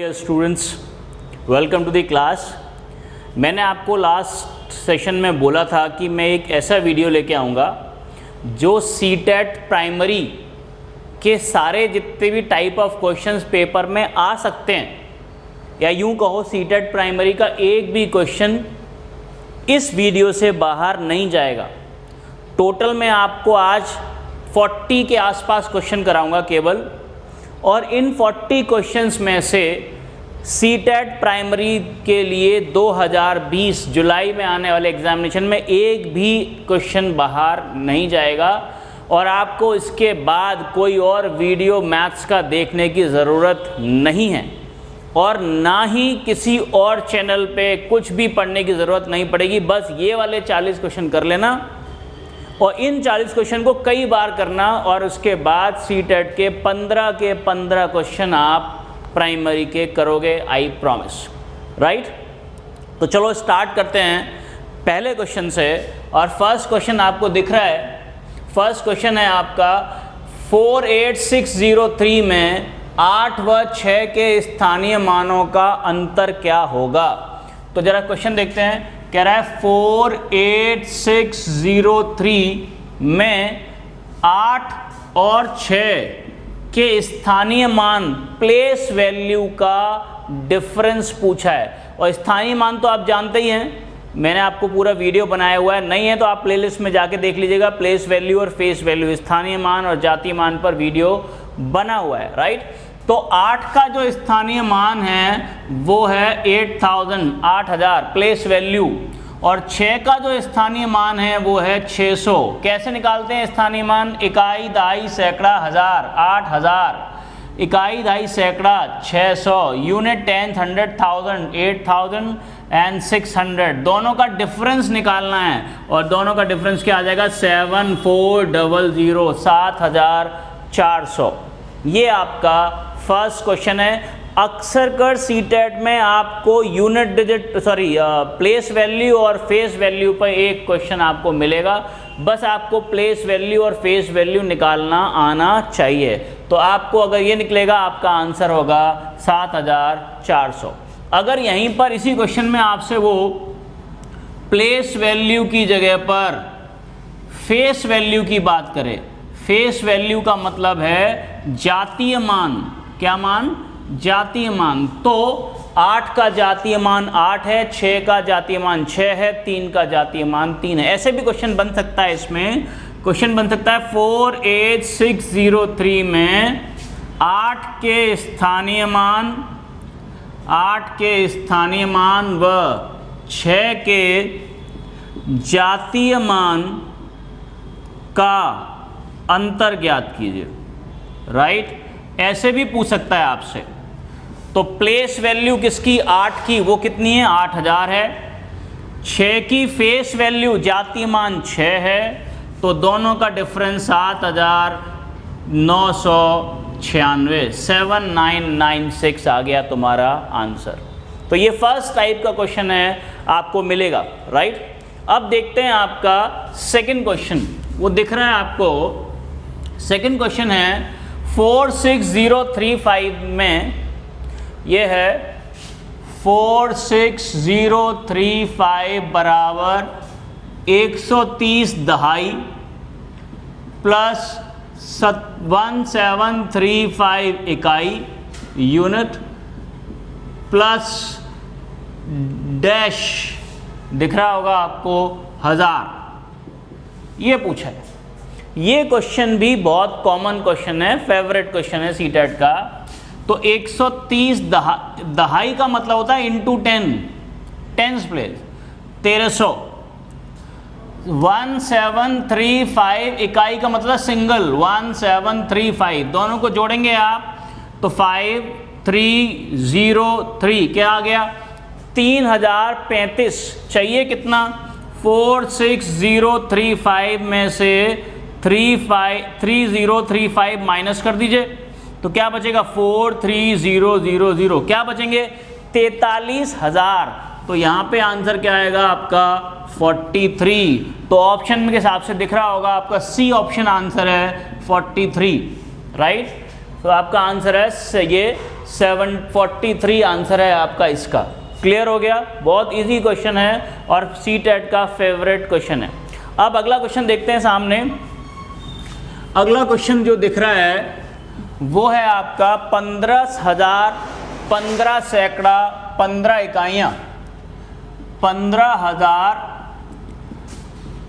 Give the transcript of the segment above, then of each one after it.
Dear students, welcome to the class. मैंने आपको last session में बोला था कि मैं एक ऐसा वीडियो लेके आऊँगा जो सीटेट प्राइमरी के सारे जितने भी टाइप ऑफ क्वेश्चंस पेपर में आ सकते हैं, या यूँ कहो सीटेट प्राइमरी का एक भी क्वेश्चन इस वीडियो से बाहर नहीं जाएगा। टोटल मैं आपको आज 40 के आसपास क्वेश्चन कराऊंगा केवल, और इन 40 क्वेश्चंस में से सीटेट प्राइमरी के लिए 2020 जुलाई में आने वाले एग्जामिनेशन में एक भी क्वेश्चन बाहर नहीं जाएगा, और आपको इसके बाद कोई और वीडियो मैथ्स का देखने की ज़रूरत नहीं है, और ना ही किसी और चैनल पे कुछ भी पढ़ने की ज़रूरत नहीं पड़ेगी। बस ये वाले 40 क्वेश्चन कर लेना, और इन 40 क्वेश्चन को कई बार करना, और उसके बाद सीटेट के 15 क्वेश्चन आप प्राइमरी के करोगे, आई प्रॉमिस। राइट, तो चलो स्टार्ट करते हैं पहले क्वेश्चन से। और फर्स्ट क्वेश्चन आपको दिख रहा है, फर्स्ट क्वेश्चन है आपका 48603 में 8 व 6 के स्थानीय मानों का अंतर क्या होगा। तो जरा क्वेश्चन देखते हैं। कह रहा है 48603 में 8 और 6 के स्थानीय मान प्लेस वैल्यू का डिफरेंस पूछा है। और स्थानीय मान तो आप जानते ही हैं, मैंने आपको पूरा वीडियो बनाया हुआ है, नहीं है तो आप प्लेलिस्ट में जाके देख लीजिएगा। प्लेस वैल्यू और फेस वैल्यू, स्थानीय मान और जातीय मान पर वीडियो बना हुआ है। राइट, तो 8 का जो स्थानीय मान है वो है 8000 प्लेस वैल्यू, और 6 का जो स्थानीय मान है वो है 600। कैसे निकालते हैं स्थानीय मान? इकाई, दहाई, सैकड़ा, हज़ार। 8000 इकाई, दहाई, सैकड़ा 600, यूनिट, टेंथ, 100, 1000, 8000 एंड 600। दोनों का डिफरेंस निकालना है, और दोनों का डिफरेंस क्या आ जाएगा? 7400, 7400। ये आपका फर्स्ट क्वेश्चन है। अक्सर कर सीटेट में आपको यूनिट डिजिट प्लेस वैल्यू और फेस वैल्यू पर एक क्वेश्चन आपको मिलेगा। बस आपको प्लेस वैल्यू और फेस वैल्यू निकालना आना चाहिए। तो आपको अगर ये निकलेगा, आपका आंसर होगा 7400। अगर यहीं पर इसी क्वेश्चन में आपसे वो प्लेस वैल्यू की जगह पर फेस वैल्यू की बात करें, फेस वैल्यू का मतलब है जातीय मान। क्या मान? जातीय मान। तो 8 का जातीय मान 8 है, 6 का जातीय मान 6 है, 3 का जातीय मान 3 है। ऐसे भी क्वेश्चन बन सकता है। इसमें क्वेश्चन बन सकता है 48603 में 8 के स्थानीय मान, 8 के स्थानीय मान व 6 के जातीय मान का अंतर ज्ञात कीजिए। राइट, ऐसे भी पूछ सकता है आपसे। तो प्लेस वैल्यू किसकी? 8 की, वो कितनी है? 8000 है। 6 की फेस वैल्यू, जातीय मान 6 है, तो दोनों का डिफरेंस 7996, 7996 आ गया तुम्हारा आंसर। तो ये फर्स्ट टाइप का क्वेश्चन है, आपको मिलेगा। राइट, अब देखते हैं आपका सेकंड क्वेश्चन। वो दिख रहा है आपको, सेकंड क्वेश्चन है 46035 में, ये है 46035 बराबर 130 दहाई प्लस 1735 इकाई, यूनिट, प्लस डैश दिख रहा होगा आपको 1000। ये पूछा है। ये क्वेश्चन भी बहुत कॉमन क्वेश्चन है, फेवरेट क्वेश्चन है सीटेट का। तो 130 दहाई का मतलब होता है इंटू 10, टेंस प्लेस 1300। 1735 इकाई का मतलब सिंगल, 1735। दोनों को जोड़ेंगे आप तो 5303 क्या आ गया? 3035। चाहिए कितना? 46035 में से 3035 माइनस कर दीजिए, तो क्या बचेगा? 43000। क्या बचेंगे? 43000। तो यहाँ पे आंसर क्या आएगा आपका? 43। तो ऑप्शन के हिसाब से दिख रहा होगा आपका सी ऑप्शन आंसर है 43। राइट, तो आपका आंसर है ये 743 आंसर है आपका इसका। क्लियर हो गया? बहुत इजी क्वेश्चन है और सीटेट का फेवरेट क्वेश्चन है। अब अगला क्वेश्चन देखते हैं सामने। अगला क्वेश्चन जो दिख रहा है वो है आपका 15,000, 15 सैकड़ा, 15 इकाइयाँ, 15,000,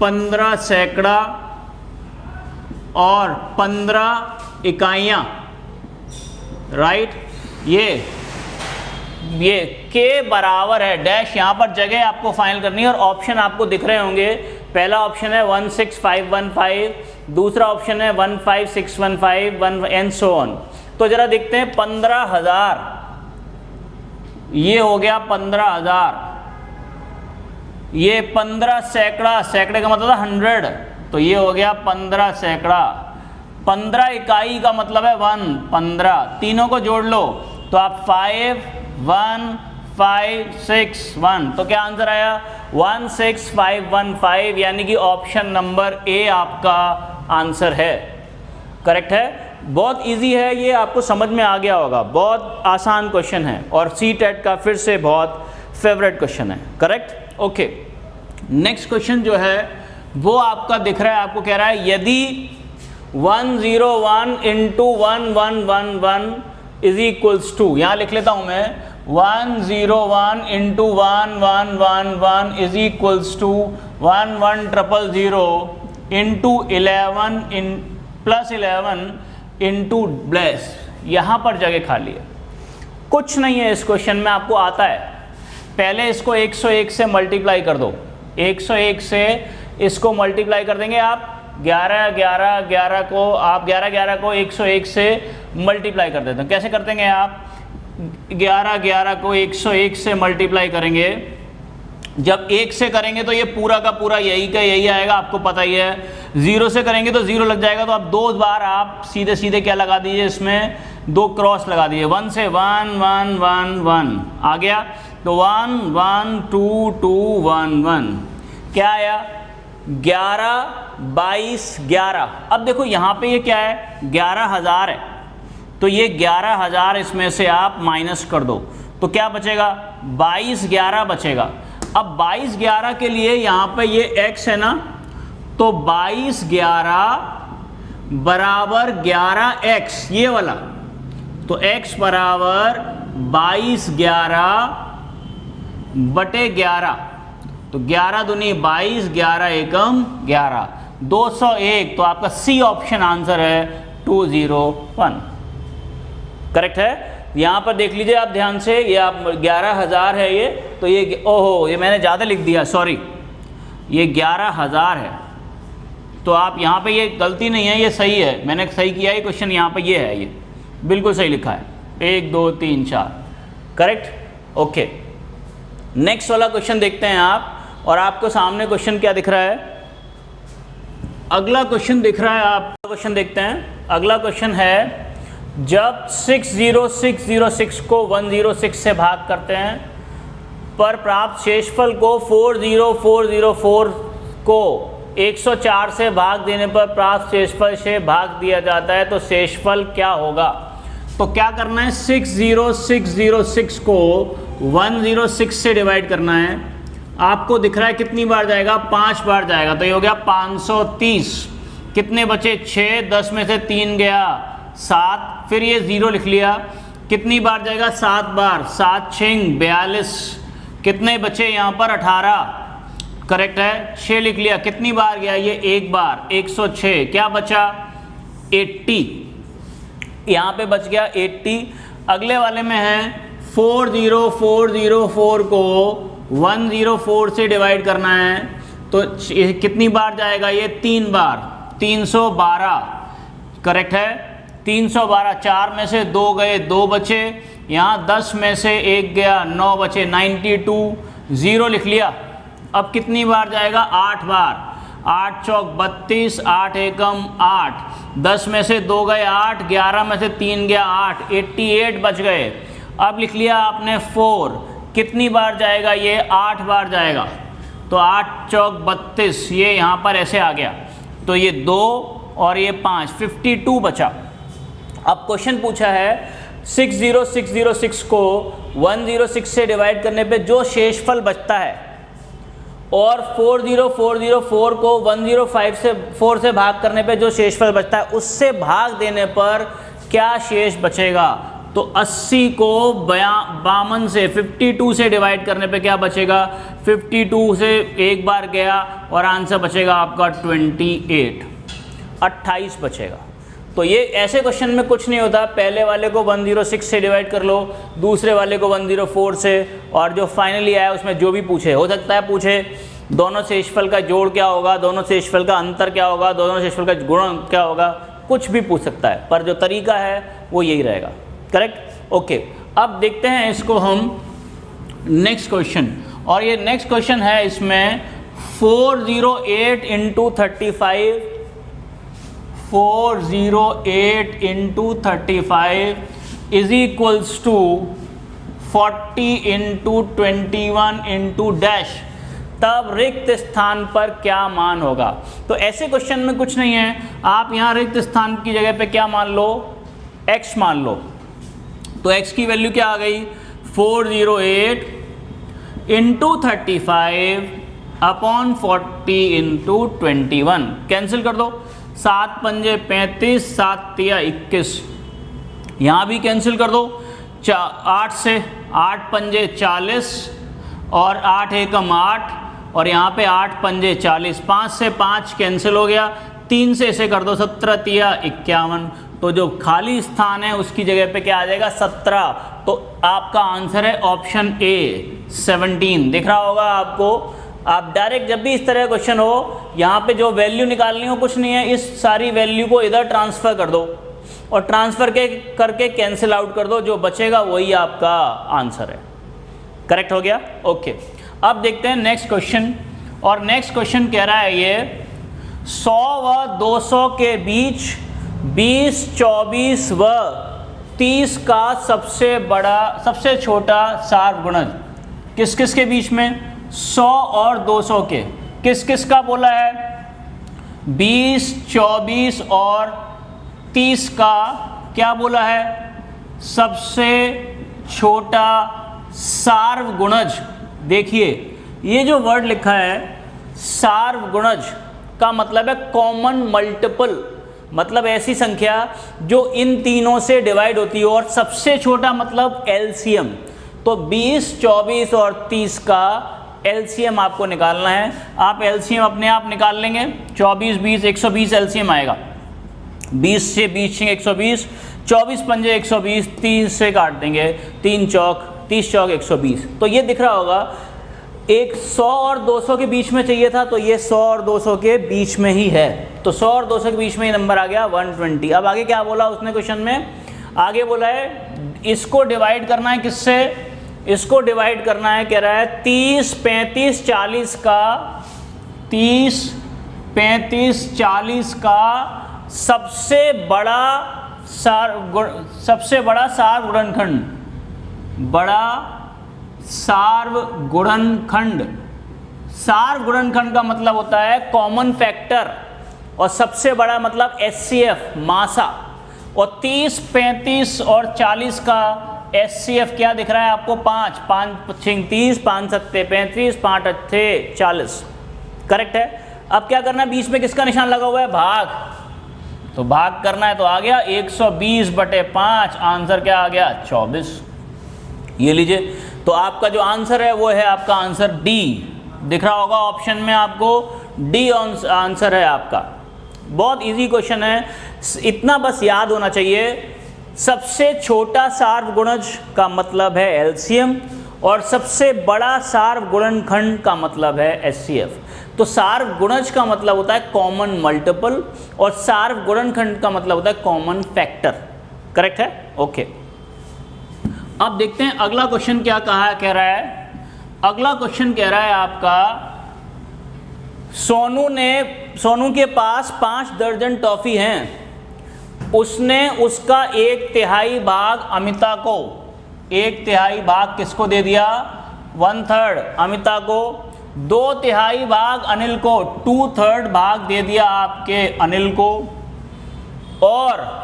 15 सैकड़ा और 15 इकाइयाँ, राइट। ये के बराबर है डैश, यहाँ पर जगह आपको फाइनल करनी है और ऑप्शन आपको दिख रहे होंगे। पहला ऑप्शन है 16515, दूसरा ऑप्शन है 15615, 1 एंड सो ऑन। तो जरा देखते हैं 15,000, ये हो गया 15,000, ये 15 सैकड़ा, सैकड़े का मतलब है 100, तो ये हो गया 15 सैकड़ा। 15 इकाई का मतलब है 1, 15, तीनों को जोड़ लो तो आप 5, 1, 5, 6, 1, तो क्या आंसर आया 16515, यानी कि ऑप्शन नंबर ए आपका आंसर है। करेक्ट है? बहुत इजी है, ये आपको समझ में आ गया होगा। बहुत आसान क्वेश्चन है और सीटेट का फिर से बहुत फेवरेट क्वेश्चन है। करेक्ट? ओके। नेक्स्ट क्वेश्चन जो है वो आपका दिख रहा है, आपको कह रहा है यदि 101 इंटू 1111 इज इक्वल्स टू, यहाँ लिख लेता हूँ मैं, 101 into 1111 is equals to 11000 into 11 in plus 11 into place. यहाँ पर जगह खाली है, कुछ नहीं है इस क्वेश्चन में, आपको आता है। पहले इसको 101 से मल्टीप्लाई कर दो, 101 से इसको मल्टीप्लाई कर देंगे आप, 11 को आप 11 को 101 से मल्टीप्लाई कर देते हैं। कैसे कर देंगे आप? 11 को 101 से मल्टीप्लाई करेंगे, जब 1 से करेंगे तो ये पूरा का पूरा यही का यही आएगा, आपको पता ही है। 0 से करेंगे तो 0 लग जाएगा, तो आप 2 बार आप सीधे सीधे क्या लगा दीजिए, इसमें 2 क्रॉस लगा दीजिए। 1 से 1 1 1 1 आ गया, तो 1 1 2 2 1 1 क्या आया 11 22 11। अब देखो यहाँ पे ये क्या है 11,000 है, तो ये 11,000 इसमें से आप माइनस कर दो तो क्या बचेगा 22 11 बचेगा। अब 22 11 के लिए यहाँ पे ये x है ना, तो 22 11 बराबर 11x ये वाला, तो x बराबर 22 11 बटे 11, तो 11 दूनी 22, 11 एकम 11, 201। तो आपका सी ऑप्शन आंसर है 201। करेक्ट है? यहाँ पर देख लीजिए आप ध्यान से, ये आप 11,000 है ये, तो ये ओहो ये मैंने ज़्यादा लिख दिया, सॉरी, ये 11,000 है। तो आप यहाँ पे ये गलती नहीं है, ये सही है, मैंने सही किया है क्वेश्चन, यहाँ पे ये है, ये बिल्कुल सही लिखा है 1 2 3 4। करेक्ट? ओके। नेक्स्ट वाला क्वेश्चन देखते हैं आप, और आपको सामने क्वेश्चन क्या दिख रहा है, अगला क्वेश्चन दिख रहा है, आप क्वेश्चन देखते हैं। अगला क्वेश्चन है जब 60606 को 106 से भाग करते हैं पर प्राप्त शेषफल को 40404 को 104 से भाग देने पर प्राप्त शेषफल से भाग दिया जाता है, तो शेषफल क्या होगा? तो क्या करना है 60606 को 106 से डिवाइड करना है। आपको दिख रहा है कितनी बार जाएगा 5 बार जाएगा, तो ये हो गया 530। कितने बचे 6, 10 में से 3 गया 7, फिर ये 0 लिख लिया। कितनी बार जाएगा 7 बार, 7 6 42। कितने बचे यहाँ पर 18। करेक्ट है, 6 लिख लिया। कितनी बार गया ये 1 बार 106। क्या बचा 80, यहाँ पे बच गया 80। अगले वाले में है 40404 को 104 से डिवाइड करना है, तो कितनी बार जाएगा ये 3 बार 312। करेक्ट है 312। 4 में से 2 गए 2 बचे, यहाँ 10 में से 1 गया 9 बचे 92। 0 लिख लिया। अब कितनी बार जाएगा 8 बार, 8 चौक 32, 8 एकम 8, 10 में से 2 गए 8, 11 में से 3 गया 8, 88 बच गए। अब लिख लिया आपने 4, कितनी बार जाएगा ये 8 बार जाएगा, तो 8 चौक 32, ये यहाँ पर ऐसे आ गया, तो ये 2 और ये 5, 52 बचा। अब क्वेश्चन पूछा है 60606 को 106 से डिवाइड करने पे जो शेषफल बचता है और 40404 को 105 से भाग करने पे जो शेषफल बचता है उससे भाग देने पर क्या शेष बचेगा। तो 80 को 52 से 52 से डिवाइड करने पे क्या बचेगा, 52 से एक बार गया और आंसर बचेगा आपका 28 बचेगा। तो ये ऐसे क्वेश्चन में कुछ नहीं होता, पहले वाले को 106 से डिवाइड कर लो, दूसरे वाले को 104 से, और जो फाइनली आया उसमें जो भी पूछे, हो सकता है पूछे दोनों शेषफल का जोड़ क्या होगा, दोनों शेषफल का अंतर क्या होगा, दोनों शेषफल का गुणन क्या होगा, कुछ भी पूछ सकता है, पर जो तरीका है वो यही रहेगा। Correct, okay. अब देखते हैं इसको हम नेक्स्ट क्वेश्चन, और ये नेक्स्ट क्वेश्चन है इसमें 408 into 35 is equals to 40 into 21 into dash, तब रिक्त स्थान पर क्या मान होगा। तो ऐसे क्वेश्चन में कुछ नहीं है, आप यहाँ रिक्त स्थान की जगह पे क्या मान लो, x मान लो। तो x की वैल्यू क्या आ गई, 408 इंटू 35 अपॉन 40 इंटू 21, कैंसिल कर दो, 7 पंजे 35, 7 तिया 21, यहाँ भी कैंसिल कर दो, 8 से 8 पंजे 40 और 8 एकम 8, और यहाँ पे 8 पंजे 40, 5 से 5 कैंसिल हो गया, 3 से इसे कर दो 17 तिया 51, तो जो खाली स्थान है उसकी जगह पे क्या आ जाएगा 17। तो आपका आंसर है ऑप्शन ए 17, दिख रहा होगा आपको। आप डायरेक्ट जब भी इस तरह का क्वेश्चन हो, यहाँ पे जो वैल्यू निकालनी हो कुछ नहीं है, इस सारी वैल्यू को इधर ट्रांसफ़र कर दो और ट्रांसफ़र करके कैंसिल आउट कर दो, जो बचेगा वही आपका आंसर है। करेक्ट हो गया, ओके। अब देखते हैं नेक्स्ट क्वेश्चन, और नेक्स्ट क्वेश्चन कह रहा है ये 100 व 200 के बीच 20, 24 व 30 का सबसे छोटा सार्वगुणज किस किस के बीच में, 100 और 200 के, किस किस का बोला है, 20, 24 और 30 का क्या बोला है, सबसे छोटा सार्वगुणज। देखिए ये जो वर्ड लिखा है सार्वगुणज का मतलब है कॉमन मल्टीपल, मतलब ऐसी संख्या जो इन तीनों से डिवाइड होती हो, और सबसे छोटा मतलब एलसीएम। तो 20, 24 और 30 का एलसीएम आपको निकालना है। आप एलसीएम अपने आप निकाल लेंगे, 24, 20, 120 एलसीएम आएगा, 20 से 20 120, 24 पंजे 120, 3 से काट देंगे, 3 चौक 30 चौक 120। तो ये दिख रहा होगा, एक 100 और 200 के बीच में चाहिए था, तो ये 100 और 200 के बीच में ही है, तो 100 और 200 के बीच में ही नंबर आ गया 120। अब आगे क्या बोला उसने क्वेश्चन में, आगे बोला है इसको डिवाइड करना है किससे, इसको डिवाइड करना है, कह रहा है 30, 35, 40 का, 30, 35, 40 का सबसे बड़ा सार्वगुणनखंड, बड़ा सार्वगुणनखंड। सार्वगुणनखंड का मतलब होता है कॉमन फैक्टर, और सबसे बड़ा मतलब एचसीएफ मासा, और 30, 35 और 40 का एचसीएफ क्या दिख रहा है आपको, 5, 5 6 30, 5 7 35, 5 8 40। करेक्ट है। अब क्या करना है, बीच में किसका निशान लगा हुआ है, भाग, तो भाग करना है, तो आ गया 120/5, आंसर क्या आ गया 24। ये लीजिए, तो आपका जो आंसर है वो है आपका आंसर डी, दिख रहा होगा ऑप्शन में आपको, डी आंसर है आपका। बहुत इजी क्वेश्चन है, इतना बस याद होना चाहिए, सबसे छोटा सार्वगुणज का मतलब है एलसीएम, और सबसे बड़ा सार्वगुणनखंड का मतलब है एचसीएफ। तो सार्वगुणज का मतलब होता है कॉमन मल्टीपल, और सार्वगुणनखंड का मतलब होता है कॉमन फैक्टर। करेक्ट है, ओके। अब देखते हैं अगला क्वेश्चन क्या कह रहा है। अगला क्वेश्चन कह रहा है आपका, सोनू के पास 5 दर्जन टॉफी हैं, उसने उसका 1/3 भाग अमिता को, 1/3 भाग किसको दे दिया, 1/3 अमिता को, 2/3 भाग अनिल को, 2/3 भाग दे दिया आपके अनिल को, और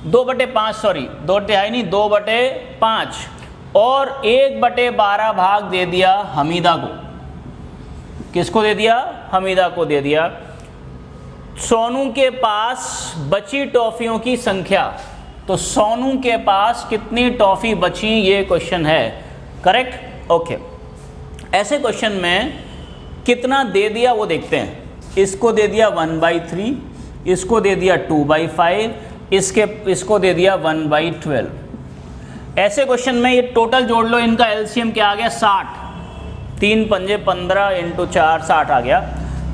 2/5 सॉरी 2/3 नहीं 2/5 और 1/12 भाग दे दिया हमीदा को। किसको दे दिया? हमीदा को दे दिया। सोनू के पास बची टॉफियों की संख्या, तो सोनू के पास कितनी टॉफी बची, ये क्वेश्चन है। Correct, okay. ऐसे क्वेश्चन में कितना दे दिया वो देखते हैं। इसको दे दिया 1/3, इसको दे दिया 2/5, इसको दे दिया 1/12। ऐसे क्वेश्चन में ये टोटल जोड़ लो, इनका एलसीएम क्या आ गया? 60। 3 पंजे 15 × 4 60 आ गया।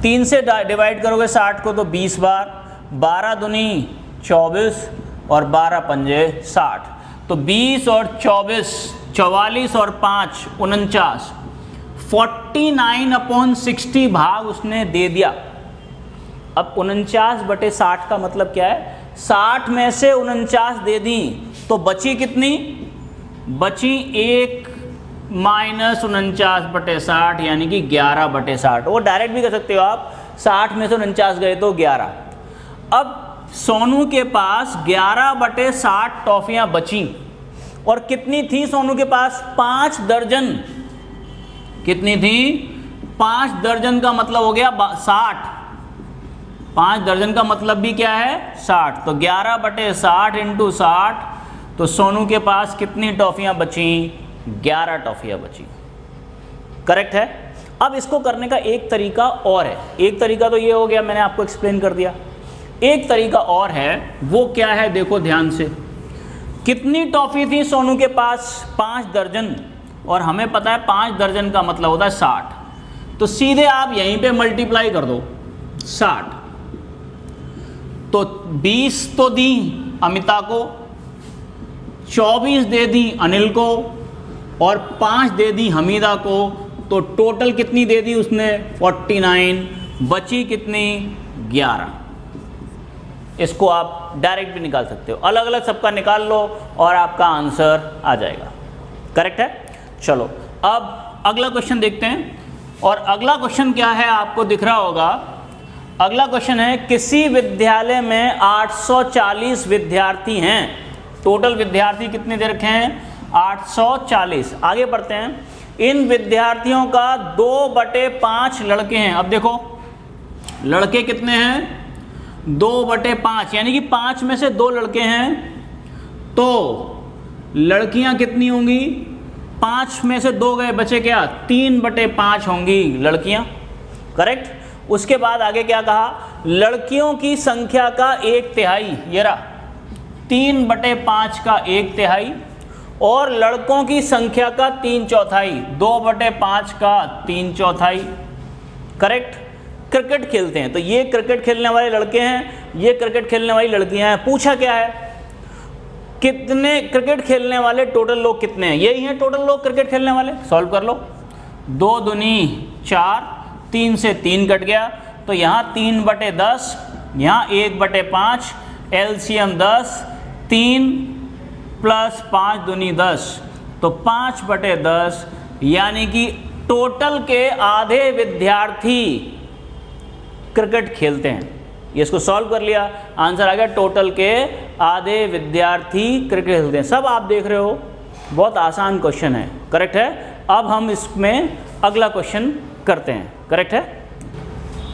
3 से डिवाइड करोगे 60 को तो 20 बार, 12 दूनी 24 और 12 पंजे 60, तो 20 और 24 44 और 5 49, 49/60 भाग उसने दे दिया। अब 49/60 का मतलब क्या है? 60 में से 49 दे दी तो बची कितनी? बची 1 - 49/60 यानी कि 11/60। वो डायरेक्ट भी कर सकते हो आप, 60 में से 49 गए तो 11। अब सोनू के पास 11/60 टॉफियां बची और कितनी थी सोनू के पास? 5 दर्जन। कितनी थी? 5 दर्जन का मतलब हो गया 60। 5 दर्जन का मतलब भी क्या है? 60। तो 11/60 × 60, तो सोनू के पास कितनी टॉफियां बची? 11 टॉफियां बची। करेक्ट है। अब इसको करने का एक तरीका और है। एक तरीका तो ये हो गया, मैंने आपको एक्सप्लेन कर दिया। एक तरीका और है, वो क्या है? देखो ध्यान से। कितनी टॉफी थी सोनू के पास? 5 दर्जन, और हमें पता है 5 दर्जन का मतलब होता है 60। तो सीधे आप यहीं पे मल्टीप्लाई कर दो 60। तो 20 तो दी अमिता को, 24 दे दी अनिल को और 5 दे दी हमीदा को। तो टोटल कितनी दे दी उसने? 49। बची कितनी? 11। इसको आप डायरेक्ट भी निकाल सकते हो, अलग अलग सबका निकाल लो और आपका आंसर आ जाएगा। करेक्ट है। चलो अब अगला क्वेश्चन देखते हैं। और अगला क्वेश्चन क्या है आपको दिख रहा होगा। अगला क्वेश्चन है, किसी विद्यालय में 840 विद्यार्थी हैं। टोटल विद्यार्थी कितने दे रखे हैं? 840। आगे बढ़ते हैं। इन विद्यार्थियों का 2/5 लड़के हैं। अब देखो लड़के कितने हैं? 2/5 यानी कि 5 में से 2 लड़के हैं, तो लड़कियां कितनी होंगी? 5 में से 2 गए, बचे क्या? 3/5 होंगी लड़कियां। करेक्ट। उसके बाद आगे क्या कहा? लड़कियों की संख्या का 1/3, ये रहा 3/5 का 1/3, और लड़कों की संख्या का 3/4, 2/5 का 3/4। करेक्ट। क्रिकेट खेलते हैं, तो ये क्रिकेट खेलने वाले लड़के हैं, ये क्रिकेट खेलने वाली लड़कियां हैं। पूछा क्या है? कितने क्रिकेट खेलने वाले टोटल लोग कितने हैं? यही हैं टोटल लोग क्रिकेट खेलने वाले। सॉल्व कर लो। 2 दूनी 4, 3 से 3 कट गया, तो यहाँ 3/10, यहाँ 1/5, एलसीएम 10, 3 + 5 दूनी 10, तो 5/10, यानी कि टोटल के आधे विद्यार्थी क्रिकेट खेलते हैं। ये इसको सॉल्व कर लिया, आंसर आ गया टोटल के आधे विद्यार्थी क्रिकेट खेलते हैं। सब आप देख रहे हो, बहुत आसान क्वेश्चन है। करेक्ट है। अब हम इसमें अगला क्वेश्चन करते हैं। करेक्ट है।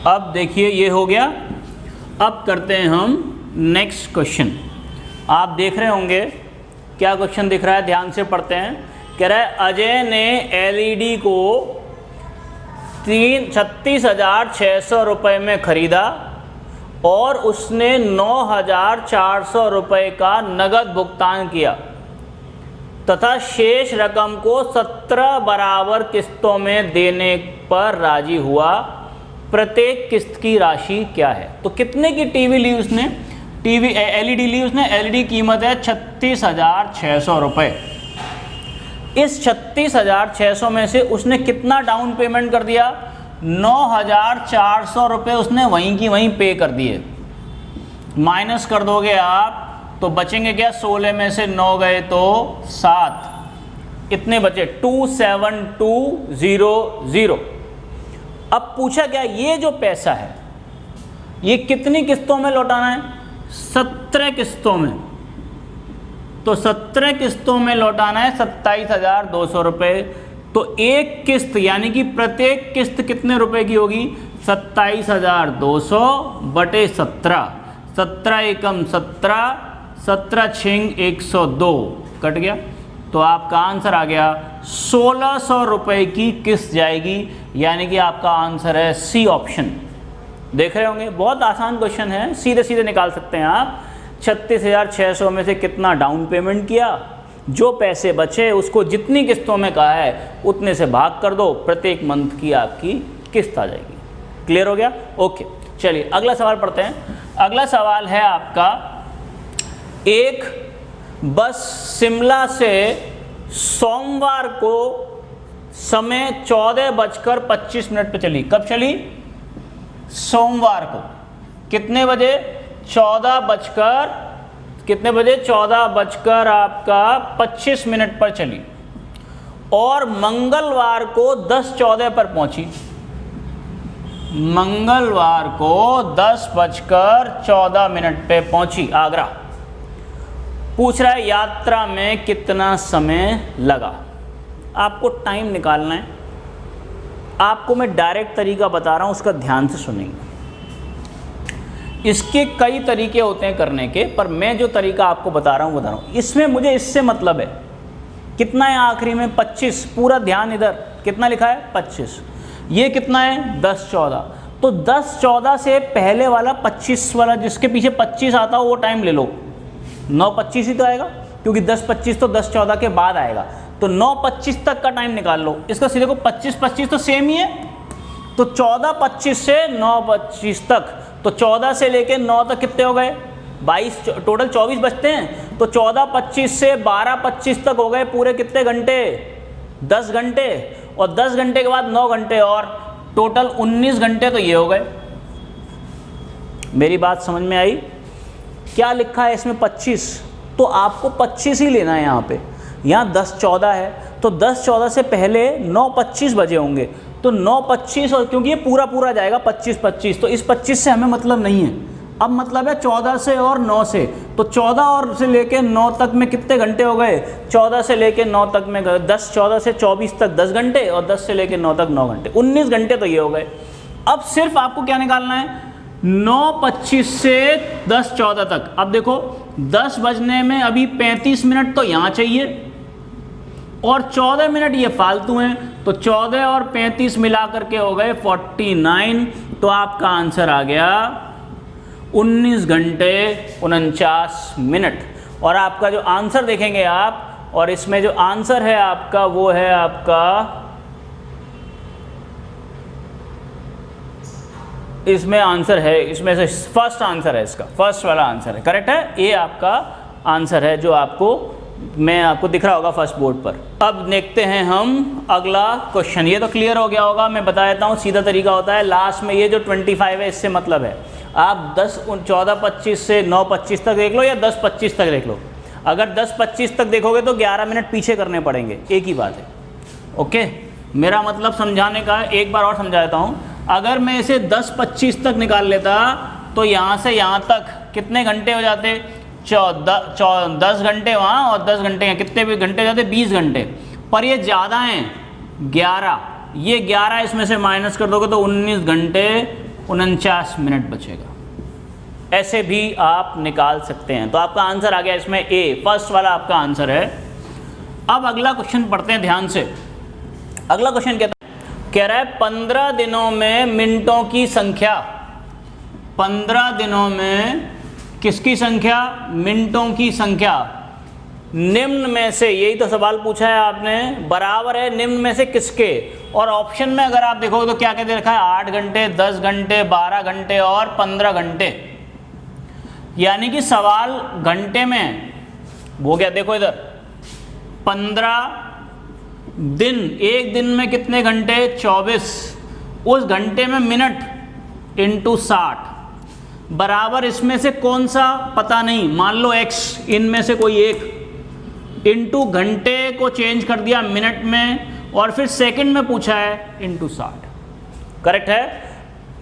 अब देखिए ये हो गया। अब करते हैं हम नेक्स्ट क्वेश्चन। आप देख रहे होंगे क्या क्वेश्चन दिख रहा है, ध्यान से पढ़ते हैं। कह रहा है अजय ने एलईडी को 36,600 रुपये में ख़रीदा और उसने 9,400 रुपये का नगद भुगतान किया तथा शेष रकम को 17 बराबर किस्तों में देने पर राजी हुआ। प्रत्येक किस्त की राशि क्या है? तो कितने की टीवी ली उसने? एलईडी ली उसने। एलईडी कीमत है 36,600 रुपये। इस 36,600 में से उसने कितना डाउन पेमेंट कर दिया? 9,400 रुपये उसने वहीं की वहीं पे कर दिए। माइनस कर दोगे आप तो बचेंगे क्या? 16 में से 9 गए तो 7, इतने बचे 27,200। अब पूछा क्या, ये जो पैसा है ये कितनी किस्तों में लौटाना है? 17 किस्तों में। तो 17 किस्तों में लौटाना है 27,200 रुपये। तो एक किस्त यानी कि प्रत्येक किस्त कितने रुपए की होगी? 27,200 बटे 17, 17 एकम 17, 17 छिंग 102 कट गया। तो आपका आंसर आ गया 1600 रुपये की किस्त जाएगी, यानी कि आपका आंसर है सी ऑप्शन। देख रहे होंगे बहुत आसान क्वेश्चन है, सीधे सीधे निकाल सकते हैं आप। 36,600 में से कितना डाउन पेमेंट किया, जो पैसे बचे उसको जितनी किस्तों में कहा है उतने से भाग कर दो, प्रत्येक मंथ की आपकी किस्त आ जाएगी। क्लियर हो गया? ओके, चलिए अगला सवाल पढ़ते हैं। अगला सवाल है आपका, एक बस शिमला से सोमवार को समय 14:25 पे चली। कब चली? सोमवार को। कितने बजे? 14:25 पर चली और मंगलवार को 10:14 पर पहुंची। मंगलवार को 10:14 पे पहुंची आगरा। पूछ रहा है यात्रा में कितना समय लगा। आपको टाइम निकालना है। आपको मैं डायरेक्ट तरीका बता रहा हूं, उसका ध्यान से सुनेंगे। इसके कई तरीके होते हैं करने के, पर मैं जो तरीका आपको बता रहा हूं इसमें मुझे इससे मतलब है। कितना है आखिरी में? 25। पूरा ध्यान इधर, कितना लिखा है? 25। ये कितना है? 10-14। तो 10-14 से पहले वाला 25 वाला, जिसके पीछे 25 आता हो वो टाइम ले लो। 9:25 ही तो आएगा, क्योंकि 10:25 तो 10-14 के बाद आएगा। तो 9:25 तक का टाइम निकाल लो। इसका सीधे को 25-25 तो सेम ही है। तो 14:25 से 9:25 तक, तो 14 से लेके 9 तक कितने हो गए? 22, टोटल 24 बचते हैं। तो 14:25 से 12:25 तक हो गए पूरे कितने घंटे? 10 घंटे। और 10 घंटे के बाद 9 घंटे और टोटल 19 घंटे तो ये हो गए। मेरी बात समझ में आई? क्या लिखा है इसमें? 25। तो आपको 25 ही लेना है यहाँ पे। यहाँ 10-14 है, तो 10-14 से पहले 9:25 बजे होंगे। तो 9:25, और क्योंकि ये पूरा जाएगा 25-25, तो इस 25 से हमें मतलब नहीं है। अब मतलब है 14 से और 9 से। तो 14 और से लेके 9 तक में कितने घंटे हो गए? 14 से लेके 9 तक में 10, 14 से 24 तक 10 घंटे, और 10 से लेके 9 तक 9 घंटे, 19 घंटे तो ये हो गए। अब सिर्फ आपको क्या निकालना है? 9:25 से 10:14 तक। अब देखो 10 बजने में अभी 35 मिनट तो यहाँ चाहिए, और 14 मिनट ये फालतू हैं। तो 14 और 35 मिला करके हो गए 49। तो आपका आंसर आ गया 19 घंटे 49 मिनट। और आपका जो आंसर देखेंगे आप, और इसमें जो आंसर है आपका वो है आपका, इसमें आंसर है, इसमें से फर्स्ट आंसर है, इसका फर्स्ट वाला आंसर है, करेक्ट है। ये आपका आंसर है जो आपको, मैं आपको दिख रहा होगा फर्स्ट बोर्ड पर। अब देखते हैं हम अगला क्वेश्चन। ये तो क्लियर हो गया होगा, मैं बता देता हूँ। सीधा तरीका होता है, लास्ट में ये जो 25 है इससे मतलब है आप 14:25 से 9:25 तक देख लो, या 10:25 तक देख लो। अगर 10:25 तक देखोगे तो 11 मिनट पीछे करने पड़ेंगे, एक ही बात है। ओके, मेरा मतलब समझाने का, एक बार और समझा देता हूँ। अगर मैं इसे 10:25 तक निकाल लेता तो यहाँ से यहाँ तक कितने घंटे हो जाते? 10 घंटे वहाँ और 10 घंटे यहाँ, कितने भी घंटे हो जाते? 20 घंटे। पर ये ज़्यादा हैं 11, ये 11 इसमें से माइनस कर दोगे तो 19 घंटे 49 मिनट बचेगा। ऐसे भी आप निकाल सकते हैं। तो आपका आंसर आ गया इसमें ए, फर्स्ट वाला आपका आंसर है। अब अगला क्वेश्चन पढ़ते हैं ध्यान से। अगला क्वेश्चन कह रहा है 15 दिनों में मिनटों की संख्या। 15 दिनों में किसकी संख्या? मिनटों की संख्या निम्न में से, यही तो सवाल पूछा है आपने, बराबर है निम्न में से किसके? और ऑप्शन में अगर आप देखोगे तो क्या क्या दे रखा है? 8 घंटे, 10 घंटे, 12 घंटे और 15 घंटे। यानी कि सवाल घंटे में हो गया। देखो इधर 15 दिन, एक दिन में कितने घंटे? 24। उस घंटे में मिनट इंटू 60 बराबर, इसमें से कौन सा पता नहीं, मान लो x, इनमें से कोई एक, इंटू घंटे को चेंज कर दिया मिनट में, और फिर सेकंड में पूछा है इंटू 60। करेक्ट है।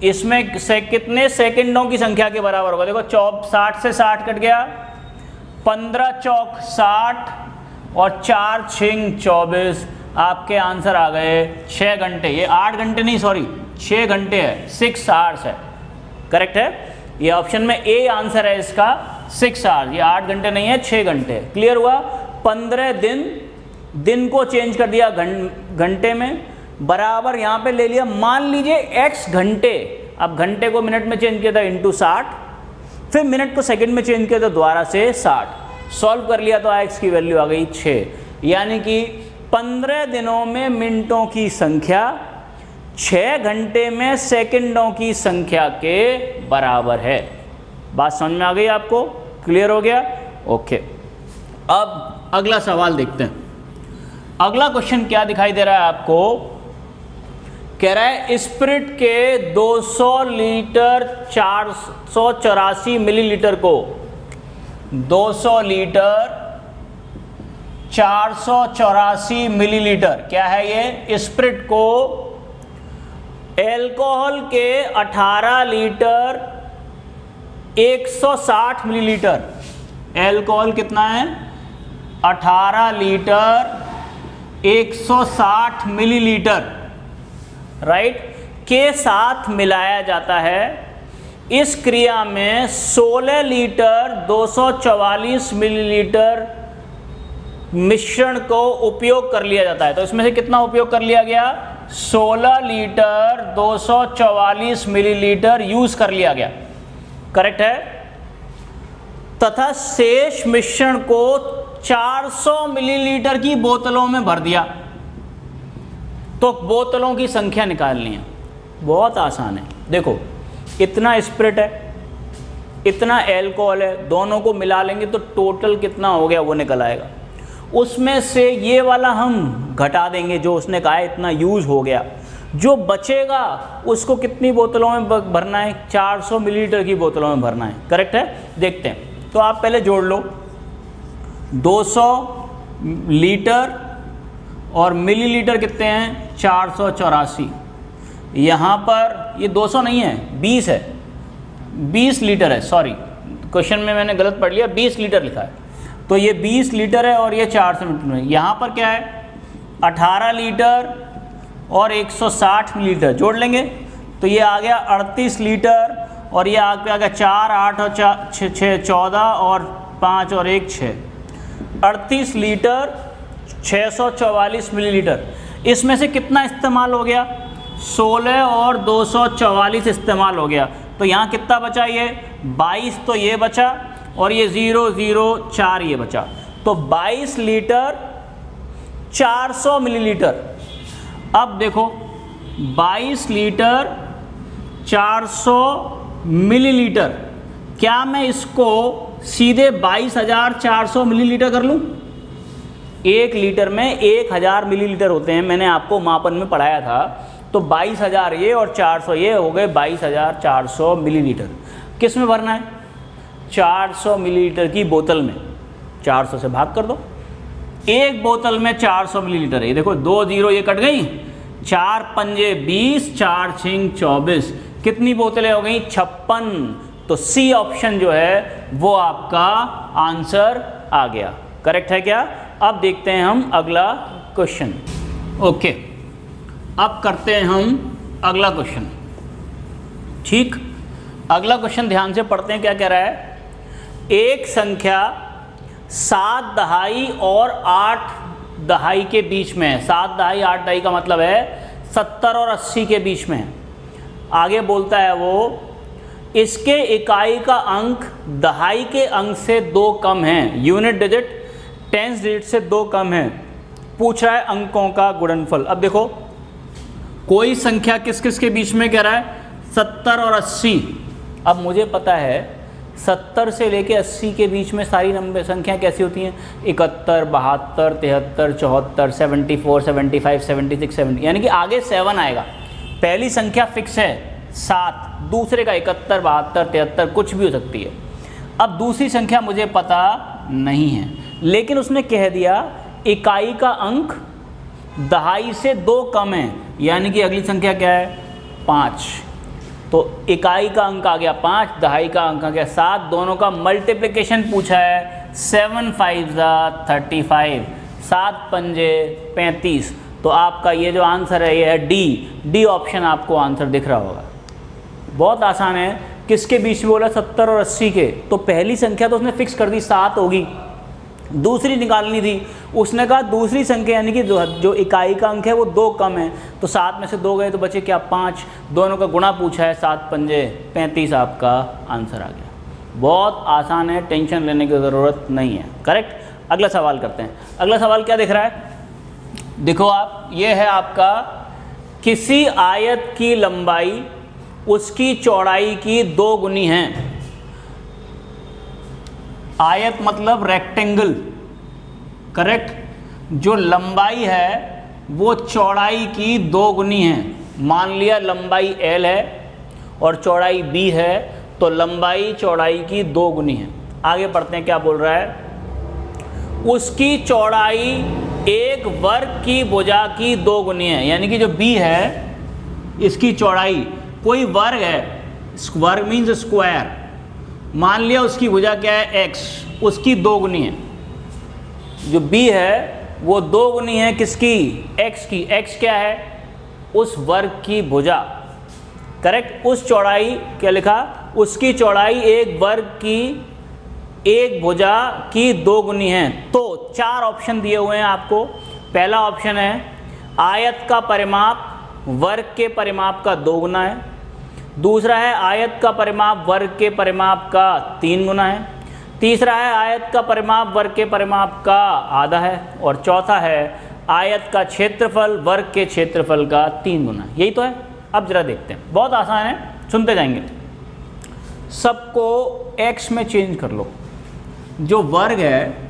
इसमें कितने सेकंडों की संख्या के बराबर होगा? देखो 60 से 60 कट गया, 15 चौक 60 और 4 छिंग 24, आपके आंसर आ गए 6 घंटे। ये 8 घंटे नहीं, सॉरी 6 घंटे है, 6 आवर्स है। करेक्ट है, ये ऑप्शन में ए आंसर है इसका 6 आवर्स। ये 8 घंटे नहीं है, 6 घंटे। क्लियर हुआ। 15 दिन को चेंज कर दिया घंटे में, बराबर यहाँ पे ले लिया, मान लीजिए x घंटे। अब घंटे को मिनट में चेंज किया था इंटू 60, फिर मिनट को सेकंड में चेंज किया तो दोबारा से 60। सॉल्व कर लिया तो x की वैल्यू आ गई 6। यानी कि 15 दिनों में मिनटों की संख्या 6 घंटे में सेकंडों की संख्या के बराबर है। बात समझ में आ गई आपको? क्लियर हो गया? ओके। अब अगला सवाल देखते हैं। अगला क्वेश्चन क्या दिखाई दे रहा है आपको? कह रहा है स्पिरिट के 200 लीटर 484 मिलीलीटर को 200 लीटर 484 मिलीलीटर, क्या है ये? स्पिरिट को एल्कोहल के 18 लीटर 160 मिलीलीटर, एल्कोहल कितना है? 18 लीटर 160 मिलीलीटर, राइट, के साथ मिलाया जाता है। इस क्रिया में 16 लीटर 244 मिलीलीटर मिश्रण को उपयोग कर लिया जाता है। तो इसमें से कितना उपयोग कर लिया गया? 16 लीटर 244 मिलीलीटर यूज कर लिया गया। करेक्ट है। तथा शेष मिश्रण को 400 मिलीलीटर की बोतलों में भर दिया। तो बोतलों की संख्या निकालनी है। बहुत आसान है। देखो, इतना स्पिरिट है, इतना एल्कोहल है, दोनों को मिला लेंगे तो टोटल कितना हो गया वो निकल आएगा। उसमें से ये वाला हम घटा देंगे, जो उसने कहा है इतना यूज हो गया। जो बचेगा उसको कितनी बोतलों में भरना है? 400 मिलीलीटर की बोतलों में भरना है। करेक्ट है। देखते हैं। तो आप पहले जोड़ लो, 200 लीटर और मिलीलीटर कितने हैं? 484। यहाँ पर ये 200 नहीं है, 20 है, 20 लीटर है। सॉरी, क्वेश्चन में मैंने गलत पढ़ लिया, 20 लीटर लिखा है। तो ये 20 लीटर है और ये 400 मिलीलीटर है। यहाँ पर क्या है? 18 लीटर और 160 मिलीलीटर जोड़ लेंगे तो ये आ गया 38 लीटर, और ये आ गया 4 8 और 6 14 और 5 और 1 6, 38 लीटर 644 मिलीलीटर। इसमें से कितना इस्तेमाल हो गया? 16 और 244 इस्तेमाल हो गया। तो यहाँ कितना बचा? ये 22, तो ये बचा, और ये 0 0 4 ये बचा। तो 22 लीटर 400 मिलीलीटर। अब देखो, 22 लीटर 400 मिलीलीटर, क्या मैं इसको सीधे 22,400 मिलीलीटर कर लूँ? 1 लीटर में 1000 मिलीलीटर होते हैं, मैंने आपको मापन में पढ़ाया था। तो 22,000 ये और 400 ये हो गए 22,400 मिलीलीटर। किस में भरना है? 400 मिलीलीटर की बोतल में। 400 से भाग कर दो, एक बोतल में 400 मिलीलीटर है। ये देखो, 2 0 ये कट गई, 4 पंजे 20, 4 छिंग 24, कितनी बोतलें हो गई? 56। तो सी ऑप्शन जो है वो आपका आंसर आ गया। करेक्ट है क्या? अब देखते हैं हम अगला क्वेश्चन। ओके, अब करते हैं हम अगला क्वेश्चन। ठीक, अगला क्वेश्चन ध्यान से पढ़ते हैं। क्या कह रहा है? एक संख्या 7 दहाई और 8 दहाई के बीच में है। 7 दहाई 8 दहाई का मतलब है 70 और 80 के बीच में है। आगे बोलता है वो, इसके इकाई का अंक दहाई के अंक से 2 कम है। यूनिट डिजिट टेंस डिजिट से 2 कम है। पूछ रहा है अंकों का गुणनफल। अब देखो, कोई संख्या किस किस के बीच में कह रहा है? 70 और 80। अब मुझे पता है 70 से लेके 80 के बीच में सारी नंबर संख्या कैसी होती हैं? 71, 72, 73, 74, 74, 75, 76, 70, यानी कि आगे 7 आएगा। पहली संख्या फिक्स है 7, दूसरे का 71, 72, 73 कुछ भी हो सकती है। अब दूसरी संख्या मुझे पता नहीं है, लेकिन उसने कह दिया इकाई का अंक दहाई से 2 कम है, यानी कि अगली संख्या क्या है? 5। तो इकाई का अंक आ गया 5, दहाई का अंक आ गया 7, दोनों का मल्टीप्लिकेशन पूछा है। 7 5 35, 7 पंजे 35। तो आपका ये जो आंसर है ये है डी ऑप्शन आपको आंसर दिख रहा होगा। बहुत आसान है। किसके बीच में बोला 70 और 80 के, तो पहली संख्या तो उसने फिक्स कर दी 7 होगी, दूसरी निकालनी थी। उसने कहा दूसरी संख्या यानी कि जो इकाई का अंक है वो 2 कम है, तो 7 में से 2 गए तो बचे क्या 5, दोनों का गुणा पूछा है, 7 पंजे 35 आपका आंसर आ गया। बहुत आसान है, टेंशन लेने की ज़रूरत नहीं है। करेक्ट। अगला सवाल करते हैं। अगला सवाल क्या दिख रहा है, देखो आप, ये है आपका किसी आयत की लंबाई उसकी चौड़ाई की 2 गुनी है। आयत मतलब रेक्टेंगल, करेक्ट। जो लंबाई है वो चौड़ाई की 2 गुनी है। मान लिया लंबाई L है और चौड़ाई B है, तो लंबाई चौड़ाई की 2 गुनी है। आगे पढ़ते हैं क्या बोल रहा है, उसकी चौड़ाई एक वर्ग की भुजा की 2 गुनी है। यानी कि जो B है इसकी चौड़ाई, कोई वर्ग है, वर्ग मीन्स स्क्वायर, मान लिया उसकी भुजा क्या है x, उसकी 2 गुनी है। जो b है वो 2 गुनी है किसकी, x की। x क्या है, उस वर्ग की भुजा, करेक्ट। उस चौड़ाई क्या लिखा, उसकी चौड़ाई एक वर्ग की एक भुजा की 2 गुनी है। तो 4 ऑप्शन दिए हुए हैं आपको। पहला ऑप्शन है आयत का परिमाप वर्ग के परिमाप का 2 गुना है। दूसरा है आयत का परिमाप वर्ग के परिमाप का 3 गुना है। तीसरा है आयत का परिमाप वर्ग के परिमाप का आधा है। और चौथा है आयत का क्षेत्रफल वर्ग के क्षेत्रफल का 3 गुना। यही तो है। अब जरा देखते हैं, बहुत आसान है, सुनते जाएंगे। सबको x में चेंज कर लो। जो वर्ग है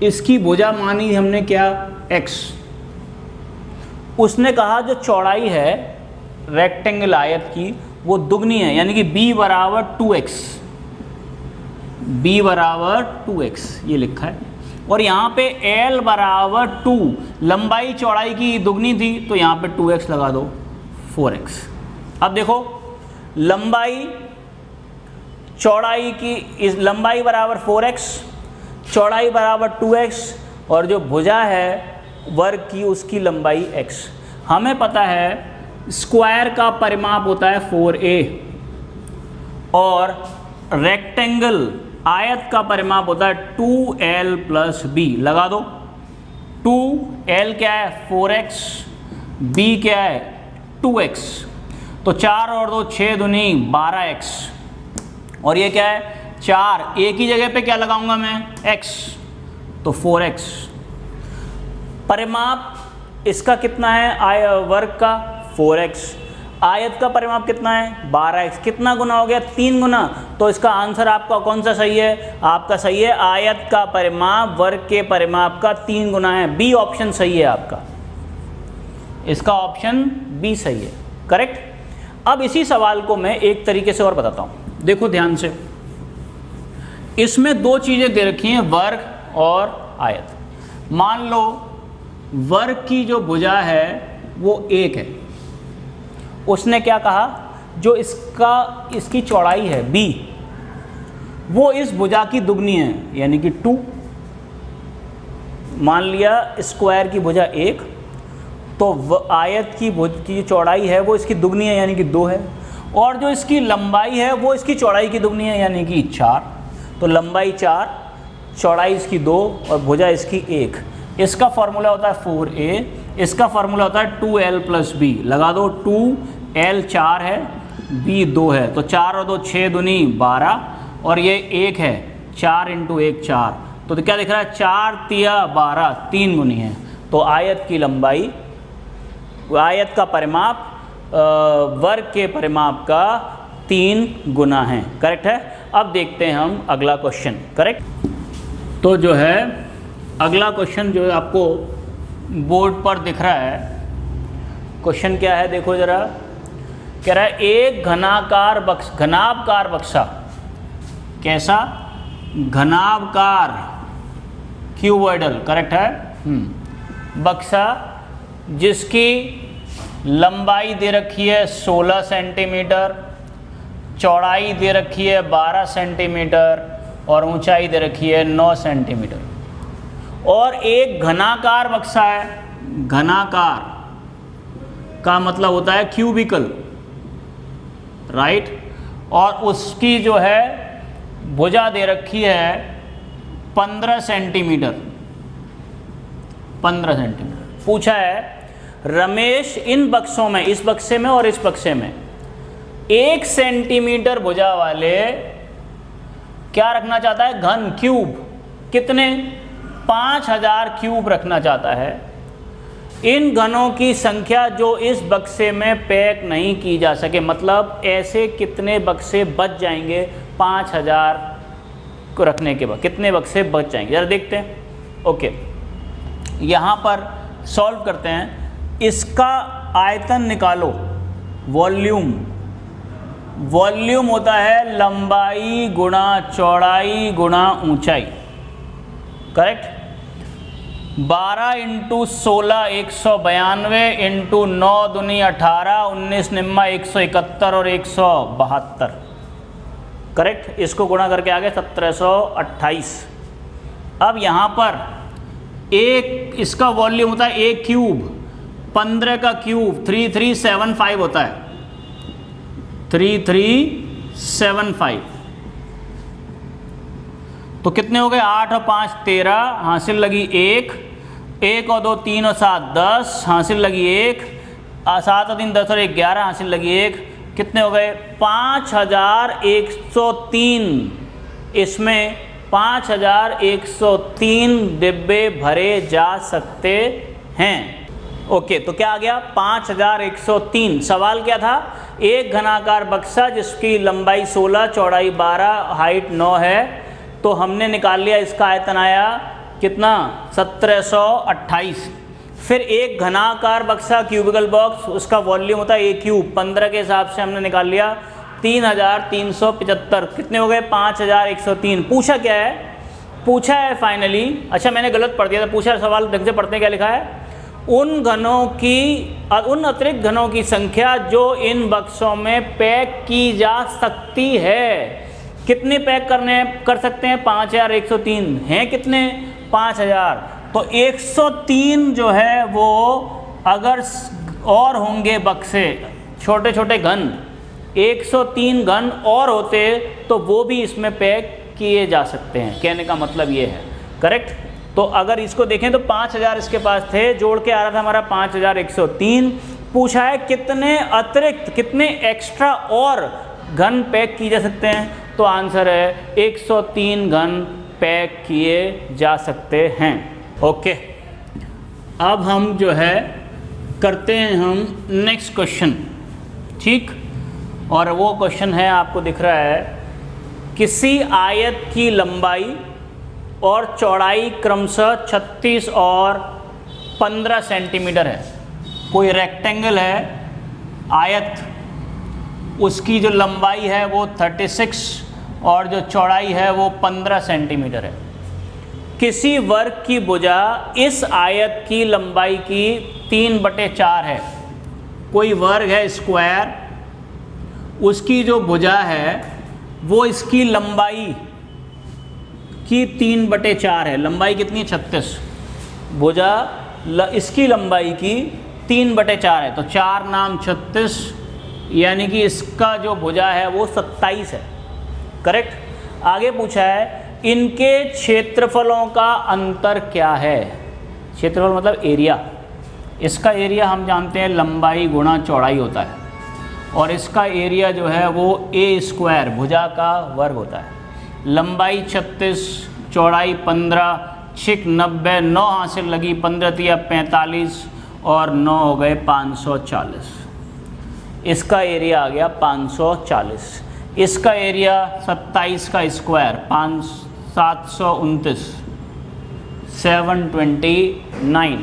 इसकी भुजा मानी हमने क्या, x। उसने कहा जो चौड़ाई है रेक्टेंगल आयत की वो दुगनी है, यानी कि b बराबर 2x, b बराबर 2x ये लिखा है। और यहाँ पे l बराबर 2, लंबाई चौड़ाई की दुगनी थी तो यहाँ पे 2x लगा दो, 4x। अब देखो लंबाई चौड़ाई की, इस लंबाई बराबर 4x, चौड़ाई बराबर 2x, और जो भुजा है वर्ग की उसकी लंबाई x। हमें पता है स्क्वायर का परिमाप होता है 4a और रेक्टेंगल आयत का परिमाप होता है 2l प्लस b। लगा दो, 2l क्या है 4x, b क्या है 2x, तो 4 और 2 6 दूनी 12x, और ये क्या है 4, एक ही जगह पे क्या लगाऊंगा मैं x, तो 4x। परिमाप इसका कितना है वर्ग का 4x, आयत का परिमाप कितना है 12x, कितना गुना हो गया 3 गुना। तो इसका आंसर आपका कौन सा सही है, आपका सही है आयत का परिमाप वर्ग के परिमाप का 3 गुना है। बी ऑप्शन सही है आपका, इसका ऑप्शन बी सही है, करेक्ट। अब इसी सवाल को मैं एक तरीके से और बताता हूँ, देखो ध्यान से। इसमें 2 चीज़ें दे रखी हैं, वर्ग और आयत। मान लो वर्ग की जो भुजा है वो 1 है। उसने क्या कहा, जो इसकी चौड़ाई है b वो इस भुजा की दुगनी है, यानी कि 2। मान लिया स्क्वायर की भुजा 1, तो आयत की भुजा की चौड़ाई है वो इसकी दुगनी है, यानी कि 2 है। और जो इसकी लंबाई है वो इसकी चौड़ाई की दुगनी है, यानी कि 4। तो लंबाई 4, चौड़ाई इसकी 2 और भुजा इसकी 1। इसका फॉर्मूला होता है 4a, इसका फॉर्मूला होता है 2l प्लस b। लगा दो, 2l 4 है, b 2 है, तो 4 और 2 6 दूनी 12, और ये 1 है, 4 इंटू 1 4। तो क्या दिख रहा है 4 तिया 12, 3 गुनी है। तो आयत की लंबाई, आयत का परिमाप वर्ग के परिमाप का 3 गुना है, करेक्ट है। अब देखते हैं हम अगला क्वेश्चन, करेक्ट। तो जो है अगला क्वेश्चन जो है आपको बोर्ड पर दिख रहा है, क्वेश्चन क्या है देखो ज़रा। कह रहा है एक घनाकार बक्सा, कैसा, घनाकार, क्यूबॉइडल, करेक्ट है, बक्सा जिसकी लंबाई दे रखी है 16 सेंटीमीटर, चौड़ाई दे रखी है 12 सेंटीमीटर, और ऊंचाई दे रखी है 9 सेंटीमीटर। और एक घनाकार बक्सा है, घनाकार का मतलब होता है क्यूबिकल, राइट, और उसकी जो है भुजा दे रखी है 15 सेंटीमीटर, 15 सेंटीमीटर। पूछा है रमेश इन बक्सों में, इस बक्से में और इस बक्से में 1 सेंटीमीटर भुजा वाले क्या रखना चाहता है, घन, क्यूब। कितने? 5000 क्यूब रखना चाहता है। इन घनों की संख्या जो इस बक्से में पैक नहीं की जा सके, मतलब ऐसे कितने बक्से बच जाएंगे 5000 को रखने के बाद, कितने बक्से बच जाएंगे, जरा देखते हैं। ओके, यहाँ पर सॉल्व करते हैं। इसका आयतन निकालो, वॉल्यूम। वॉल्यूम होता है लंबाई गुणा चौड़ाई गुणा ऊंचाई, करेक्ट। 12 × 16 192 × 9 दूनी 18, 19 निम्मा 171 और 172, करेक्ट। इसको गुणा करके आ गए 1728। अब यहाँ पर एक इसका वॉल्यूम होता है 1 क्यूब, 15 का क्यूब 3375 होता है, 3375। तो कितने हो गए? 8 और 5 13, हासिल लगी 1, 1 और 2 3 और 7 10, हासिल लगी 1, 7 और 3 10 और 1 11, हासिल लगी 1। कितने हो गए? 5103। इसमें 5103 डिब्बे भरे जा सकते हैं। ओके, तो क्या आ गया? 5103। सवाल क्या था? एक घनाकार बक्सा जिसकी लंबाई 16, चौड़ाई 12, हाइट 9 है, तो हमने निकाल लिया। इसका आयतन आया कितना? 1728। फिर एक घनाकार बक्सा, क्यूबिकल बॉक्स, उसका वॉल्यूम होता है 1 क्यूब, 15 के हिसाब से हमने निकाल लिया 3375। कितने हो गए? 5103। पूछा क्या है? पूछा है फाइनली, अच्छा मैंने गलत पढ़ दिया था, पूछा सवाल ढंग से पढ़ते हैं, क्या लिखा है? उन अतिरिक्त घनों की संख्या जो इन बक्सों में पैक की जा सकती है। कितने पैक कर सकते हैं? 5103 हैं। कितने? 5000। तो 103 जो है वो अगर और होंगे बक्से, छोटे छोटे घन, 103 घन और होते तो वो भी इसमें पैक किए जा सकते हैं। कहने का मतलब ये है, करेक्ट। तो अगर इसको देखें तो 5000 इसके पास थे, जोड़ के आ रहा था हमारा 5103। पूछा है कितने अतिरिक्त, कितने एक्स्ट्रा और घन पैक किए जा सकते हैं, तो आंसर है 103 घन पैक किए जा सकते हैं। ओके, अब हम जो है करते हैं हम नेक्स्ट क्वेश्चन, ठीक। और वो क्वेश्चन है, आपको दिख रहा है, किसी आयत की लंबाई और चौड़ाई क्रमशः 36 और 15 सेंटीमीटर है। कोई रेक्टेंगल है, आयत, उसकी जो लंबाई है वो 36 और जो चौड़ाई है वो 15 सेंटीमीटर है। किसी वर्ग की भुजा इस आयत की लंबाई की 3/4 है। कोई वर्ग है स्क्वायर, उसकी जो भुजा है वो इसकी लंबाई की 3/4 है। लंबाई कितनी है? 36। भुजा इसकी लंबाई की 3/4 है, तो 4 नाम 36, यानी कि इसका जो भुजा है वो 27 है, करेक्ट। आगे पूछा है इनके क्षेत्रफलों का अंतर क्या है। क्षेत्रफल मतलब एरिया। इसका एरिया हम जानते हैं लंबाई गुणा चौड़ाई होता है, और इसका एरिया जो है वो a², भुजा का वर्ग होता है। लंबाई 36, चौड़ाई 15, 6 90, 9 हासिल लगी, 15 तिया 45 और 9 हो गए 540। इसका एरिया आ गया 540। इसका एरिया 27 का स्क्वायर 729, 729।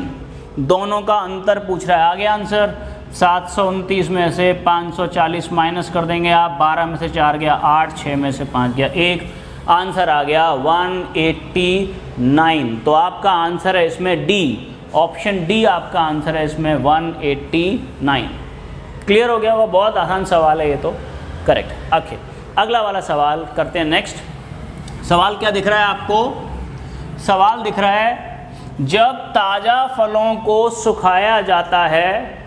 दोनों का अंतर पूछ रहा है। आ गया आंसर। 729 में से 540 माइनस कर देंगे आप, 12 में से 4 गया 8, 6 में से 5 गया 1, आंसर आ गया 189। तो आपका आंसर है इसमें डी, ऑप्शन डी आपका आंसर है इसमें 189। क्लियर हो गया? वो बहुत आसान सवाल है ये तो, करेक्ट। ओके, अगला वाला सवाल करते हैं नेक्स्ट। सवाल क्या दिख रहा है आपको? सवाल दिख रहा है जब ताज़ा फलों को सुखाया जाता है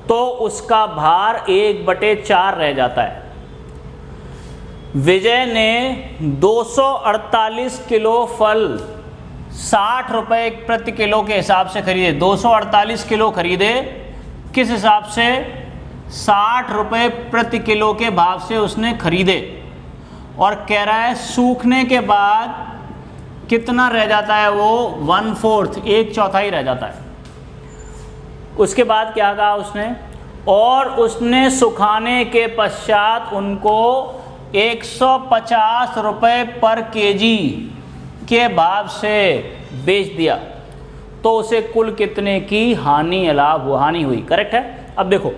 तो उसका भार 1/4 रह जाता है। विजय ने 248 किलो फल 60 रुपये प्रति किलो के हिसाब से खरीदे। 248 किलो खरीदे, किस हिसाब से? 60 रुपये प्रति किलो के भाव से उसने खरीदे। और कह रहा है सूखने के बाद कितना रह जाता है? वो 1/4, 1/4 रह जाता है। उसके बाद क्या कहा उसने? और उसने सुखाने के पश्चात उनको 150 रुपये पर केजी के भाव से बेच दिया, तो उसे कुल कितने की हानि हानि हुई? करेक्ट है। अब देखो,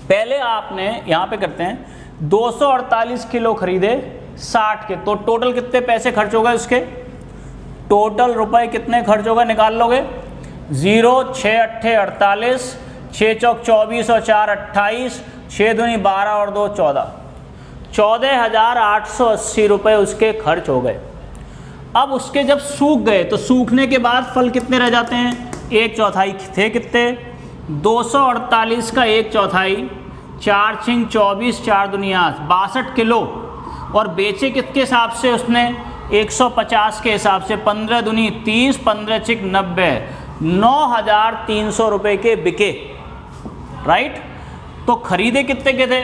पहले आपने यहाँ पे करते हैं 248 किलो खरीदे 60 के, तो टोटल कितने पैसे खर्च हो गए उसके? टोटल रुपए कितने खर्च हो गए निकाल लोगे? 0, 6 अट्ठे 48, 6 चौक 24 और 4 28, 6 दूनी 12 और 2 14, 14,880 रुपये उसके खर्च हो गए। अब उसके जब सूख गए तो सूखने के बाद फल कितने रह जाते हैं? 1/4 थे कितने? 248 का 1/4, 4 छिंग 24, 4 दुनिया 62 किलो। और बेचे किसके हिसाब से उसने? 150 के हिसाब से। 15 दूनी 30, 15 छिक 90, 9,300 रुपये के बिके। राइट। तो खरीदे कितने के थे?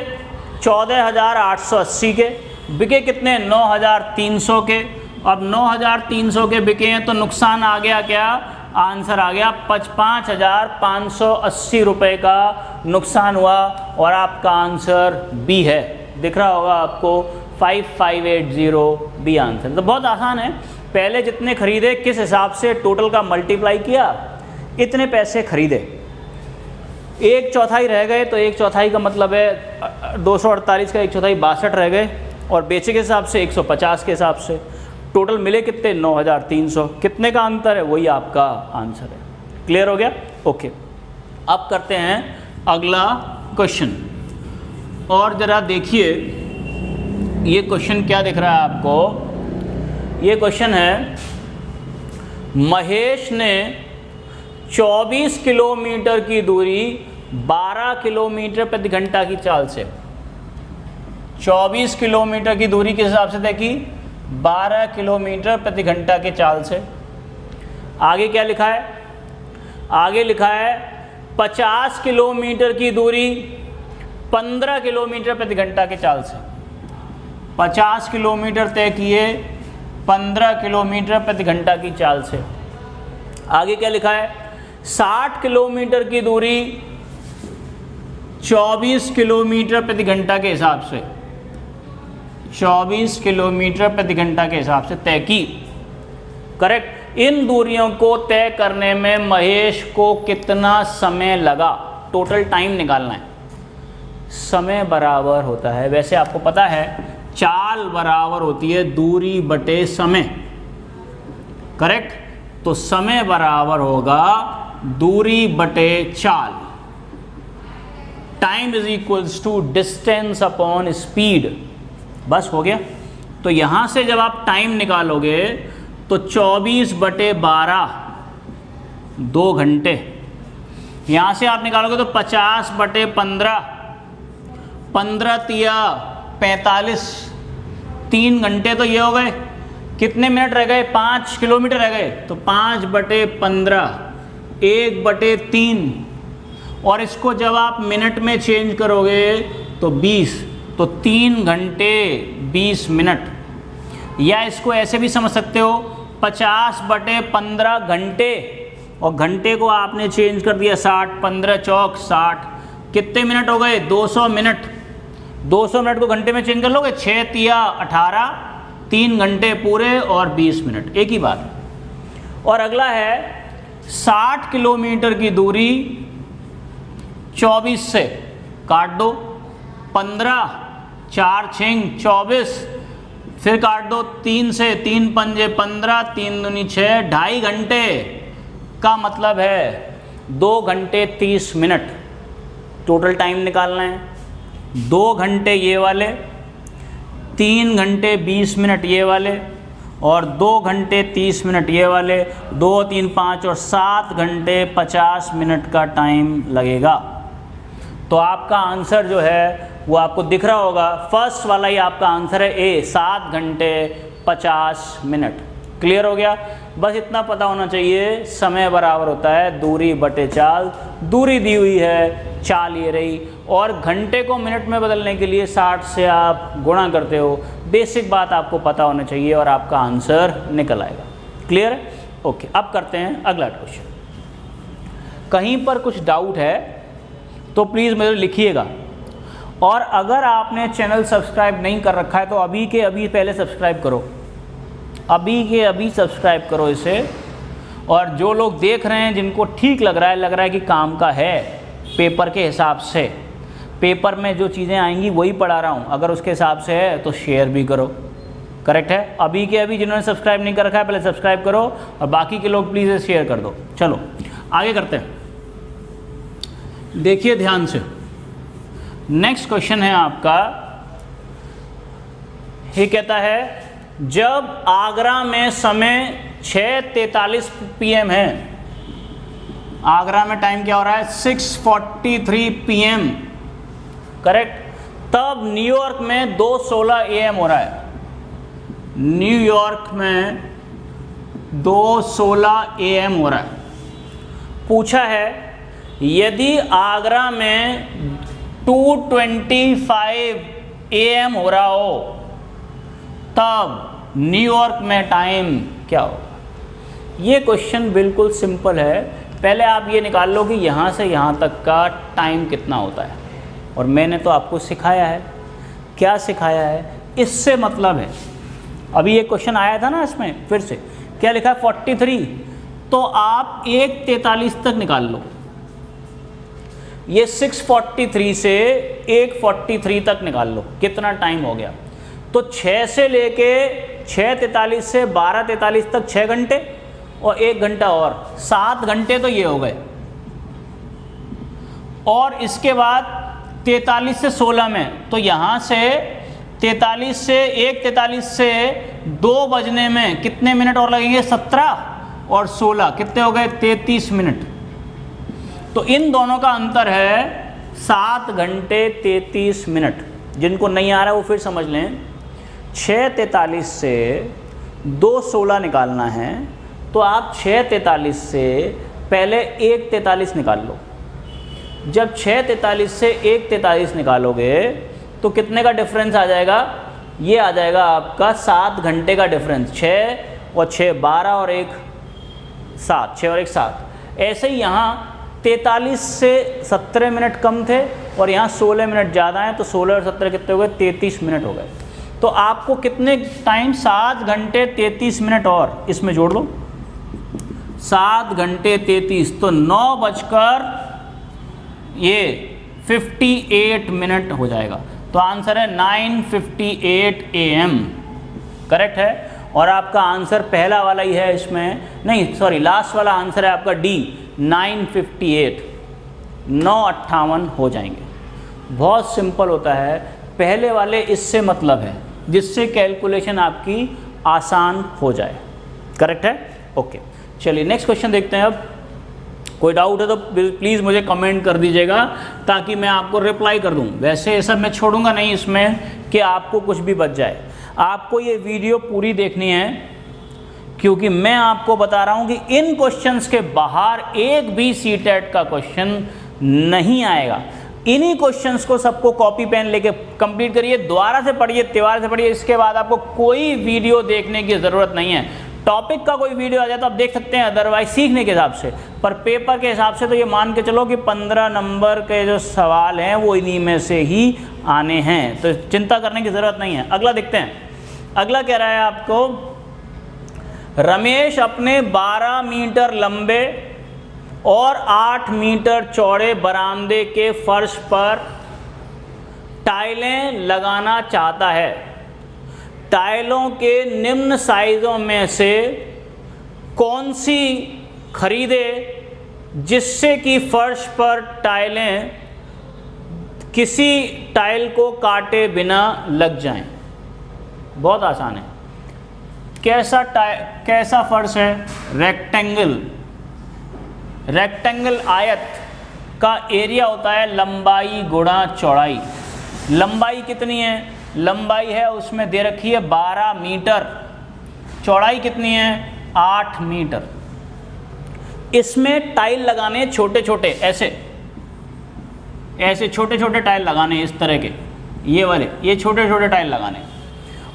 14,880 के। बिके कितने? 9,300 के। अब 9,300 के बिके हैं तो नुकसान आ गया क्या? आंसर आ गया 55,580 रुपये का नुकसान हुआ। और आपका आंसर बी है, दिख रहा होगा आपको, 5580 बी आंसर। तो बहुत आसान है। पहले जितने खरीदे किस हिसाब से टोटल का मल्टीप्लाई किया, इतने पैसे खरीदे, 1/4 रह गए, तो 1/4 का मतलब है 248 का 1/4 62 रह गए। और बेचे के हिसाब से 150 के हिसाब से टोटल मिले कितने? 9,300। कितने का अंतर है? वही आपका आंसर है। क्लियर हो गया? ओके। अब करते हैं अगला क्वेश्चन। और ज़रा देखिए ये क्वेश्चन क्या दिख रहा है आपको? ये क्वेश्चन है, महेश ने 24 किलोमीटर की दूरी 12 किलोमीटर प्रति घंटा की चाल से, 24 किलोमीटर की दूरी किस हिसाब से तय की? 12 किलोमीटर प्रति घंटा के चाल से। आगे क्या लिखा है? आगे लिखा है 50 किलोमीटर की दूरी 15 किलोमीटर प्रति घंटा के चाल से। 50 किलोमीटर तय किए 15 किलोमीटर प्रति घंटा की चाल से। आगे क्या लिखा है? 60 किलोमीटर की दूरी 24 किलोमीटर प्रति घंटा के हिसाब से, 24 किलोमीटर प्रति घंटा के हिसाब से तय की। करेक्ट। इन दूरियों को तय करने में महेश को कितना समय लगा? टोटल टाइम निकालना है। समय बराबर होता है, वैसे आपको पता है चाल बराबर होती है दूरी बटे समय। करेक्ट। तो समय बराबर होगा दूरी बटे चाल। Time is equals to distance upon speed. बस हो गया। तो यहाँ से जब आप टाइम निकालोगे तो 24/12 2 घंटे। यहाँ से आप निकालोगे तो 50/15 15 तिया 45 3 घंटे। तो ये हो गए। कितने मिनट रह गए? 5 किलोमीटर रह गए। तो 5/15 1/3। और इसको जब आप मिनट में चेंज करोगे तो 20, तो 3 घंटे 20 मिनट। या इसको ऐसे भी समझ सकते हो 50/15 घंटे, और घंटे को आपने चेंज कर दिया 60, 15 चौक 60। कितने मिनट हो गए? 200 मिनट। 200 मिनट को घंटे में चेंज कर लोगे, 6 तिया 18, 3 घंटे पूरे और 20 मिनट, एक ही बात। और अगला है 60 किलोमीटर की दूरी 24 से काट दो, 15 4 छिंग 24, फिर काट दो 3 से, 3 पंजे 15, 3 दूनी 6, 2.5 घंटे का मतलब है 2 घंटे 30 मिनट। टोटल टाइम निकालना है। 2 घंटे ये वाले, 3 घंटे 20 मिनट ये वाले, और 2 घंटे 30 मिनट ये वाले, 2 3 5 और 7 घंटे 50 मिनट का टाइम लगेगा। तो आपका आंसर जो है वो आपको दिख रहा होगा, फर्स्ट वाला ही आपका आंसर है ए, 7 घंटे 50 मिनट। क्लियर हो गया? बस इतना पता होना चाहिए, समय बराबर होता है दूरी बटे चाल, दूरी दी हुई है, चाल ये रही, और घंटे को मिनट में बदलने के लिए 60 से आप गुणा करते हो। बेसिक बात आपको पता होना चाहिए और आपका आंसर निकल आएगा। क्लियर है? ओके, अब करते हैं अगला क्वेश्चन। कहीं पर कुछ डाउट है तो प्लीज़ मुझे लिखिएगा, और अगर आपने चैनल सब्सक्राइब नहीं कर रखा है तो अभी के अभी पहले सब्सक्राइब करो, अभी के अभी सब्सक्राइब करो इसे। और जो लोग देख रहे हैं, जिनको ठीक लग रहा है कि काम का है, पेपर के हिसाब से, पेपर में जो चीज़ें आएंगी वही पढ़ा रहा हूँ, अगर उसके हिसाब से है तो शेयर भी करो। करेक्ट है? अभी के अभी जिन्होंने सब्सक्राइब नहीं कर रखा है पहले सब्सक्राइब करो, और बाकी के लोग प्लीज़ शेयर कर दो। चलो आगे करते हैं, देखिए ध्यान से। नेक्स्ट क्वेश्चन है आपका, ये कहता है जब आगरा में समय 6:43 PM है, आगरा में टाइम क्या हो रहा है 6:43 PM, करेक्ट, तब न्यूयॉर्क में 2:16 AM हो रहा है। न्यूयॉर्क में 2:16 AM हो रहा है। पूछा है यदि आगरा में 2:25 AM हो रहा हो तब न्यूयॉर्क में टाइम क्या होगा। ये क्वेश्चन बिल्कुल सिंपल है। पहले आप ये निकाल लो कि यहाँ से यहाँ तक का टाइम कितना होता है, और मैंने तो आपको सिखाया है। क्या सिखाया है? इससे मतलब है, अभी ये क्वेश्चन आया था ना, इसमें फिर से क्या लिखा है 43, तो आप 1:43 तक निकाल लो। ये 6:43 से 1:43 तक निकाल लो, कितना टाइम हो गया। तो 6 से लेके 6:43 से 12:43 तक 6 घंटे, और 1 घंटा और 7 घंटे तो ये हो गए। और इसके बाद 43 से 16 में, तो यहाँ से 43 से 1:43 से 2 बजने में कितने मिनट और लगेंगे, 17 और 16 कितने हो गए, 33 मिनट। तो इन दोनों का अंतर है 7 घंटे 33 मिनट। जिनको नहीं आ रहा वो फिर समझ लें, 6:43 से 2:16 निकालना है, तो आप 6:43 से पहले 1:43 निकाल लो। जब 6:43 से 1:43 निकालोगे तो कितने का डिफरेंस आ जाएगा, ये आ जाएगा आपका 7 घंटे का डिफरेंस। 6 और 6 12 और 1 7, 6 और 1 7। ऐसे ही यहाँ 43 से 17 मिनट कम थे और यहाँ 16 मिनट ज़्यादा हैं, तो 16 और 17 कितने हो गए, 33 मिनट हो गए। तो आपको कितने टाइम, 7 घंटे 33 मिनट और इसमें जोड़ लो, 7 घंटे 33, तो 9 बजकर ये 58 मिनट हो जाएगा। तो आंसर है 9:58 AM। करेक्ट है? और आपका आंसर पहला वाला ही है, इसमें नहीं, सॉरी, लास्ट वाला आंसर है आपका डी, 9:58, 9:58 हो जाएंगे। बहुत सिंपल होता है, पहले वाले इससे मतलब है जिससे कैलकुलेशन आपकी आसान हो जाए। करेक्ट है? ओके, चलिए नेक्स्ट क्वेश्चन देखते हैं। अब कोई डाउट है तो प्लीज़ मुझे कमेंट कर दीजिएगा ताकि मैं आपको रिप्लाई कर दूं। वैसे ये सब मैं छोड़ूंगा नहीं इसमें कि आपको कुछ भी बच जाए। आपको ये वीडियो पूरी देखनी है, क्योंकि मैं आपको बता रहा हूं कि इन क्वेश्चंस के बाहर एक भी सीटेट का क्वेश्चन नहीं आएगा। इन्हीं क्वेश्चंस को सबको कॉपी पेन लेके कंप्लीट करिए, दोबारा से पढ़िए, त्योहार से पढ़िए। इसके बाद आपको कोई वीडियो देखने की ज़रूरत नहीं है। टॉपिक का कोई वीडियो आ जाए तो आप देख सकते हैं, अदरवाइज सीखने के हिसाब से, पर पेपर के हिसाब से तो ये मान के चलो कि 15 नंबर के जो सवाल हैं वो इन्हीं में से ही आने हैं, तो चिंता करने की ज़रूरत नहीं है। अगला देखते हैं। अगला कह रहा है आपको, रमेश अपने 12 मीटर लंबे और 8 मीटर चौड़े बरामदे के फर्श पर टाइलें लगाना चाहता है। टाइलों के निम्न साइज़ों में से कौन सी खरीदे जिससे कि फर्श पर टाइलें किसी टाइल को काटे बिना लग जाएं। बहुत आसान है। कैसा फर्श है? रेक्टेंगल। रेक्टेंगल आयत का एरिया होता है लंबाई गुणा चौड़ाई। लंबाई कितनी है? लंबाई है उसमें दे रखी है 12 मीटर। चौड़ाई कितनी है? 8 मीटर। इसमें टाइल लगाने छोटे छोटे, ऐसे छोटे छोटे टाइल लगाने, इस तरह के, ये वाले, ये छोटे छोटे टाइल लगाने,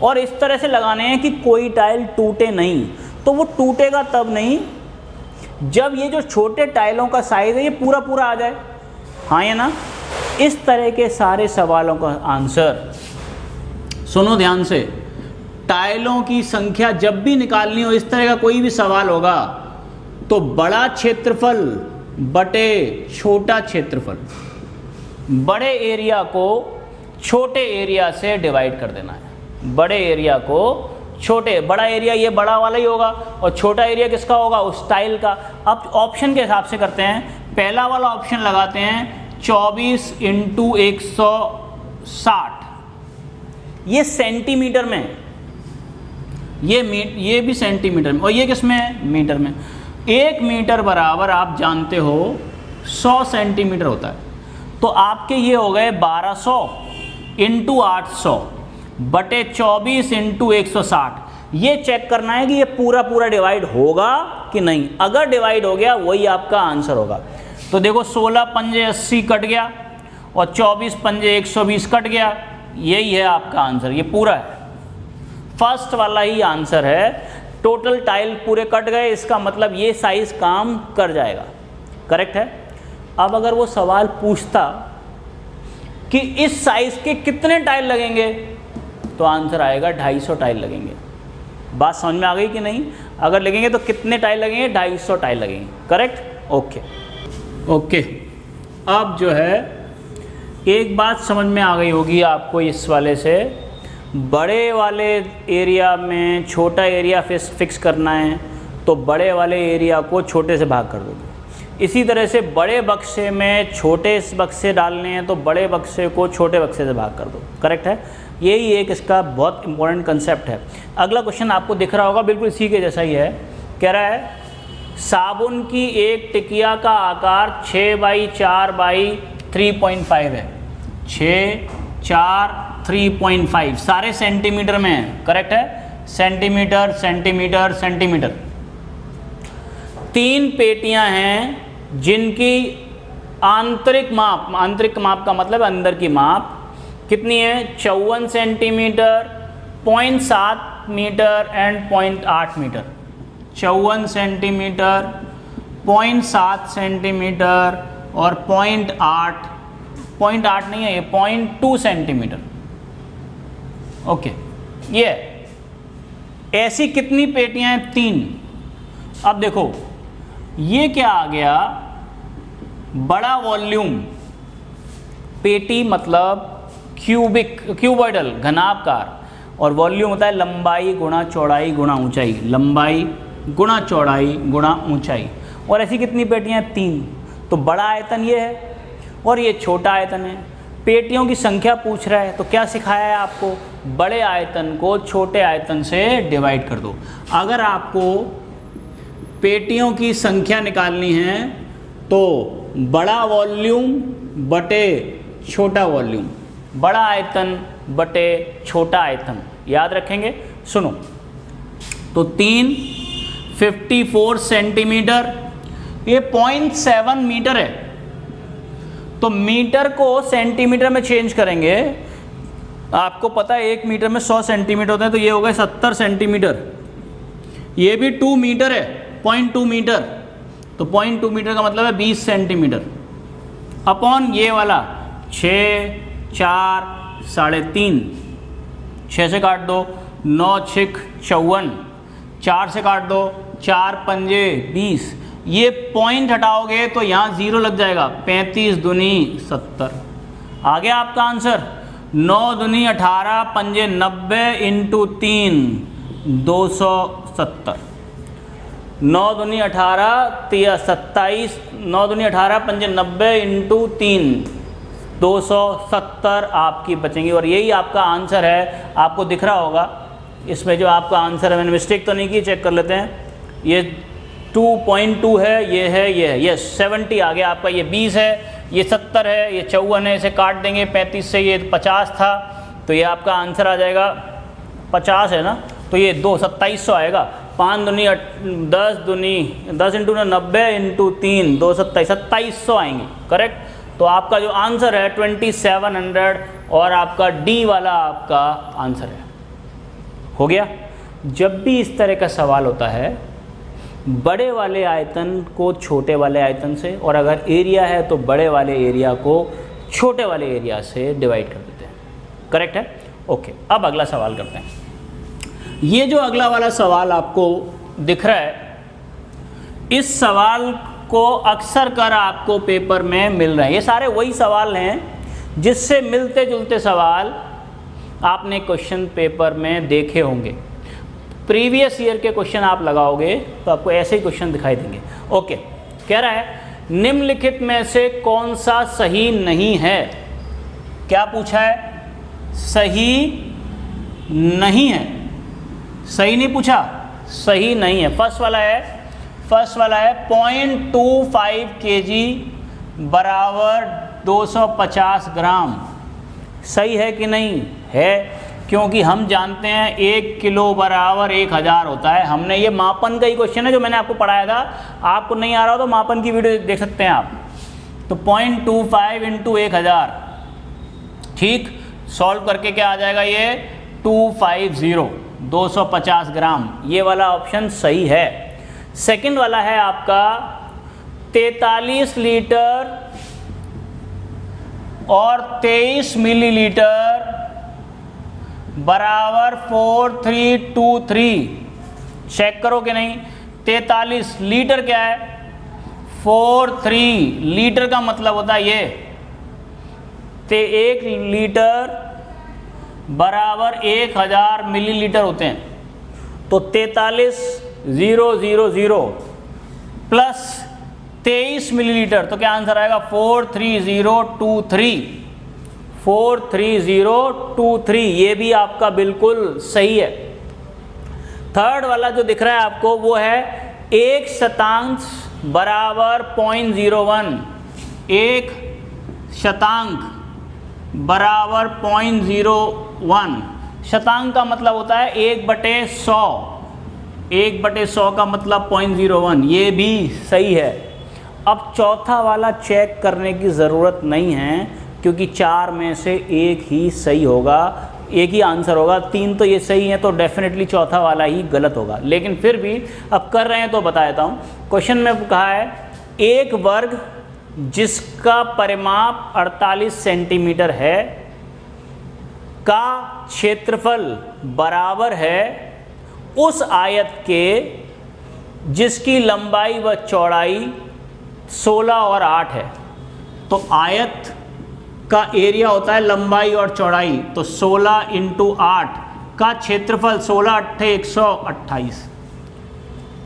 और इस तरह से लगाने हैं कि कोई टाइल टूटे नहीं। तो वो टूटेगा तब नहीं जब ये जो छोटे टाइलों का साइज़ है ये पूरा पूरा आ जाए। हाँ या ना? इस तरह के सारे सवालों का आंसर सुनो ध्यान से। टाइलों की संख्या जब भी निकालनी हो, इस तरह का कोई भी सवाल होगा, तो बड़ा क्षेत्रफल बटे छोटा क्षेत्रफल, बड़े एरिया को छोटे एरिया से डिवाइड कर देना है। बड़े एरिया को छोटे, बड़ा एरिया ये बड़ा वाला ही होगा और छोटा एरिया किसका होगा? उस टाइल का। अब ऑप्शन के हिसाब से करते हैं। पहला वाला ऑप्शन लगाते हैं 24 × 160, ये सेंटीमीटर में, ये भी सेंटीमीटर में, और ये किस में है? मीटर में। 1 मीटर बराबर आप जानते हो 100 सेंटीमीटर होता है। तो आपके ये हो गए 1200 × 800 बटे 24 × 160। ये चेक करना है कि ये पूरा पूरा डिवाइड होगा कि नहीं। अगर डिवाइड हो गया वही आपका आंसर होगा। तो देखो 16 पंजे 80 कट गया और 24 पंजे 120 कट गया। यही है आपका आंसर, ये पूरा है, फर्स्ट वाला ही आंसर है। टोटल टाइल पूरे कट गए, इसका मतलब ये साइज काम कर जाएगा। करेक्ट है। अब अगर वो सवाल पूछता कि इस साइज के कितने टाइल लगेंगे, तो आंसर आएगा 250 टाइल लगेंगे। बात समझ में आ गई कि नहीं? अगर लगेंगे तो कितने टाइल लगेंगे? 250 टाइल लगेंगे। करेक्ट। ओके। अब जो है एक बात समझ में आ गई होगी आपको इस वाले से, बड़े वाले एरिया में छोटा एरिया फिक्स करना है तो बड़े वाले एरिया को छोटे से भाग कर दोगे। इसी तरह से बड़े बक्से में छोटे बक्से डालने हैं तो बड़े बक्से को छोटे बक्से से भाग कर दो। करेक्ट है। यही एक इसका बहुत इंपॉर्टेंट कंसेप्ट है। अगला क्वेश्चन आपको दिख रहा होगा, बिल्कुल इसी के जैसा ही है। कह रहा है साबुन की एक टिकिया का आकार 6/4/3.5 है। 6, 4, 3.5 सारे सेंटीमीटर में है। करेक्ट है। Centimetre centimetre centimetre. 3 पेटियां हैं जिनकी आंतरिक माप का मतलब अंदर की माप कितनी है? 54 centimetre, 0.7 metre and 0.8 metre. 54 centimetre, 0.7 centimetre और 0.8 नहीं है, ये 0.2 सेंटीमीटर। ओके, ये ऐसी कितनी पेटियां हैं? 3। अब देखो ये क्या आ गया? बड़ा वॉल्यूम। पेटी मतलब क्यूबॉइडल, घनाभकार, और वॉल्यूम होता है लंबाई गुणा चौड़ाई गुणा ऊंचाई। लंबाई गुणा चौड़ाई गुणा ऊंचाई। और ऐसी कितनी पेटियां हैं? 3। तो बड़ा आयतन ये है और ये छोटा आयतन है। पेटियों की संख्या पूछ रहा है तो क्या सिखाया है आपको? बड़े आयतन को छोटे आयतन से डिवाइड कर दो। अगर आपको पेटियों की संख्या निकालनी है तो बड़ा वॉल्यूम बटे छोटा वॉल्यूम, बड़ा आयतन बटे छोटा आयतन, याद रखेंगे। सुनो तो 3 54 सेंटीमीटर, ये 0.7 मीटर है। तो मीटर को सेंटीमीटर में चेंज करेंगे। आपको पता है 1 मीटर में 100 सेंटीमीटर होते हैं, तो ये हो गए 70 सेंटीमीटर। ये भी 2 मीटर है, 0.2 मीटर, तो 0.2 मीटर का मतलब है 20 सेंटीमीटर अपॉन ये वाला 6, 4, 3.5, 6 से काट दो, 9 6 54, 4 से काट दो, 4 पंजे 20। ये पॉइंट हटाओगे तो यहाँ 0 लग जाएगा। 35 दूनी 70 आ गया आपका आंसर। 9 दूनी 18, पंजे 90 इंटू 3 270। 9 दूनी 18 27, 9 दूनी 18, पंजे 90 इंटू 3 270 आपकी बचेंगी। और यही आपका आंसर है। आपको दिख रहा होगा इसमें जो आपका आंसर है, मैंने मिस्टेक तो नहीं की, चेक कर लेते हैं। ये 2.2 है, ये है, ये है, ये 70 आ गया आपका, ये 20 है, ये 70 है, ये 54 है, इसे काट देंगे 35 से, ये 50 था, तो ये आपका आंसर आ जाएगा 50 है ना, तो ये 2700 आएगा। 5 दूनी 10 दूनी 10 इंटू 90 इंटू 3 2700 आएंगे, करेक्ट। तो आपका जो आंसर है 2700 और आपका डी वाला आपका आंसर है। हो गया। जब भी इस तरह का सवाल होता है, बड़े वाले आयतन को छोटे वाले आयतन से, और अगर एरिया है तो बड़े वाले एरिया को छोटे वाले एरिया से डिवाइड कर देते हैं, करेक्ट है। ओके, अब अगला सवाल करते हैं। ये जो अगला वाला सवाल आपको दिख रहा है, इस सवाल को अक्सर कर आपको पेपर में मिल रहे हैं। ये सारे वही सवाल हैं जिससे मिलते जुलते सवाल आपने क्वेश्चन पेपर में देखे होंगे। प्रीवियस ईयर के क्वेश्चन आप लगाओगे तो आपको ऐसे ही क्वेश्चन दिखाई देंगे। ओके, कह रहा है निम्नलिखित में से कौन सा सही नहीं है। क्या पूछा है? सही नहीं है। सही नहीं पूछा, सही नहीं है। फर्स्ट वाला है 0.25 kg बराबर 250 ग्राम। सही है कि नहीं है? क्योंकि हम जानते हैं 1 किलो बराबर 1000 होता है। हमने ये मापन का ही क्वेश्चन है जो मैंने आपको पढ़ाया था। आपको नहीं आ रहा हो तो मापन की वीडियो देख सकते हैं आप। तो 0.25 इंटू 1000, ठीक, सॉल्व करके क्या आ जाएगा? ये 250 ग्राम। ये वाला ऑप्शन सही है। सेकंड वाला है आपका 43 लीटर और 23 मिलीलीटर बराबर 4323। चेक करो कि नहीं। 43 लीटर क्या है? 43 लीटर का मतलब होता है ये, 1 लीटर बराबर 1000 मिलीलीटर होते हैं। तो 43,000 प्लस 23 मिलीलीटर, तो क्या आंसर आएगा? 43023। ये भी आपका बिल्कुल सही है। थर्ड वाला जो दिख रहा है आपको वो है 1 शतांश बराबर 0.01। 1 शतांक बराबर 0.01। शतांक का मतलब होता है 1/100। 1/100 का मतलब 0.01। ये भी सही है। अब चौथा वाला चेक करने की ज़रूरत नहीं है क्योंकि 4 में से एक ही सही होगा, एक ही आंसर होगा। 3 तो ये सही है, तो डेफिनेटली चौथा वाला ही गलत होगा। लेकिन फिर भी अब कर रहे हैं तो बता देता हूँ। क्वेश्चन में कहा है एक वर्ग जिसका परिमाप 48 सेंटीमीटर है का क्षेत्रफल बराबर है उस आयत के जिसकी लंबाई व चौड़ाई 16 और 8 है। तो आयत का एरिया होता है लंबाई और चौड़ाई, तो 16 इंटू 8 का क्षेत्रफल 16 × 8 = 128।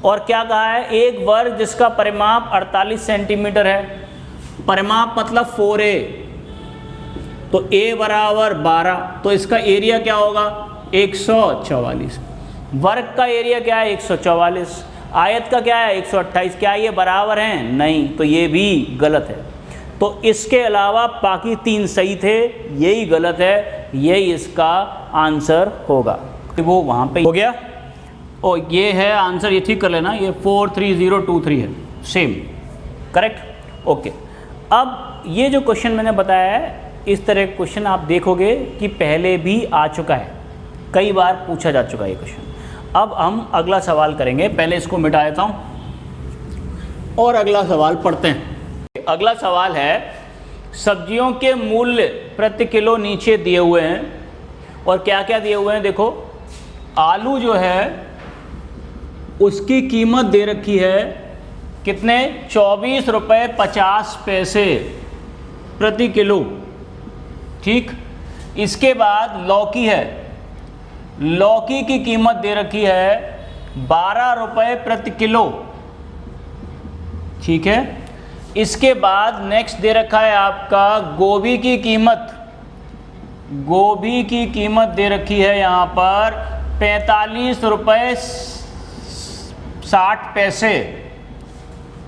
और क्या कहा है? एक वर्ग जिसका परिमाप 48 सेंटीमीटर है। परिमाप मतलब 4a, तो a बराबर 12, तो इसका एरिया क्या होगा? 144। वर्ग का एरिया क्या है? 144। आयत का क्या है? 128। क्या ये बराबर हैं? नहीं, तो ये भी गलत है। तो इसके अलावा बाकी 3 सही थे, यही गलत है, यही इसका आंसर होगा। तो वो वहाँ पे हो गया। और ये है आंसर, ये ठीक कर लेना, ये 43023 है, सेम, करेक्ट। ओके, अब ये जो क्वेश्चन मैंने बताया है, इस तरह का क्वेश्चन आप देखोगे कि पहले भी आ चुका है, कई बार पूछा जा चुका है ये क्वेश्चन। अब हम अगला सवाल करेंगे। पहले इसको मिटा देता हूँ और अगला सवाल पढ़ते हैं। अगला सवाल है सब्जियों के मूल्य प्रति किलो नीचे दिए हुए हैं। और क्या क्या दिए हुए हैं देखो। आलू जो है उसकी कीमत दे रखी है कितने? 24 रुपये 50 पैसे प्रति किलो, ठीक। इसके बाद लौकी है, लौकी की कीमत दे रखी है 12 रुपये प्रति किलो, ठीक है। इसके बाद नेक्स्ट दे रखा है आपका गोभी की कीमत। गोभी की कीमत दे रखी है यहाँ पर 45 रुपये 60 पैसे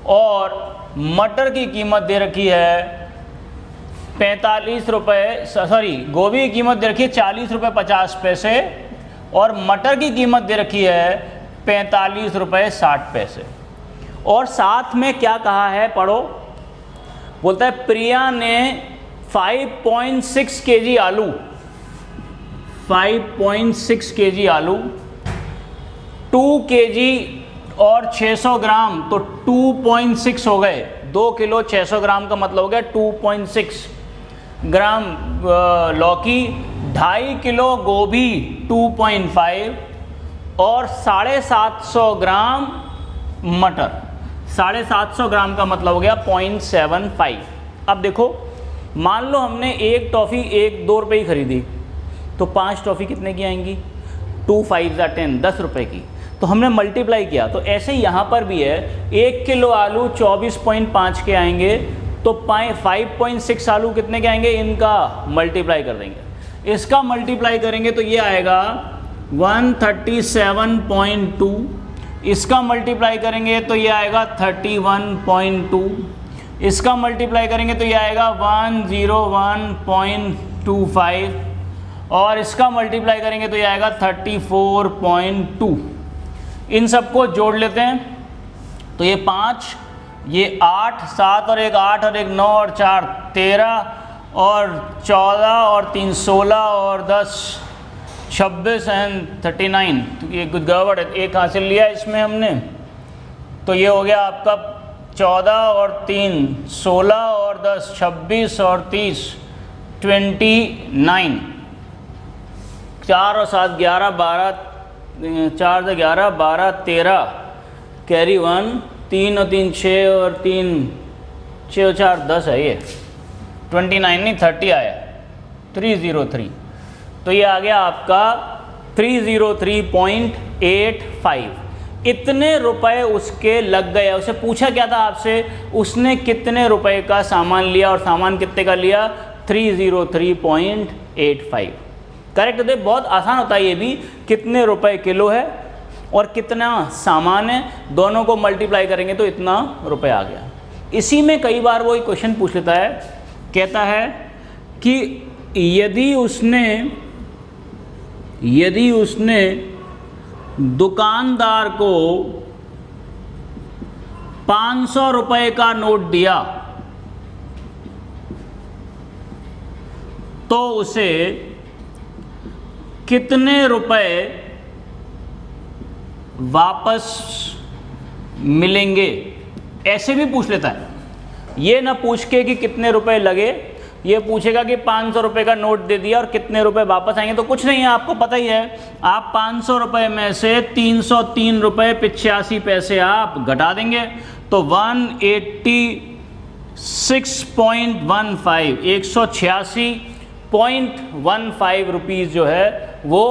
और मटर की कीमत दे रखी है 45 रुपये, सॉरी गोभी की कीमत दे रखी है 40 रुपये 50 पैसे और मटर की कीमत दे रखी है 45 रुपये 60 पैसे। और साथ में क्या कहा है पढ़ो, बोलता है प्रिया ने 5.6 kg आलू, 5.6 kg आलू, 2 kg और 600 ग्राम, तो 2.6 हो गए, 2 किलो 600 ग्राम का मतलब हो गया 2.6 ग्राम लौकी, 2.5 किलो गोभी 2.5 और 750 ग्राम मटर, 750 ग्राम का मतलब हो गया 0.75। अब देखो मान लो हमने एक टॉफ़ी 1-2 रुपये की खरीदी, तो 5 टॉफ़ी कितने की आएंगी, 2 5 10, 10 रुपये की, तो हमने मल्टीप्लाई किया। तो ऐसे ही यहाँ पर भी है, 1 किलो आलू 24.5 के आएंगे, तो 5.6 आलू कितने के आएंगे, इनका मल्टीप्लाई कर देंगे, इसका मल्टीप्लाई करेंगे तो ये आएगा 137.2, इसका मल्टीप्लाई करेंगे तो ये आएगा 31.2, इसका मल्टीप्लाई करेंगे तो ये आएगा 101.25 और इसका मल्टीप्लाई करेंगे तो ये आएगा 34.2। इन सबको जोड़ लेते हैं तो ये 5, ये 8, 7 और एक 8 और एक 9 और 4 13 और 14 और 3 16 और 10 26 एंड 39। तो ये कुछ गड़बड़ है, एक हासिल लिया इसमें हमने, तो ये हो गया आपका 14 और 3 16 और 10 26 और 30 29, 4 और 7 11 12, 4 से 11 12 13 कैरी 1, 3 और 3 6 और 3 6 और 4 10 है, ये 29 नहीं 30 आया, 303। तो ये आ गया आपका 303.85। इतने रुपए उसके लग गए। उसे पूछा क्या था आपसे, उसने कितने रुपए का सामान लिया और सामान कितने का लिया, 303.85। करेक्ट है, बहुत आसान होता है ये भी, कितने रुपए किलो है और कितना सामान है, दोनों को मल्टीप्लाई करेंगे तो इतना रुपए आ गया। इसी में कई बार वो एक क्वेश्चन पूछ लेता है, कहता है कि यदि उसने दुकानदार को 500 रुपए का नोट दिया तो उसे कितने रुपए वापस मिलेंगे, ऐसे भी पूछ लेता है। ये ना पूछ के कि कितने रुपए लगे, ये पूछेगा कि 500 रुपए का नोट दे दिया और कितने रुपए वापस आएंगे। तो कुछ नहीं है, आपको पता ही है, आप 500 रुपए में से 303 रुपए 85 पैसे आप घटा देंगे तो 186.15 186.15 रुपीज़ जो है वो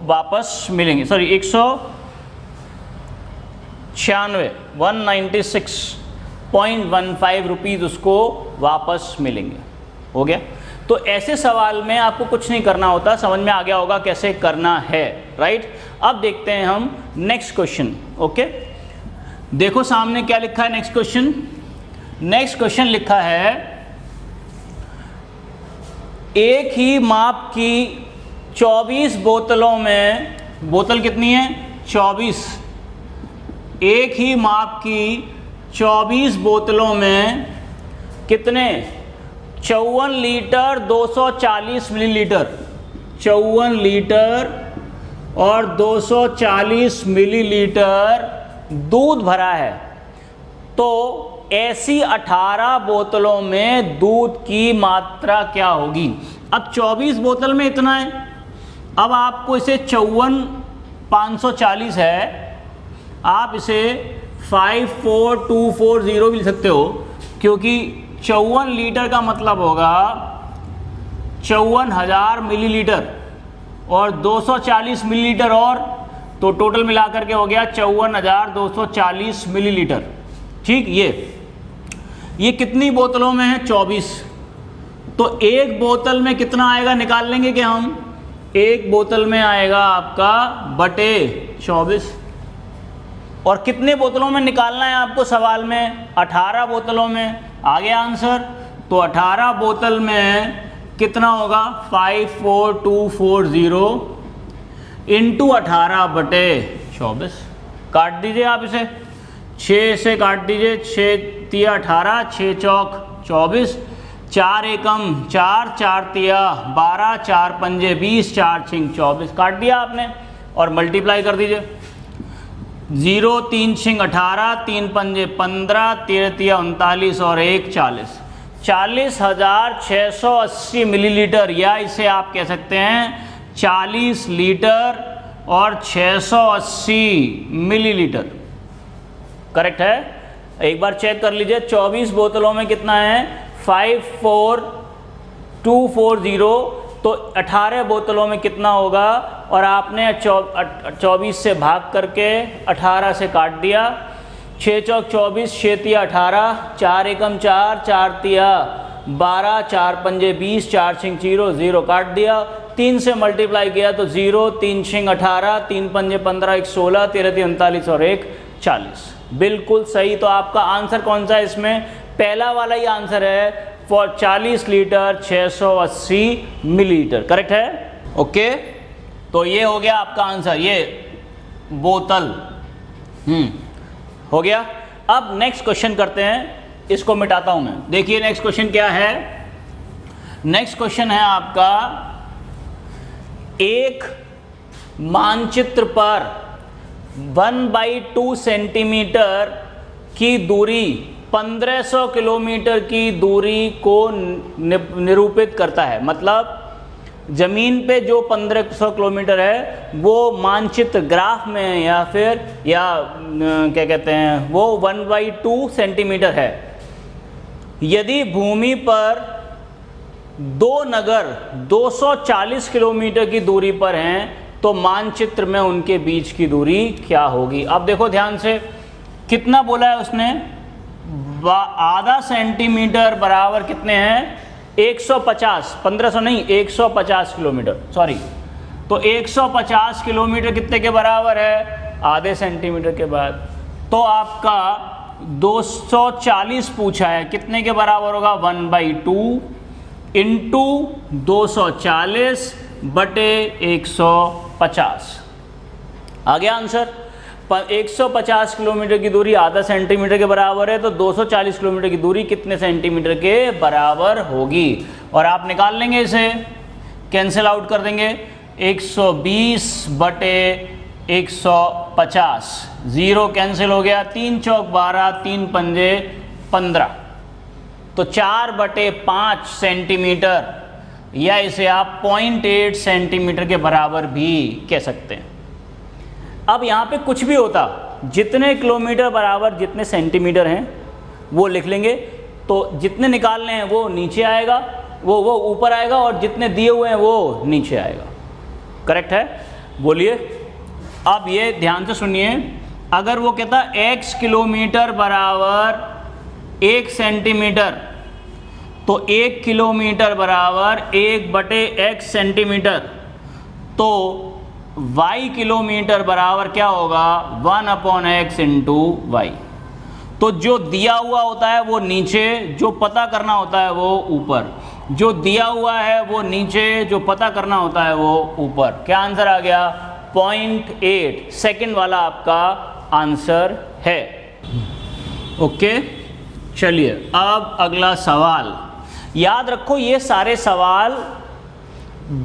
वापस मिलेंगे, सॉरी 196.15 रुपीज़ उसको वापस मिलेंगे। हो गया। तो ऐसे सवाल में आपको कुछ नहीं करना होता, समझ में आ गया होगा कैसे करना है, राइट। अब देखते हैं हम नेक्स्ट क्वेश्चन। ओके, देखो सामने क्या लिखा है नेक्स्ट क्वेश्चन। नेक्स्ट क्वेश्चन लिखा है, एक ही माप की 24 बोतलों में, बोतल कितनी है 24, एक ही माप की 24 बोतलों में कितने 54 लीटर 240 मिलीलीटर, 54 लीटर और 240 मिलीलीटर दूध भरा है। तो ऐसी 18 बोतलों में दूध की मात्रा क्या होगी। अब 24 बोतल में इतना है, अब आपको इसे 54,540 है, आप इसे 54240 भी लिख सकते हो, क्योंकि 54 लीटर का मतलब होगा 54,000 मिलीलीटर और 240 मिलीलीटर और, तो टोटल मिलाकर के हो गया 54,240 मिलीलीटर। ठीक, ये कितनी बोतलों में है 24, तो एक बोतल में कितना आएगा निकाल लेंगे क्या हम, एक बोतल में आएगा आपका बटे 24। और कितने बोतलों में निकालना है आपको सवाल में? 18 बोतलों में। आ गया आंसर। तो 18 बोतल में कितना होगा? 54240 इंटू 18 बटे 24। काट दीजिए आप इसे, 6 से काट दीजिए, 6 तिया 18, 6 चौक 24, 4 एकम 4, 4 तिया 12, 4 पंजे 20, 4 छिंग 24। काट दिया आपने और मल्टीप्लाई कर दीजिए। 0 3 छिंग 18, 3 पंजे 15, 13 तिया 39 और 1 40। 40,680 मिलीलीटर, या इसे आप कह सकते हैं 40 लीटर और 680 मिलीलीटर। करेक्ट है? एक बार चेक कर लीजिए। 24 बोतलों में कितना है? 54240। तो 18 बोतलों में कितना होगा? और आपने 24 से भाग करके 18 से काट दिया। 6 चौक 24, 6 तिया 18, 4 एकम 4, 4 तिया 12, 4 पंजे 20, 4 छिंग 0, 0 काट दिया। 3 से मल्टीप्लाई किया तो 0, 3 छिंग 18, 3 पंजे 15, 1 16, 13 तिया 39 और 1 40। बिल्कुल सही। तो आपका आंसर कौन सा है इसमें? पहला वाला ही आंसर है, फॉर 40 लीटर 680 मिलीलीटर। करेक्ट है? ओके, तो ये हो गया आपका आंसर, ये बोतल हो गया। अब नेक्स्ट क्वेश्चन करते हैं, इसको मिटाता हूं मैं। देखिए नेक्स्ट क्वेश्चन क्या है। नेक्स्ट क्वेश्चन है आपका, एक मानचित्र पर 1/2 सेंटीमीटर की दूरी 1500 किलोमीटर की दूरी को निरूपित करता है। मतलब जमीन पे जो 1500 किलोमीटर है वो मानचित्र ग्राफ में या फिर क्या कहते हैं वो 1/2 सेंटीमीटर है। यदि भूमि पर दो नगर 240 किलोमीटर की दूरी पर हैं तो मानचित्र में उनके बीच की दूरी क्या होगी? अब देखो ध्यान से, कितना बोला है उसने? आधा सेंटीमीटर बराबर कितने हैं? 150, 1500 नहीं, 150 किलोमीटर, सॉरी। तो 150 किलोमीटर कितने के बराबर है? आधे सेंटीमीटर के बाद। तो आपका 240 पूछा है, कितने के बराबर होगा? 1/2 इंटू 240 बटे 150। आ गया आंसर। 150 किलोमीटर की दूरी आधा सेंटीमीटर के बराबर है, तो 240 किलोमीटर की दूरी कितने सेंटीमीटर के बराबर होगी? और आप निकाल लेंगे, इसे कैंसिल आउट कर देंगे। 120 बटे 150, 0 कैंसिल हो गया। 3 चौक 12, 3 पंजे 15, तो 4/5 सेंटीमीटर, या इसे आप 0.8 सेंटीमीटर के बराबर भी कह सकते हैं। अब यहाँ पे कुछ भी होता, जितने किलोमीटर बराबर जितने सेंटीमीटर हैं वो लिख लेंगे, तो जितने निकालने हैं वो नीचे आएगा, वो ऊपर आएगा, और जितने दिए हुए हैं वो नीचे आएगा। करेक्ट है? बोलिए। अब ये ध्यान से सुनिए, अगर वो कहता x किलोमीटर बराबर 1 सेंटीमीटर, तो 1 किलोमीटर बराबर 1/x सेंटीमीटर, तो y किलोमीटर बराबर क्या होगा? 1/x into Y. तो जो दिया हुआ होता है वो नीचे, जो पता करना होता है वो ऊपर। जो दिया हुआ है वो नीचे, जो पता करना होता है वो ऊपर। क्या आंसर आ गया? 0.8 सेकेंड वाला आपका आंसर है। ओके, चलिए अब अगला सवाल। याद रखो, ये सारे सवाल,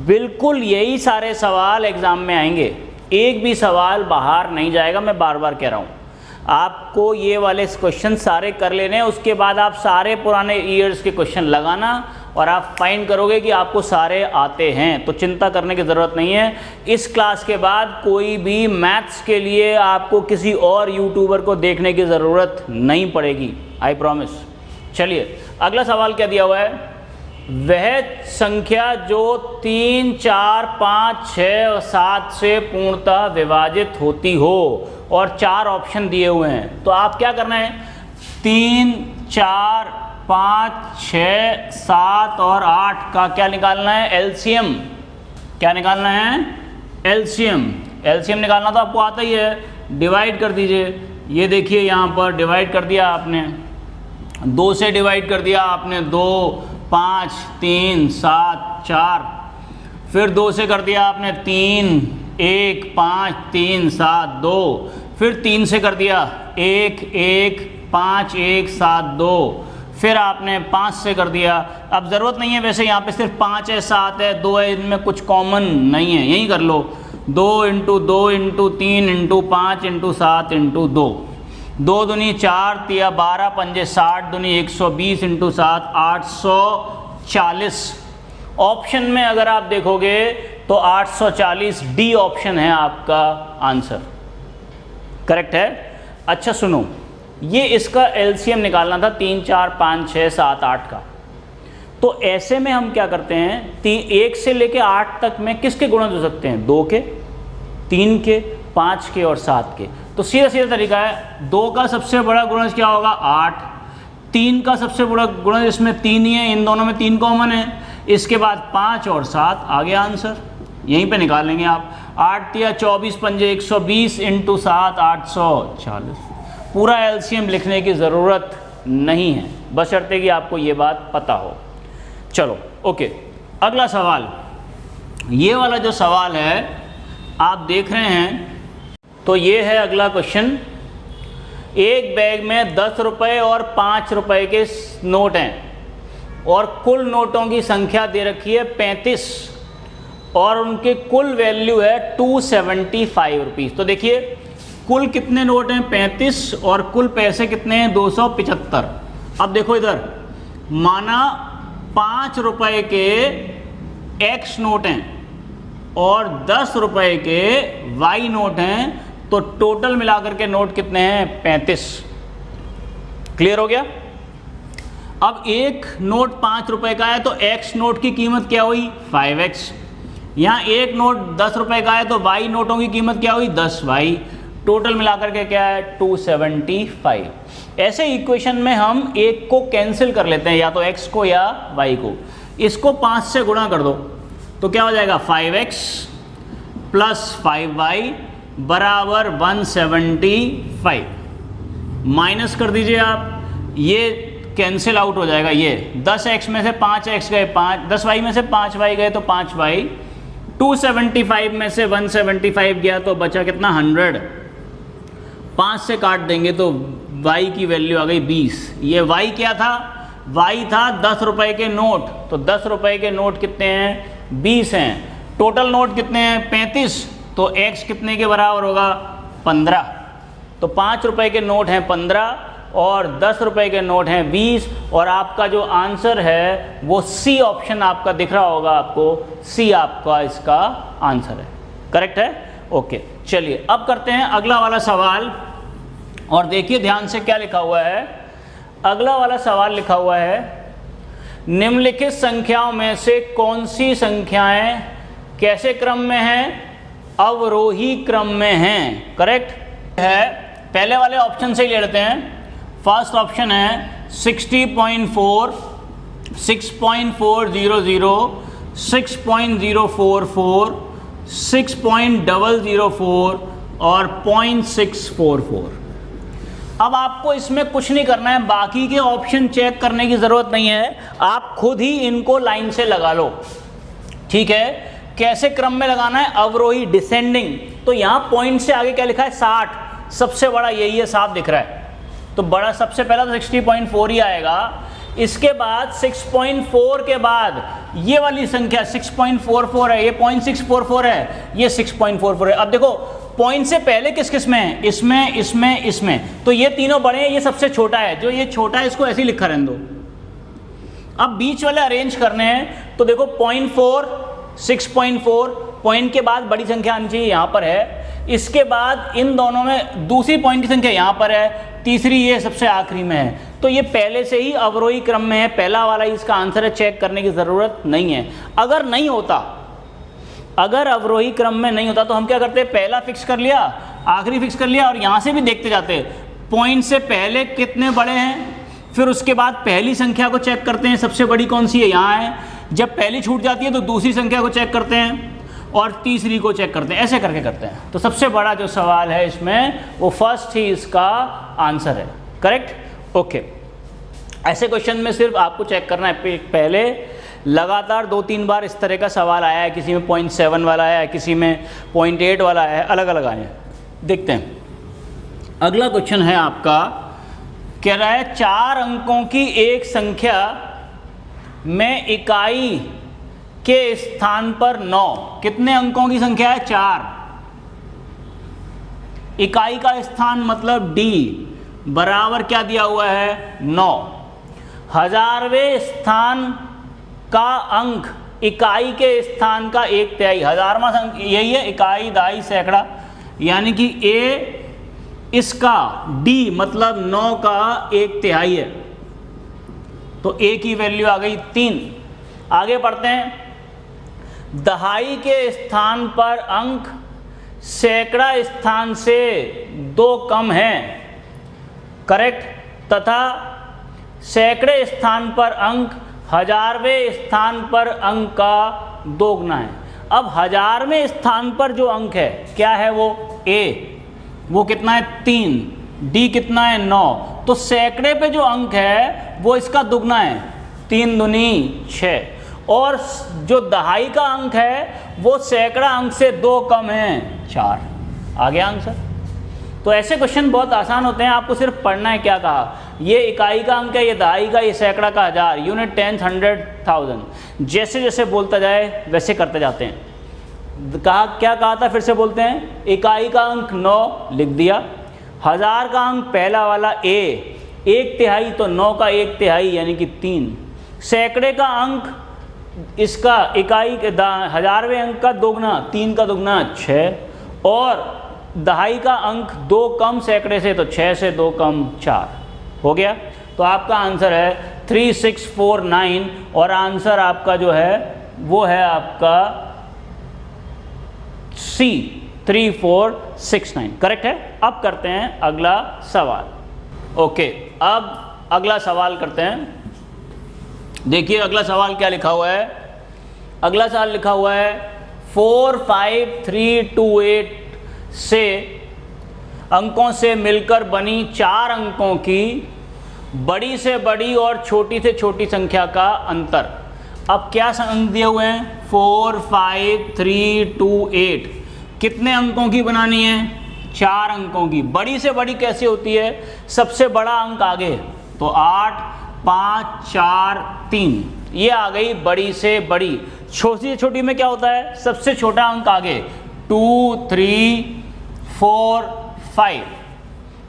बिल्कुल यही सारे सवाल एग्ज़ाम में आएंगे, एक भी सवाल बाहर नहीं जाएगा। मैं बार बार कह रहा हूँ, आपको ये वाले क्वेश्चन सारे कर लेने हैं, उसके बाद आप सारे पुराने ईयर्स के क्वेश्चन लगाना और आप फाइंड करोगे कि आपको सारे आते हैं। तो चिंता करने की ज़रूरत नहीं है। इस क्लास के बाद कोई भी मैथ्स के लिए आपको किसी और यूट्यूबर को देखने की ज़रूरत नहीं पड़ेगी, आई प्रॉमिस। चलिए अगला सवाल क्या दिया हुआ है? वह संख्या जो 3, 4, 5, 6 और 7 से पूर्णतः विभाजित होती हो, और 4 ऑप्शन दिए हुए हैं, तो आप क्या करना है? 3, 4, 5, 6, 7 और 8 का क्या निकालना है? एलसीएम। क्या निकालना है? एलसीएम। एलसीएम निकालना तो आपको आता ही है, डिवाइड कर दीजिए। ये देखिए यहाँ पर डिवाइड कर दिया आपने, 2 से डिवाइड कर दिया आपने, 2, 5, 3, 7, 4, फिर 2 से कर दिया आपने 3, 1, 5, 3, 7, 2, फिर 3 से कर दिया 1, 1, 5, 1, 7, 2, फिर आपने 5 से कर दिया। अब ज़रूरत नहीं है वैसे, यहाँ पे सिर्फ 5 है, 7 है, 2 है, इनमें कुछ कॉमन नहीं है, यही कर लो। 2 × 2 × 3 × 5 × 7 × 2, 2 दूनी 4, 3 12, 5 60, दूनी 120 × 7 840। ऑप्शन में अगर आप देखोगे तो 840 डी ऑप्शन है आपका आंसर, करेक्ट है। अच्छा सुनो, ये इसका एलसीएम निकालना था 3, 4, 5, 6, 7, 8 का। तो ऐसे में हम क्या करते हैं, 1 से लेके 8 तक में किसके गुणज हो सकते हैं? 2 के, 3 के, 5 के और 7 के। तो सीधा सीधा तरीका है, 2 का सबसे बड़ा गुणज क्या होगा? 8। 3 का सबसे बड़ा गुणज, इसमें 3 ही है, इन दोनों में 3 कॉमन है। इसके बाद 5 और 7, आ गया आंसर, यहीं पे निकाल लेंगे आप। 8 या 24, 5 120 × 7 840। पूरा एलसीएम लिखने की ज़रूरत नहीं है, बशर्ते कि आपको ये बात पता हो। चलो ओके, अगला सवाल। ये वाला जो सवाल है आप देख रहे हैं, तो ये है अगला क्वेश्चन। एक बैग में 10 रुपये और 5 रुपये के नोट हैं और कुल नोटों की संख्या दे रखी है 35 और उनके कुल वैल्यू है 275 रुपीज़। तो देखिए कुल कितने नोट हैं? 35 और कुल पैसे कितने हैं? 275। अब देखो इधर, माना 5 रुपये के एक्स नोट हैं और 10 रुपये के वाई नोट हैं, तो टोटल मिलाकर के नोट कितने हैं? 35। क्लियर हो गया? अब एक नोट 5 रुपये का है तो एक्स नोट की कीमत क्या हुई? 5x। यहाँ एक नोट 10 रुपये का है तो वाई नोटों की कीमत क्या हुई? 10y। टोटल मिलाकर के क्या है? 275। ऐसे इक्वेशन में हम एक को कैंसिल कर लेते हैं, या तो x को या y को। इसको 5 से गुणा कर दो तो क्या हो जाएगा? 5x + 5y = 175। माइनस कर दीजिए आप, ये कैंसिल आउट हो जाएगा। ये 10x में से 5x गए, 10y में से 5y गए तो 5y। 275 में से 175 गया तो बचा कितना? 100। 5 से काट देंगे तो y की वैल्यू आ गई 20। ये y क्या था? y था 10 रुपये के नोट। तो 10 रुपये के नोट कितने हैं? 20 हैं। टोटल नोट कितने हैं? 35। तो x कितने के बराबर होगा? 15। तो 5 रुपये के नोट हैं 15 और 10 रुपये के नोट हैं 20, और आपका जो आंसर है वो सी ऑप्शन आपका दिख रहा होगा आपको। सी आपका इसका आंसर है, करेक्ट है। ओके, चलिए अब करते हैं अगला वाला सवाल। और देखिए ध्यान से क्या लिखा हुआ है। अगला वाला सवाल लिखा हुआ है, निम्नलिखित संख्याओं में से कौन सी संख्याएं कैसे क्रम में हैं? अवरोही क्रम में हैं, करेक्ट है। पहले वाले ऑप्शन से ही ले लेते हैं। फर्स्ट ऑप्शन है 60.4, 6.400, 6.044, 6.004 और 0.644। अब आपको इसमें कुछ नहीं करना है, बाकी के ऑप्शन चेक करने की ज़रूरत नहीं है, आप खुद ही इनको लाइन से लगा लो, ठीक है। कैसे क्रम में लगाना है? अवरोही, डिसेंडिंग। तो यहाँ पॉइंट से आगे क्या लिखा है? 60। सबसे बड़ा यही है, 7 दिख रहा है, तो बड़ा सबसे पहला तो 60.4 ही आएगा। इसके बाद 6.4 के बाद ये वाली संख्या 6.44 है, ये 0.644 है, ये 6.44 है। अब देखो पॉइंट से पहले किस किस में है? इसमें, इसमें, इसमें। तो ये तीनों बड़े हैं, ये सबसे छोटा है। जो ये छोटा है इसको ऐसे ही लिखा रहने दो। अब बीच वाले अरेंज करने हैं तो देखो 0.4, 6.4, पॉइंट के बाद बड़ी संख्या आनी चाहिए, यहाँ पर है। इसके बाद इन दोनों में दूसरी पॉइंट की संख्या यहाँ पर है, तीसरी ये सबसे आखिरी में है। तो ये पहले से ही अवरोही क्रम में है, पहला वाला इसका आंसर है, चेक करने की ज़रूरत नहीं है। अगर नहीं होता, अगर अवरोही क्रम में नहीं होता तो हम क्या करते? पहला फिक्स कर लिया, आखिरी फिक्स कर लिया, और यहाँ से भी देखते जाते पॉइंट से पहले कितने बड़े हैं, फिर उसके बाद पहली संख्या को चेक करते हैं, सबसे बड़ी कौन सी है, यहाँ है। जब पहली छूट जाती है तो दूसरी संख्या को चेक करते हैं, और तीसरी को चेक करते हैं, ऐसे करके करते हैं। तो सबसे बड़ा जो सवाल है इसमें वो फर्स्ट ही इसका आंसर है, करेक्ट। ओके, ऐसे क्वेश्चन में सिर्फ आपको चेक करना है, पहले लगातार 2-3 बार इस तरह का सवाल आया है, किसी में 0.7 वाला आया है, किसी में 0.8 वाला आया है, अलग अलग आए हैं। देखते हैं अगला क्वेश्चन है आपका, कह रहा है 4 अंकों की एक संख्या में इकाई के स्थान पर 9, कितने अंकों की संख्या है? 4। इकाई का स्थान मतलब D बराबर क्या दिया हुआ है? 9। हजारवें स्थान का अंक इकाई के स्थान का 1/3, हजारवां अंक यही है, इकाई, दहाई, सैकड़ा, यानी कि A इसका D मतलब 9 का 1/3 है, तो A की वैल्यू आ गई 3। आगे बढ़ते हैं, दहाई के स्थान पर अंक सैकड़ा स्थान से 2 कम है, करेक्ट, तथा सैकड़े स्थान पर अंक हजारवें स्थान पर अंक का 2 गुना है। अब हजारवें स्थान पर जो अंक है क्या है? वो A, वो कितना है? 3। D कितना है? 9। तो सैकड़े पे जो अंक है वो इसका दुगना है, 3 दूनी 6, और जो दहाई का अंक है वो सैकड़ा अंक से 2 कम है, 4। आ गया आंसर। तो ऐसे क्वेश्चन बहुत आसान होते हैं, आपको सिर्फ पढ़ना है। क्या कहा? ये इकाई का अंक है, ये दहाई का, ये सैकड़ा का 1000, यूनिट 10, 100, 1000, जैसे जैसे बोलता जाए वैसे करते जाते हैं। कहा, क्या कहा था? फिर से बोलते हैं। इकाई का अंक 9 लिख दिया, 1000 का अंक पहला वाला A 1/3, तो 9 का 1/3 यानी कि 3। सैकड़े का अंक इसका इकाई के हजारवें अंक का दोगुना, 3 का दोगुना 6, और दहाई का अंक 2 कम सैकड़े से, तो 6 से 2 कम 4 हो गया। तो आपका आंसर है 3649, और आंसर आपका जो है वो है आपका C 3469, करेक्ट है। अब करते हैं अगला सवाल। ओके, अब अगला सवाल करते हैं। देखिए अगला सवाल क्या लिखा हुआ है। अगला सवाल लिखा हुआ है 45328 से अंकों से मिलकर बनी 4 अंकों की बड़ी से बड़ी और छोटी से छोटी संख्या का अंतर। अब क्या अंक दिए हुए हैं? 45328, कितने अंकों की बनानी है? 4 अंकों की। बड़ी से बड़ी कैसे होती है? सबसे बड़ा अंक आगे, तो 8, 5, 4, 3, ये आ गई बड़ी से बड़ी। छोटी से छोटी में क्या होता है? सबसे छोटा अंक आगे, 2, 3, 4, 5,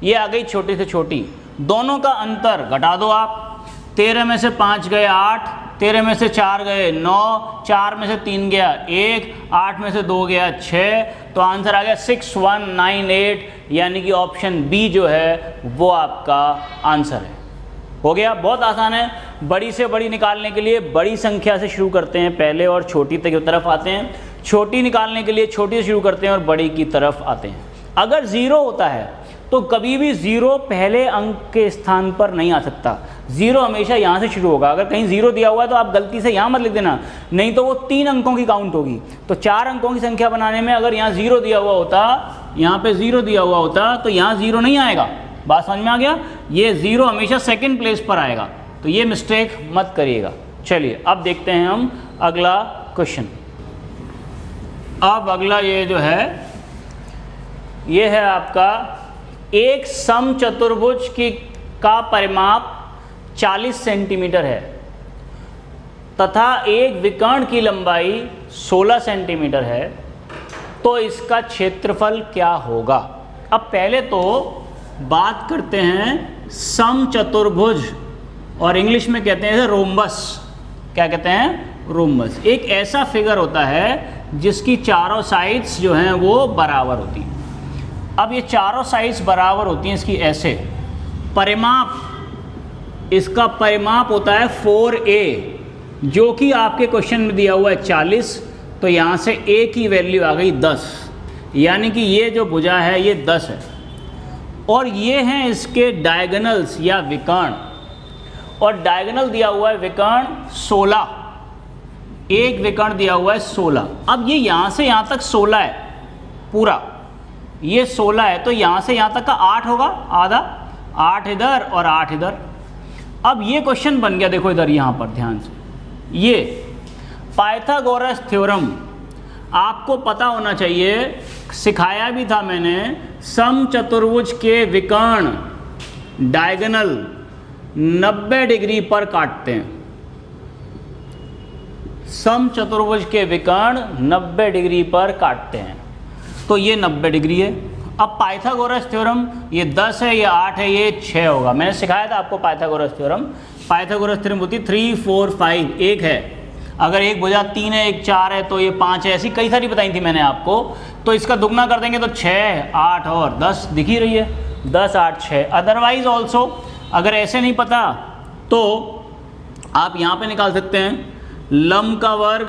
ये आ गई छोटी से छोटी। दोनों का अंतर घटा दो आप, 13 में से 5 गए 8, 13 में से 4 गए 9, 4 में से 3 गया 1, 8 में से 2 गया 6, तो आंसर आ गया 6198, यानी कि ऑप्शन बी जो है वो आपका आंसर है। हो गया, बहुत आसान है। बड़ी से बड़ी निकालने के लिए बड़ी संख्या से शुरू करते हैं पहले और छोटी तक की तरफ आते हैं, छोटी निकालने के लिए छोटी से शुरू करते हैं और बड़ी की तरफ आते हैं। अगर 0 होता है तो कभी भी 0 पहले अंक के स्थान पर नहीं आ सकता, 0 हमेशा यहाँ से शुरू होगा। अगर कहीं 0 दिया हुआ है तो आप गलती से यहाँ मत लिख देना, नहीं तो वो 3 अंकों की काउंट होगी। तो 4 अंकों की संख्या बनाने में अगर यहाँ 0 दिया हुआ होता, यहाँ पे 0 दिया हुआ होता, तो यहाँ 0 नहीं आएगा। बात समझ में आ गया? ये 0 हमेशा सेकंड प्लेस पर आएगा, तो ये मिस्टेक मत करिएगा। चलिए अब देखते हैं हम अगला क्वेश्चन। अब अगला ये जो है, ये है आपका एक समचतुर्भुज का परिमाप 40 सेंटीमीटर है तथा एक विकर्ण की लंबाई 16 सेंटीमीटर है, तो इसका क्षेत्रफल क्या होगा? अब पहले तो बात करते हैं समचतुर्भुज, और इंग्लिश में कहते हैं रोम्बस। क्या कहते हैं? रोम्बस। एक ऐसा फिगर होता है जिसकी चारों साइड्स जो हैं वो बराबर होती हैं। अब ये चारों साइड्स बराबर होती हैं इसकी ऐसे। परिमाप, इसका परिमाप होता है 4a, जो कि आपके क्वेश्चन में दिया हुआ है 40, तो यहाँ से a की वैल्यू आ गई 10, यानी कि ये जो भुजा है ये 10 है। और ये हैं इसके डायगोनल्स या विकर्ण, और डायगोनल दिया हुआ है विकर्ण 16, एक विकर्ण दिया हुआ है 16। अब ये यहाँ से यहाँ तक 16 है पूरा, ये 16 है, तो यहाँ से यहाँ तक का 8 होगा, आधा, 8 इधर और 8 इधर। अब ये क्वेश्चन बन गया, देखो इधर यहाँ पर ध्यान से, ये पाइथागोरस थ्योरम आपको पता होना चाहिए, सिखाया भी था मैंने। समचतुर्भुज के विकर्ण डायगोनल 90 डिग्री पर काटते हैं। समचतुर्भुज के विकर्ण 90 डिग्री पर काटते हैं, तो ये 90 डिग्री है। अब पाइथागोरस थ्योरम, ये 10 है, ये 8 है, ये 6 होगा। मैंने सिखाया था आपको पाइथागोरस थ्योरम। पाइथागोरस थ्योरम होती 3, 4, 5, एक है, अगर एक भुजा 3 है, एक 4 है, तो ये 5 है, ऐसी कई सारी बताई थी मैंने आपको। तो इसका दुगना कर देंगे तो 6, 8 और 10 दिख ही रही है, 10, 8, 6। अदरवाइज ऑल्सो अगर ऐसे नहीं पता तो आप यहाँ पे निकाल सकते हैं, लंब का वर्ग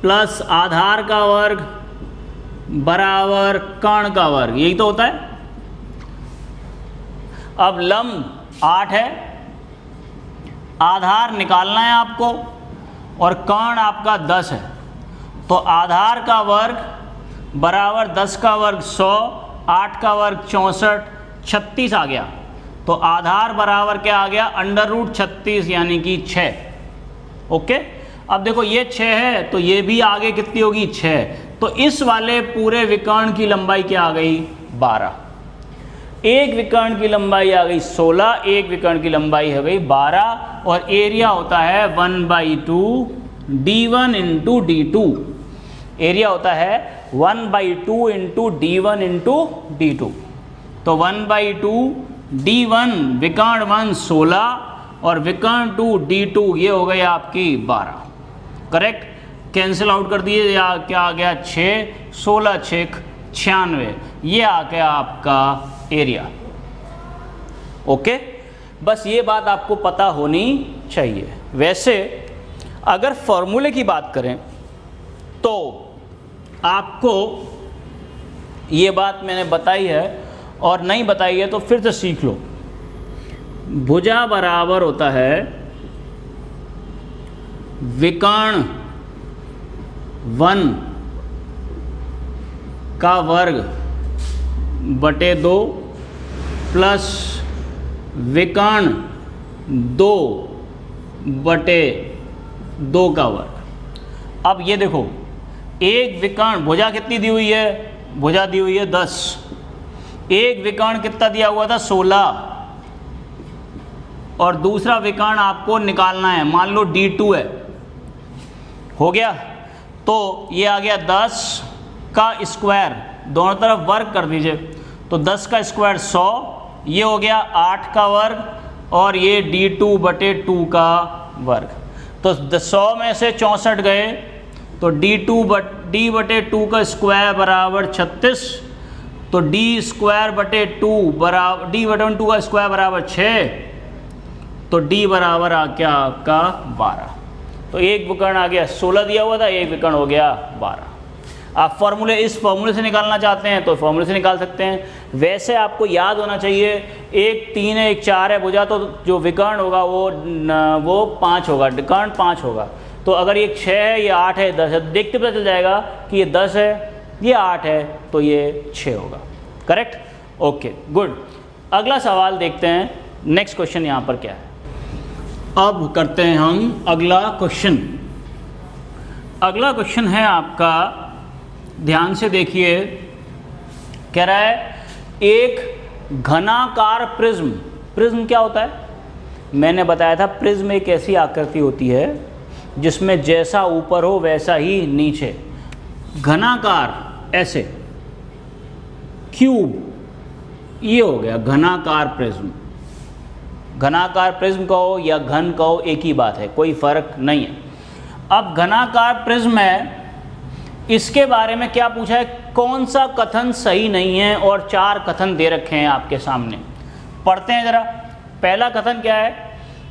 प्लस आधार का वर्ग बराबर कर्ण का वर्ग, यही तो होता है। अब लंब 8 है, आधार निकालना है आपको, और कर्ण आपका 10 है, तो आधार का वर्ग बराबर 10 का वर्ग 100, 8 का वर्ग 64, 36 आ गया। तो आधार बराबर क्या आ गया, √36 यानी कि 6। ओके, अब देखो ये 6 है, तो ये भी आगे कितनी होगी, 6। तो इस वाले पूरे विकर्ण की लंबाई क्या आ गई, 12। एक विकर्ण की लंबाई आ गई 16, एक विकर्ण की लंबाई हो गई 12, और एरिया होता है 1/2 d1 इंटू d2। एरिया होता है 1/2 इंटू d1 इंटू d2। तो 1/2 d1 विकर्ण 1 16 और विकर्ण 2 d2 ये हो गई आपकी 12। करेक्ट, कैंसिल आउट कर दिए, या क्या आ गया 6, 16 6 96, ये आ गया आपका एरिया। ओके, बस ये बात आपको पता होनी चाहिए। वैसे अगर फॉर्मूले की बात करें तो आपको ये बात मैंने बताई है, और नहीं बताई है तो फिर से सीख लो। भुजा बराबर होता है विकर्ण 1 का वर्ग बटे 2 प्लस विकर्ण 2 बटे 2 का वर्ग। अब ये देखो, एक विकर्ण, भुजा कितनी दी हुई है, भुजा दी हुई है 10, एक विकर्ण कितना दिया हुआ था 16, और दूसरा विकर्ण आपको निकालना है, मान लो d2 है, हो गया। तो ये आ गया 10 का स्क्वायर, दोनों तरफ वर्ग कर दीजिए, तो 10 का स्क्वायर 100, ये हो गया 8 का वर्ग, और ये d2 बटे 2 का वर्ग। तो 100 में से 64 गए, तो d बटे 2 का स्क्वायर बराबर 36, तो d स्क्वायर बटे 2 बराबर d बटे 2 का स्क्वायर बराबर 6, तो d बराबर आ गया आपका 12। तो एक विकर्ण आ गया 16 दिया हुआ था, एक विकर्ण हो गया 12। आप फॉर्मूले, इस फॉर्मूले से निकालना चाहते हैं तो फॉर्मूले से निकाल सकते हैं। वैसे आपको याद होना चाहिए, एक 3 है, एक 4 है भुजा, तो जो विकर्ण होगा वो 5 होगा, विकर्ण 5 होगा। तो अगर ये 6 है, ये 8 है, 10 है, देखते पता चल जाएगा कि ये 10 है, ये 8 है, तो ये 6 होगा। Correct, okay, good. अगला सवाल देखते हैं, नेक्स्ट क्वेश्चन यहाँ पर क्या है। अब करते हैं हम अगला क्वेश्चन। अगला क्वेश्चन है आपका, ध्यान से देखिए, कह रहा है एक घनाकार प्रिज्म। प्रिज्म क्या होता है, मैंने बताया था प्रिज्म एक ऐसी आकृति होती है जिसमें जैसा ऊपर हो वैसा ही नीचे। घनाकार ऐसे, क्यूब, ये हो गया घनाकार प्रिज्म। घनाकार प्रिज्म कहो या घन कहो एक ही बात है, कोई फर्क नहीं है। अब घनाकार प्रिज्म है, इसके बारे में क्या पूछा है, कौन सा कथन सही नहीं है, और 4 कथन दे रखे हैं आपके सामने। पढ़ते हैं ज़रा। पहला कथन क्या है,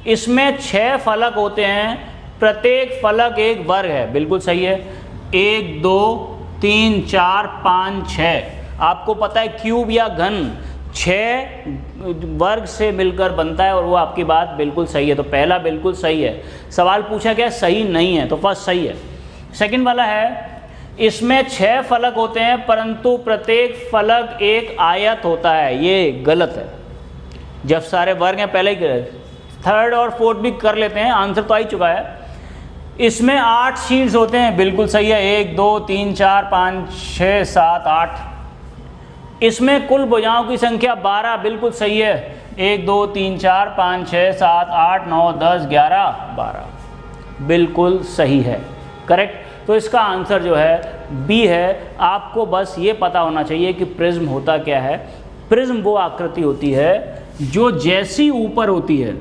इसमें 6 फलक होते हैं, प्रत्येक फलक एक वर्ग है। बिल्कुल सही है, 1 2 3 4 5 6। आपको पता है क्यूब या घन 6 वर्ग से मिलकर बनता है, और वो आपकी बात बिल्कुल सही है। तो पहला बिल्कुल सही है। सवाल पूछा गया सही नहीं है, तो फर्स्ट सही है। सेकंड वाला है, इसमें 6 फलक होते हैं परंतु प्रत्येक फलक एक आयत होता है। ये गलत है। जब सारे वर्ग हैं पहले ही, थर्ड और फोर्थ भी कर लेते हैं, आंसर तो आ ही चुका है। इसमें 8 शीट्स होते हैं, बिल्कुल सही है। 1 2 3 4 5 6 7 8। इसमें कुल भुजाओं की संख्या 12, बिल्कुल सही है। 1 2 3 4 5 6 7 8 9 10 11 12, बिल्कुल सही है, करेक्ट। तो इसका आंसर जो है बी है। आपको बस ये पता होना चाहिए कि प्रिज्म होता क्या है। प्रिज्म वो आकृति होती है जो जैसी ऊपर होती है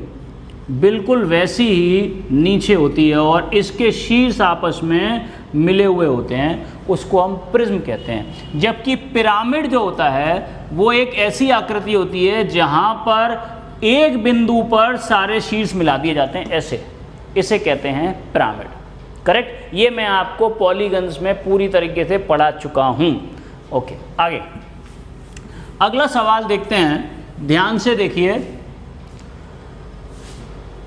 बिल्कुल वैसी ही नीचे होती है, और इसके शीर्ष आपस में मिले हुए होते हैं, उसको हम प्रिज्म कहते हैं। जबकि पिरामिड जो होता है वो एक ऐसी आकृति होती है जहाँ पर एक बिंदु पर सारे शीर्ष मिला दिए जाते हैं, ऐसे, इसे कहते हैं पिरामिड, करेक्ट। ये मैं आपको पॉलीगन्स में पूरी तरीके से पढ़ा चुका हूँ। ओके, आगे अगला सवाल देखते हैं, ध्यान से देखिए।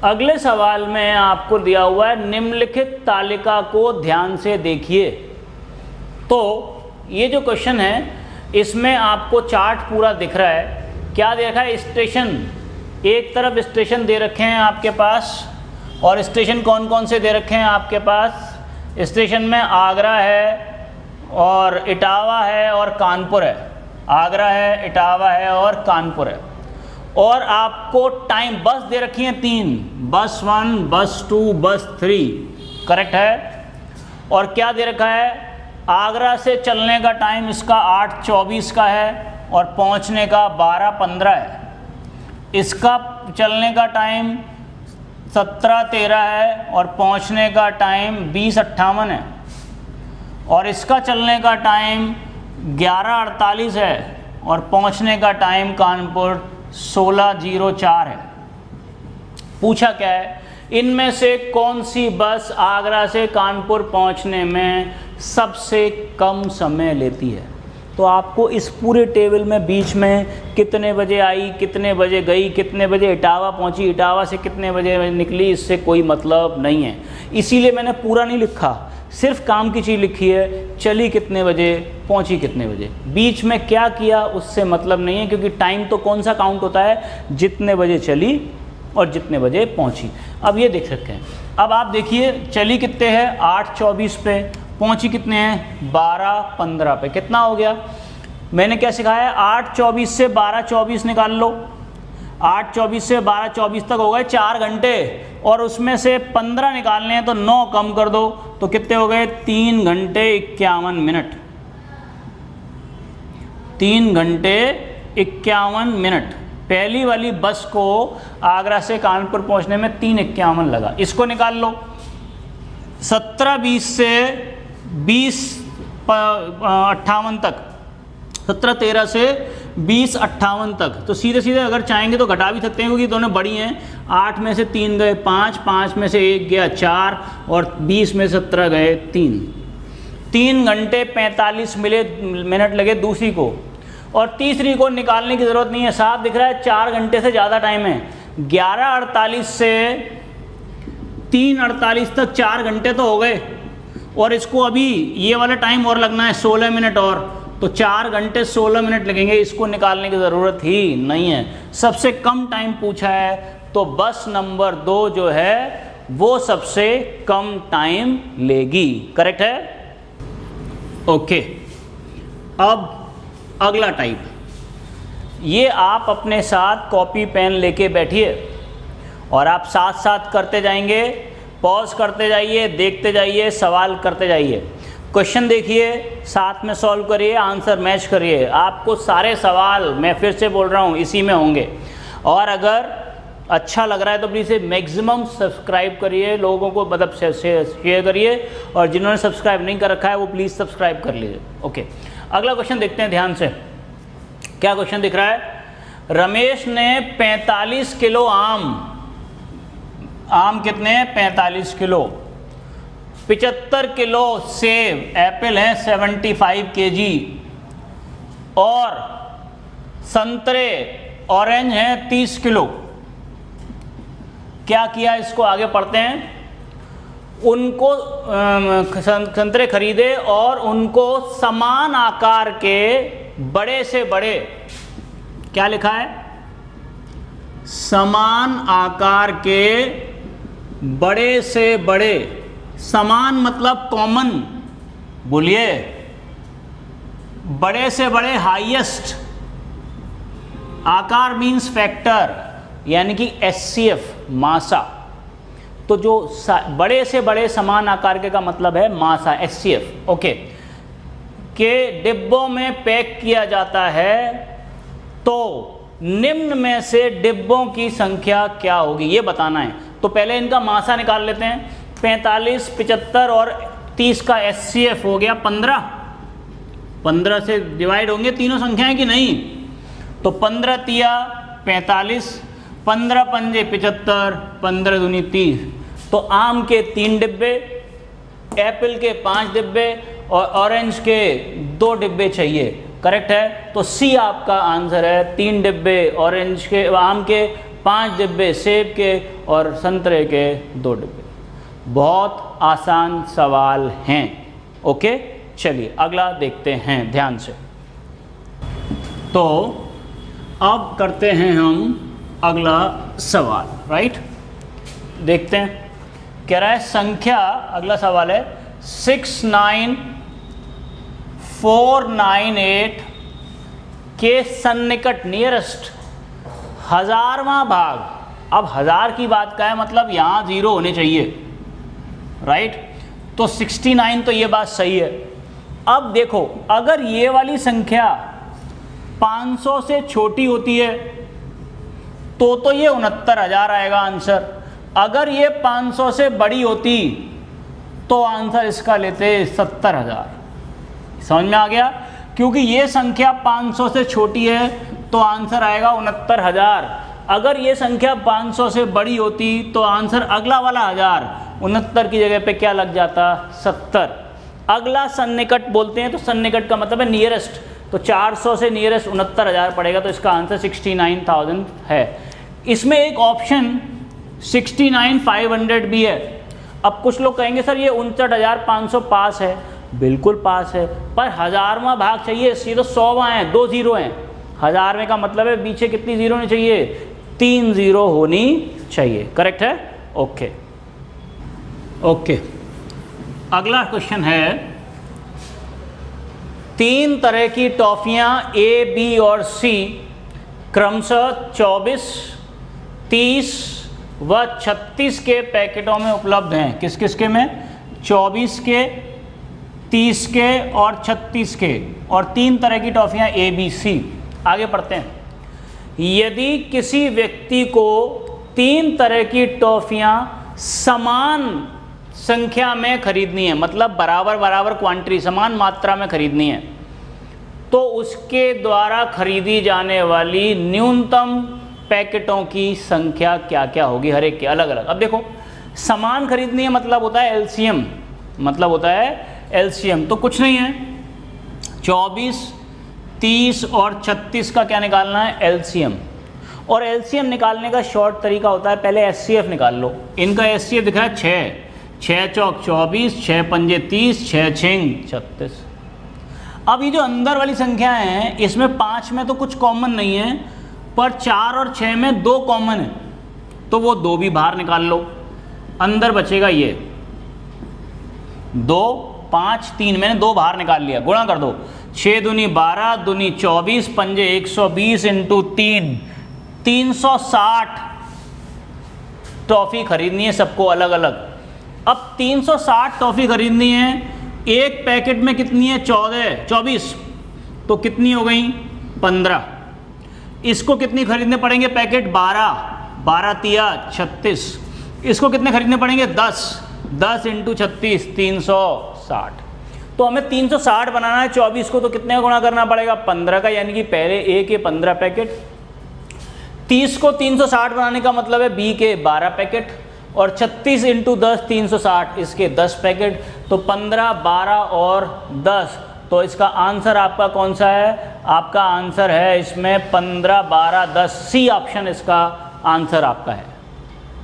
अगले सवाल में आपको दिया हुआ है निम्नलिखित तालिका को ध्यान से देखिए। तो ये जो क्वेश्चन है इसमें आपको चार्ट पूरा दिख रहा है। क्या दे रखा है? स्टेशन, एक तरफ स्टेशन दे रखे हैं आपके पास, और स्टेशन कौन कौन से दे रखे हैं आपके पास? स्टेशन में आगरा है और इटावा है और कानपुर है। आगरा है, इटावा है और कानपुर है। और आपको टाइम बस दे रखी हैं 3, बस 1, बस 2, बस 3, करेक्ट है। और क्या दे रखा है? आगरा से चलने का टाइम इसका 8:24 का है और पहुंचने का 12:15 है। इसका चलने का टाइम 17:13 है और पहुंचने का टाइम 20:58 है। और इसका चलने का टाइम 11:48 है और पहुंचने का टाइम कानपुर 16:04 है। पूछा क्या है? इनमें से कौन सी बस आगरा से कानपुर पहुंचने में सबसे कम समय लेती है? तो आपको इस पूरे टेबल में बीच में कितने बजे आई, कितने बजे गई, कितने बजे इटावा पहुंची, इटावा से कितने बजे निकली, इससे कोई मतलब नहीं है। इसीलिए मैंने पूरा नहीं लिखा, सिर्फ काम की चीज़ लिखी है। चली कितने बजे, पहुंची कितने बजे, बीच में क्या किया उससे मतलब नहीं है, क्योंकि टाइम तो कौन सा काउंट होता है? जितने बजे चली और जितने बजे पहुंची। अब ये देख सकते हैं। अब आप देखिए चली कितने हैं? 8:24 पे। पहुंची कितने हैं? 12:15 पे। कितना हो गया? मैंने क्या सिखाया? 8:24 से 12:24 निकाल लो। 8:24 से 12:24 तक हो गए 4 घंटे, और उसमें से 15 निकालने हैं तो 9 कम कर दो, तो कितने हो गए? 3 घंटे 51 मिनट। 3 घंटे 51 मिनट। पहली वाली बस को आगरा से कानपुर पहुंचने में 3:51 लगा। इसको निकाल लो। 17:20 से 20:58 तक, 17:13 से 20:58 तक। तो सीधे सीधे अगर चाहेंगे तो घटा भी सकते हैं, क्योंकि दोनों बड़ी हैं। 8 में से 3 गए 5, 5 में से 1 गया 4, और 20 में 17 गए 3। 3 घंटे 45 मिनट लगे दूसरी को, और तीसरी को निकालने की ज़रूरत नहीं है, साफ दिख रहा है 4 घंटे से ज़्यादा टाइम है। 11:48 से 3:48 तक 4 घंटे तो हो गए, और इसको अभी ये वाला टाइम और लगना है 16 मिनट और, तो 4 घंटे 16 मिनट लगेंगे। इसको निकालने की ज़रूरत ही नहीं है। सबसे कम टाइम पूछा है तो बस नंबर 2 जो है वो सबसे कम टाइम लेगी, करेक्ट है। ओके, अब अगला टाइप, ये आप अपने साथ कॉपी पेन लेके बैठिए और आप साथ साथ करते जाएंगे, पॉज करते जाइए, देखते जाइए, सवाल करते जाइए। क्वेश्चन देखिए, साथ में सॉल्व करिए, आंसर मैच करिए। आपको सारे सवाल, मैं फिर से बोल रहा हूँ, इसी में होंगे। और अगर अच्छा लग रहा है तो प्लीज़ मैक्सिमम सब्सक्राइब करिए, लोगों को मतलब शेयर करिए, और जिन्होंने सब्सक्राइब नहीं कर रखा है वो प्लीज़ सब्सक्राइब कर लीजिए। ओके, अगला क्वेश्चन देखते हैं ध्यान से। क्या क्वेश्चन दिख रहा है? रमेश ने 45 किलो आम कितने हैं? 45 किलो। 75 किलो सेब, एप्पल है 75 kg, और संतरे ऑरेंज हैं 30 किलो। क्या किया, इसको आगे पढ़ते हैं। उनको संतरे खरीदे और उनको समान आकार के बड़े से बड़े, क्या लिखा है, समान आकार के बड़े से बड़े, समान मतलब कॉमन, बोलिए, बड़े से बड़े हाईएस्ट, आकार मीन्स फैक्टर, यानी कि HCF मासा। तो जो बड़े से बड़े समान आकार के का मतलब है मासा, HCF, ओके, के डिब्बों में पैक किया जाता है, तो निम्न में से डिब्बों की संख्या क्या होगी, ये बताना है। तो पहले इनका मासा निकाल लेते हैं। 45, 75 और 30 का HCF हो गया 15। 15 से डिवाइड होंगे तीनों संख्याएं कि नहीं? तो 15 तिया 45, 15 पंजे 75, 15 दूनी 30। तो आम के 3 डिब्बे, एप्पल के 5 डिब्बे और ऑरेंज के 2 डिब्बे चाहिए। करेक्ट है। तो सी आपका आंसर है, 3 डिब्बे ऑरेंज के, आम के, 5 डिब्बे सेब के और संतरे के 2 डिब्बे। बहुत आसान सवाल हैं। ओके, चलिए अगला देखते हैं ध्यान से। तो अब करते हैं हम अगला सवाल, राइट। देखते हैं, कह रहा है संख्या, अगला सवाल है 69498 के सन्निकट नियरेस्ट 1000वां भाग। अब 1000 की बात का है, मतलब यहाँ 0 होने चाहिए, राइट। तो 69, तो ये बात सही है। अब देखो, अगर ये वाली संख्या 500 से छोटी होती है तो ये 69,000 आएगा आंसर। अगर ये 500 से बड़ी होती तो आंसर इसका लेते 70,000। समझ में आ गया? क्योंकि ये संख्या 500 से छोटी है तो आंसर आएगा 69,000। अगर ये संख्या 500 से बड़ी होती तो आंसर अगला वाला 1000, 69 की जगह पे क्या लग जाता? 70। अगला सन्निकट बोलते हैं, तो सन्निकट का मतलब है नियरेस्ट। तो 400 से नियरेस्ट 69,000 पड़ेगा, तो इसका आंसर 69,000 है। इसमें एक ऑप्शन 69,500 भी है। अब कुछ लोग कहेंगे सर ये 59,500 पास है। बिल्कुल पास है, पर 1000वां भाग चाहिए। इसलिए तो 100वां है, 2 जीरो हैं। 1000वें का मतलब है पीछे कितनी जीरो होनी चाहिए? 3 जीरो होनी चाहिए। करेक्ट है? Okay okay. अगला क्वेश्चन है, 3 तरह की टॉफियां A, B और C क्रमशः 24, 30 व 36 के पैकेटों में उपलब्ध हैं। किस किस के में? 24 के, 30 के और 36 के। और 3 तरह की टॉफियां A, B, C। आगे पढ़ते हैं। यदि किसी व्यक्ति को 3 तरह की टॉफियां समान संख्या में खरीदनी है, मतलब बराबर बराबर क्वांटिटी, समान मात्रा में खरीदनी है, तो उसके द्वारा खरीदी जाने वाली न्यूनतम पैकेटों की संख्या क्या क्या होगी? हर एक के अलग अलग। अब देखो, समान खरीदनी है मतलब होता है एलसीएम, मतलब होता है एलसीएम। तो कुछ नहीं है, 24, 30 और 36 का क्या निकालना है? एलसीएम। और एलसीएम निकालने का शॉर्ट तरीका होता है, पहले एचसीएफ निकाल लो। इनका एचसीएफ दिख रहा है 6, 6 चौक 24, 6 पंजे 30, 6 छिंग 36। अब ये जो अंदर वाली संख्या है, इसमें 5 में तो कुछ कॉमन नहीं है, पर 4 और 6 में 2 कॉमन है, तो वो 2 भी बाहर निकाल लो। अंदर बचेगा ये 2, 5, 3, मैंने 2 बाहर निकाल लिया। गुणा कर दो, 6 दूनी 12, दूनी 24, पंजे 120 इंटू 3, 360 टॉफ़ी खरीदनी है सबको अलग अलग। अब 360 टॉफ़ी खरीदनी है, एक पैकेट में कितनी है? 24, तो कितनी हो गई? 15। इसको कितनी खरीदने पड़ेंगे पैकेट? 12 तिया 36। इसको कितने खरीदने पड़ेंगे? 10 इंटू 36, 360। तो हमें 360 बनाना है। 24 को तो कितने का गुणा करना पड़ेगा? 15 का, यानी कि पहले ए के 15 पैकेट। 30 को 360 बनाने का मतलब है बी के 12 पैकेट। और 36 इंटू 10, 360, इसके 10 पैकेट। तो 15, 12 और 10, तो इसका आंसर आपका कौन सा है? आपका आंसर है इसमें 15, 12, 10, सी ऑप्शन इसका आंसर आपका है।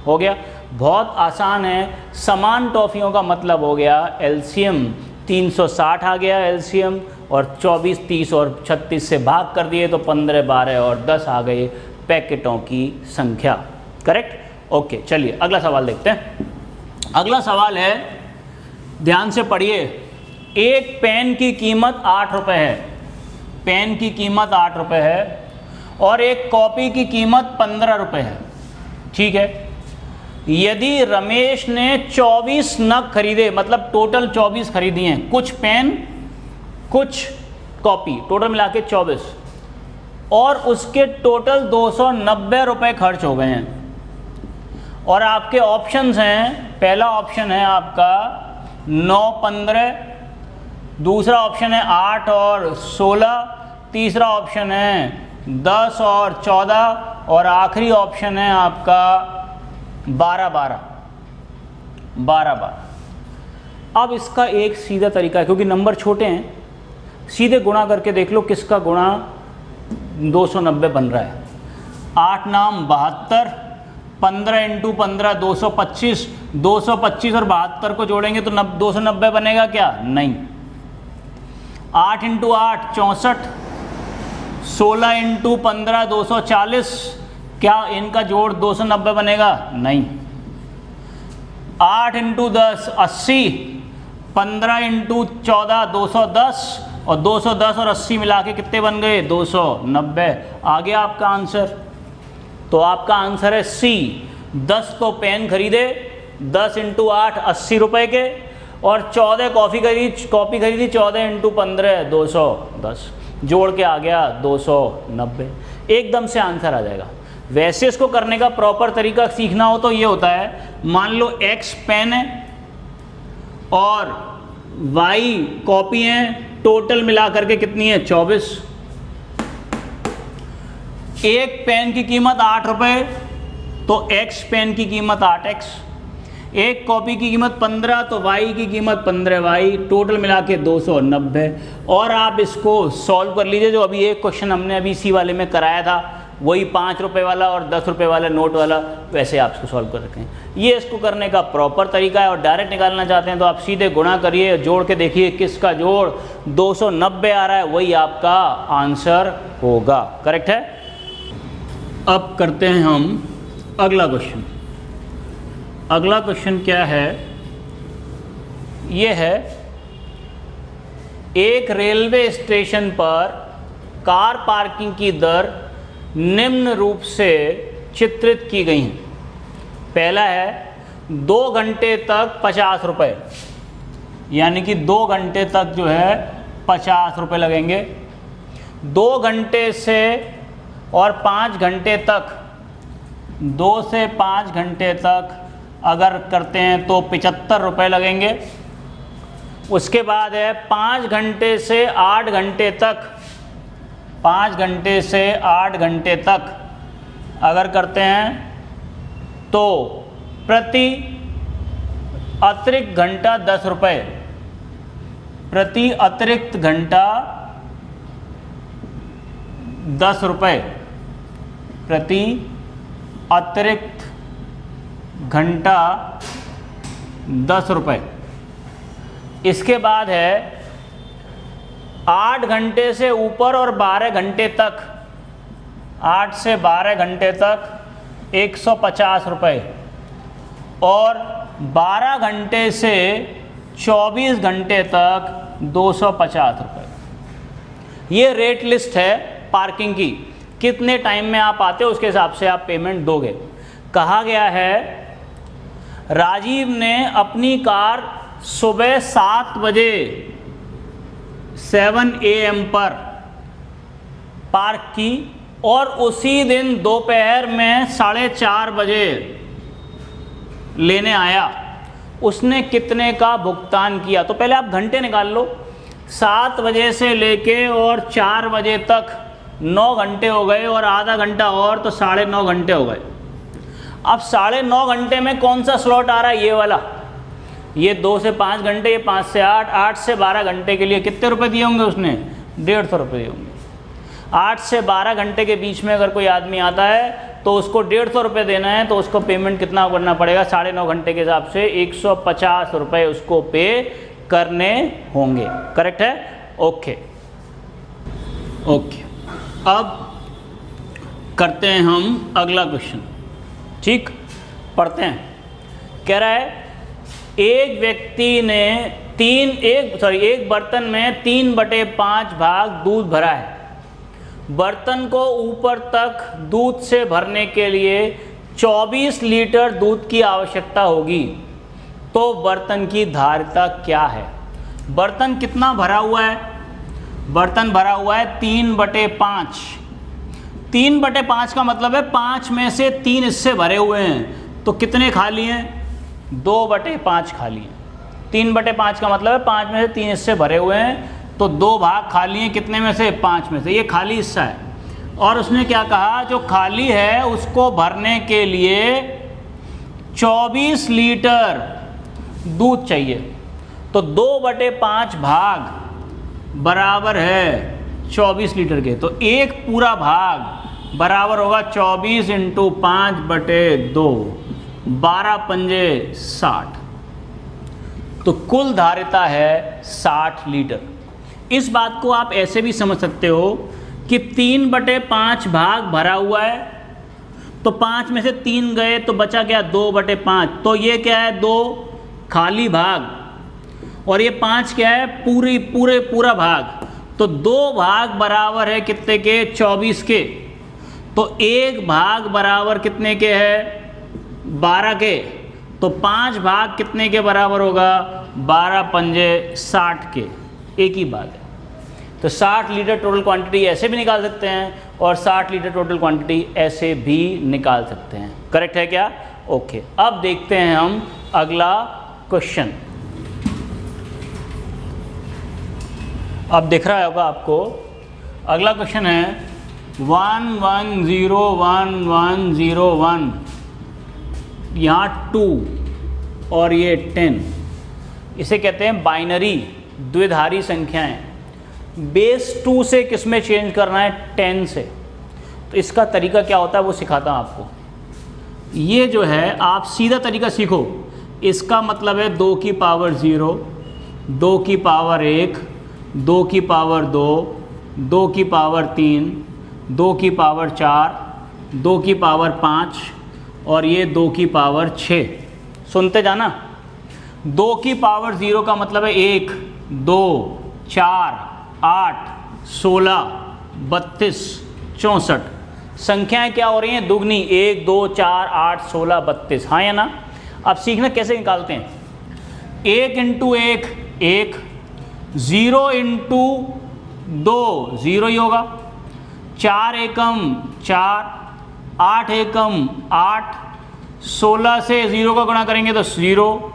हो गया, बहुत आसान है। समान टॉफ़ियों का मतलब हो गया एलसीएम 360 आ गया एलसीएम, और 24, 30 और 36 से भाग कर दिए तो 15, 12 और 10 आ गए पैकेटों की संख्या। करेक्ट? ओके, चलिए अगला सवाल देखते हैं। अगला सवाल है, ध्यान से पढ़िए। एक पेन की कीमत 8 रुपये है, पेन की कीमत 8 रुपये है, और एक कॉपी की कीमत 15 रुपये है। ठीक है, यदि रमेश ने 24 नग खरीदे, मतलब टोटल 24 खरीदी हैं, कुछ पेन कुछ कॉपी, टोटल मिला के 24, और उसके टोटल 290 रुपये खर्च हो गए हैं, और आपके ऑप्शंस हैं, पहला ऑप्शन है आपका 9, 15, दूसरा ऑप्शन है 8 और 16, तीसरा ऑप्शन है 10 और 14, और आखिरी ऑप्शन है आपका 12, 12, 12, 12। अब इसका एक सीधा तरीका है, क्योंकि नंबर छोटे हैं, सीधे गुणा करके देख लो किसका गुणा 290 बन रहा है। 8 नाम 72, 15 इंटू 15 225, 225 और 72 को जोड़ेंगे तो 290 बनेगा क्या? नहीं। 8 इंटू 8 64, 16 इंटू 15 240, क्या इनका जोड़ 290 बनेगा? नहीं। 8 इंटू 10 80, 15 इंटू 14 210, और 210 और 80 मिला के कितने बन गए? 290। आ गया आपका आंसर। तो आपका आंसर है सी। 10 तो पेन खरीदे, 10 इंटू 8 80 रुपये के, और 14 कॉपी खरीदी 14 इंटू 15 210, जोड़ के आ गया 290। एकदम से आंसर आ जाएगा। वैसे इसको करने का प्रॉपर तरीका सीखना हो तो ये होता है, मान लो x पेन है और y कॉपी है, टोटल मिला करके कितनी है? 24। एक पेन की कीमत 8 रुपये, तो x पेन की कीमत 8x, एक कॉपी की कीमत 15, तो y की कीमत 15y, टोटल मिला के 290। और आप इसको सॉल्व कर लीजिए, जो अभी एक क्वेश्चन हमने अभी इसी वाले में कराया था, वही 5 रुपये वाला और 10 रुपये वाला नोट वाला, वैसे आप इसको सॉल्व कर रखें। ये इसको करने का प्रॉपर तरीका है। और डायरेक्ट निकालना चाहते हैं तो आप सीधे गुणा करिए, जोड़ के देखिए किसका जोड़ 290 आ रहा है, वही आपका आंसर होगा। करेक्ट है। अब करते हैं हम अगला क्वेश्चन। अगला क्वेश्चन क्या है? ये है, एक रेलवे स्टेशन पर कार पार्किंग की दर निम्न रूप से चित्रित की गई हैं। पहला है 2 घंटे तक 50 रुपये, यानी कि 2 घंटे तक जो है 50 रुपये लगेंगे। 2 घंटे से और 5 घंटे तक, 2 से 5 घंटे तक अगर करते हैं तो 75 रुपये लगेंगे। उसके बाद है 5 घंटे से 8 घंटे तक, 5 घंटे से 8 घंटे तक अगर करते हैं तो प्रति अतिरिक्त घंटा 10 रुपये, प्रति अतिरिक्त घंटा 10 रुपये, प्रति अतिरिक्त घंटा 10 रुपये। इसके बाद है 8 घंटे से ऊपर और 12 घंटे तक, 8 से 12 घंटे तक 150 रुपये, और 12 घंटे से 24 घंटे तक 250 रुपये। ये रेट लिस्ट है पार्किंग की, कितने टाइम में आप आते हो उसके हिसाब से आप पेमेंट दोगे। कहा गया है राजीव ने अपनी कार सुबह 7 बजे 7 AM पर पार्क की और उसी दिन दोपहर में 4:30 बजे लेने आया। उसने कितने का भुगतान किया? तो पहले आप घंटे निकाल लो। 7 बजे से लेके और 4 बजे तक 9 घंटे हो गए, और आधा घंटा और तो 9.5 घंटे हो गए। अब 9.5 घंटे में कौन सा स्लॉट आ रहा है? ये वाला। ये 2 से 5 घंटे, ये 5 से 8, 8 से 12 घंटे के लिए कितने रुपए दिए होंगे उसने? 150 रुपये दिए होंगे। 8 से 12 घंटे के बीच में अगर कोई आदमी आता है तो उसको 150 रुपये देना है, तो उसको पेमेंट कितना करना पड़ेगा? 9.5 घंटे के हिसाब से 150 रुपये उसको पे करने होंगे। करेक्ट है? ओके ओके, अब करते हैं हम अगला क्वेश्चन। ठीक, पढ़ते हैं। कह रहा है एक व्यक्ति ने एक बर्तन में 3/5 भाग दूध भरा है। बर्तन को ऊपर तक दूध से भरने के लिए 24 लीटर दूध की आवश्यकता होगी, तो बर्तन की धारिता क्या है? बर्तन कितना भरा हुआ है? बर्तन भरा हुआ है 3/5। 3/5 का मतलब है 5 में से 3 इससे भरे हुए हैं, तो कितने खाली हैं? 2/5 खाली हैं। 3/5 का मतलब है 5 में से 3 इससे भरे हुए हैं, तो 2 भाग खाली हैं। कितने में से? 5 में से। ये खाली हिस्सा है। और उसने क्या कहा? जो खाली है उसको भरने के लिए 24 लीटर दूध चाहिए। तो 2/5 भाग बराबर है 24 लीटर के, तो एक पूरा भाग बराबर होगा 24 × 5/2, 12 पंजे 60। तो कुल धारिता है 60 लीटर। इस बात को आप ऐसे भी समझ सकते हो कि 3/5 भाग भरा हुआ है, तो 5 में से 3 गए तो बचा क्या? 2/5। तो ये क्या है? 2 खाली भाग, और ये 5 क्या है? पूरा भाग। तो 2 भाग बराबर है कितने के? 24 के। तो एक भाग बराबर कितने के है? 12 के। तो 5 भाग कितने के बराबर होगा? 12 पंजे 60 के। एक ही बात है। तो 60 लीटर टोटल क्वांटिटी ऐसे भी निकाल सकते हैं, और 60 लीटर टोटल क्वांटिटी ऐसे भी निकाल सकते हैं। करेक्ट है क्या? ओके, अब देखते हैं हम अगला क्वेश्चन। अब दिख रहा होगा आपको, अगला क्वेश्चन है 11011101, यहाँ 2 और ये 10। इसे कहते हैं बाइनरी, द्विधारी संख्याएं। बेस 2 से किस में चेंज करना है? 10 से। तो इसका तरीका क्या होता है वो सिखाता हूँ आपको। ये जो है आप सीधा तरीका सीखो। इसका मतलब है 2 की पावर 0, 2 की पावर 1, 2 की पावर 2, 2 की पावर 3, 2 की पावर 4, 2 की पावर 5 और ये 2 की पावर 6। सुनते जाना। 2 की पावर 0 का मतलब है 1, 2, 4, 8, 16, 32, 64। संख्याएं क्या हो रही हैं? दुगनी। 1, 2, 4, 8, 16, 32। हाँ या ना? अब सीखना कैसे निकालते हैं। 1 × 1 1, 0 × 2 0 ही होगा, 4 एकम 4, 8 एकम 8, 16 से 0 का गुणा करेंगे तो 0,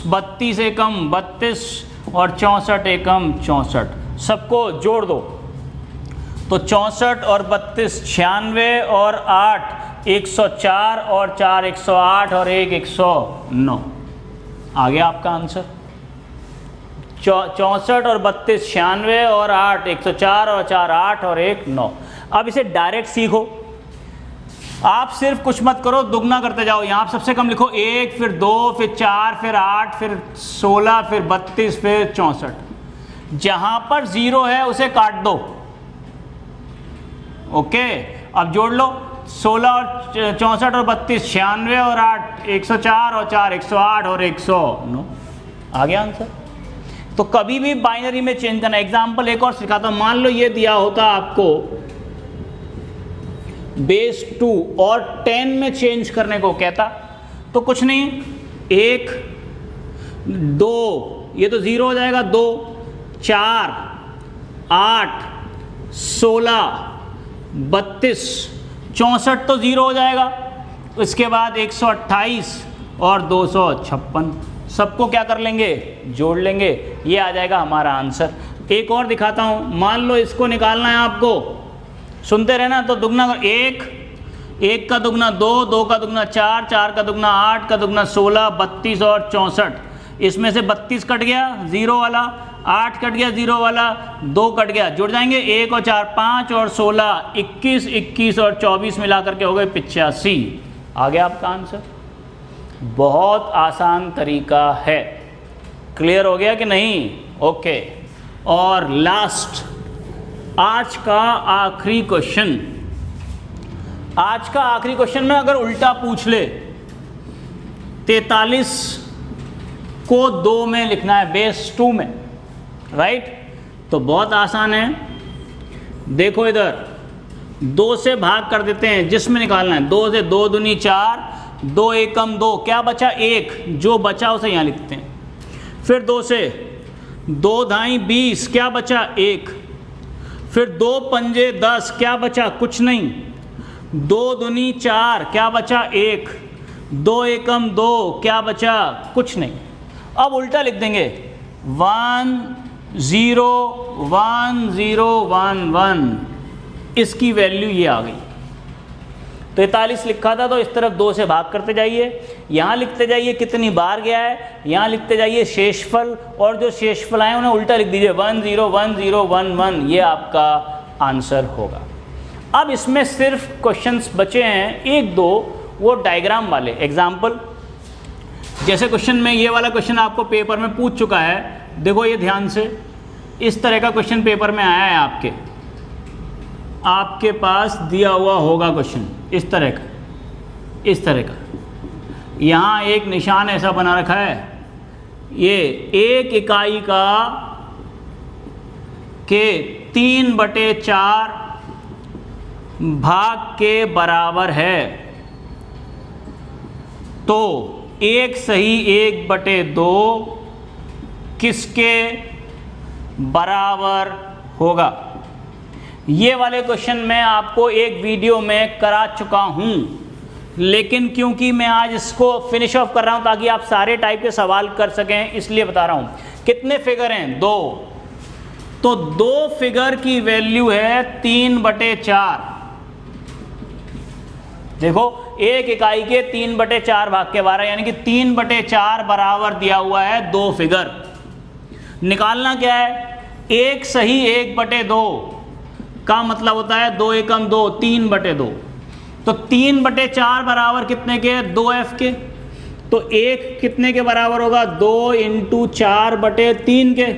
32 एकम 32 और 64 एकम 64। सबको जोड़ दो तो 64 और 32 96 और 8 104 और 4 108 और 1 109। आ गया आपका आंसर। 64 और 32 96 और 8 104 और 4 8 और 1 9। अब इसे डायरेक्ट सीखो। आप सिर्फ कुछ मत करो, दुगना करते जाओ। यहाँ आप सबसे कम लिखो 1, फिर 2, फिर 4, फिर 8, फिर 16, फिर 32, फिर 64। जहाँ पर 0 है उसे काट दो। ओके, अब जोड़ लो। 16 और 64 और 32 96 और 8 104 और 4 108 और 109। आ गया आंसर। तो कभी भी बाइनरी में चेंज करना। एग्जाम्पल एक और सिखाता हूं। मान लो ये दिया होता आपको बेस 2 और 10 में चेंज करने को कहता तो कुछ नहीं, 1 2 ये तो 0 हो जाएगा, 2 4 8 16 32 64 तो 0 हो जाएगा। इसके बाद 128 और 256। सबको क्या कर लेंगे? जोड़ लेंगे। ये आ जाएगा हमारा आंसर। एक और दिखाता हूँ। मान लो इसको निकालना है आपको, सुनते रहना। तो दुगना 1, 1 का दुगना 2, 2 का दुगना 4, 4 का दुगना 8 का दुगना 16 32 और 64। इसमें से 32 कट गया, 0 वाला, 8 कट गया, 0 वाला, 2 कट गया, जुड़ जाएंगे 1 और 4 5 और 16 21, 21 और 24 मिला करके हो गए 85। आ गया आपका आंसर। बहुत आसान तरीका है। क्लियर हो गया कि नहीं? ओके। और लास्ट, आज का आखिरी क्वेश्चन। आज का आखिरी क्वेश्चन में अगर उल्टा पूछ ले, 43 को 2 में लिखना है, बेस 2 में, राइट? तो बहुत आसान है। देखो इधर 2 से भाग कर देते हैं, जिसमें निकालना है। 2 से 2 दूनी 4, 2 एकम 2, क्या बचा? 1। जो बचा उसे यहाँ लिखते हैं। फिर 2 से 2 धाई 20, क्या बचा? 1। फिर 2 पंजे 10, क्या बचा? कुछ नहीं। 2 दूनी 4, क्या बचा? 1। 2 एकम 2, क्या बचा? कुछ नहीं। अब उल्टा लिख देंगे, 1 0 1 0 1 1। इसकी वैल्यू ये आ गई। 43 लिखा था तो इस तरफ 2 से भाग करते जाइए, यहाँ लिखते जाइए कितनी बार गया है, यहाँ लिखते जाइए शेषफल, और जो शेषफल आए उन्हें उल्टा लिख दीजिए, 1 0 1 0 1 1। ये आपका आंसर होगा। अब इसमें सिर्फ क्वेश्चंस बचे हैं 1 2, वो डायग्राम वाले। एग्जाम्पल, जैसे क्वेश्चन में ये वाला क्वेश्चन आपको पेपर में पूछ चुका है, देखो ये ध्यान से, इस तरह का क्वेश्चन पेपर में आया है आपके पास दिया हुआ होगा क्वेश्चन इस तरह का, इस तरह का। यहाँ एक निशान ऐसा बना रखा है, ये 1 इकाई का के 3/4 भाग के बराबर है, तो 1 सही 1/2 किसके बराबर होगा? ये वाले क्वेश्चन मैं आपको एक वीडियो में करा चुका हूँ, लेकिन क्योंकि मैं आज इसको फिनिश ऑफ कर रहा हूँ ताकि आप सारे टाइप के सवाल कर सकें, इसलिए बता रहा हूँ। कितने फिगर हैं? 2। तो 2 फिगर की वैल्यू है 3/4। देखो 1 इकाई के 3/4 भाग के 12, यानी कि 3/4 बराबर दिया हुआ है 2 फिगर। निकालना क्या है? 1 सही 1/2 का मतलब होता है 2 एकम 2, 3/2। तो 3/4 बराबर कितने के? 2f के। तो 1 कितने के बराबर होगा? 2 × 4/3 के।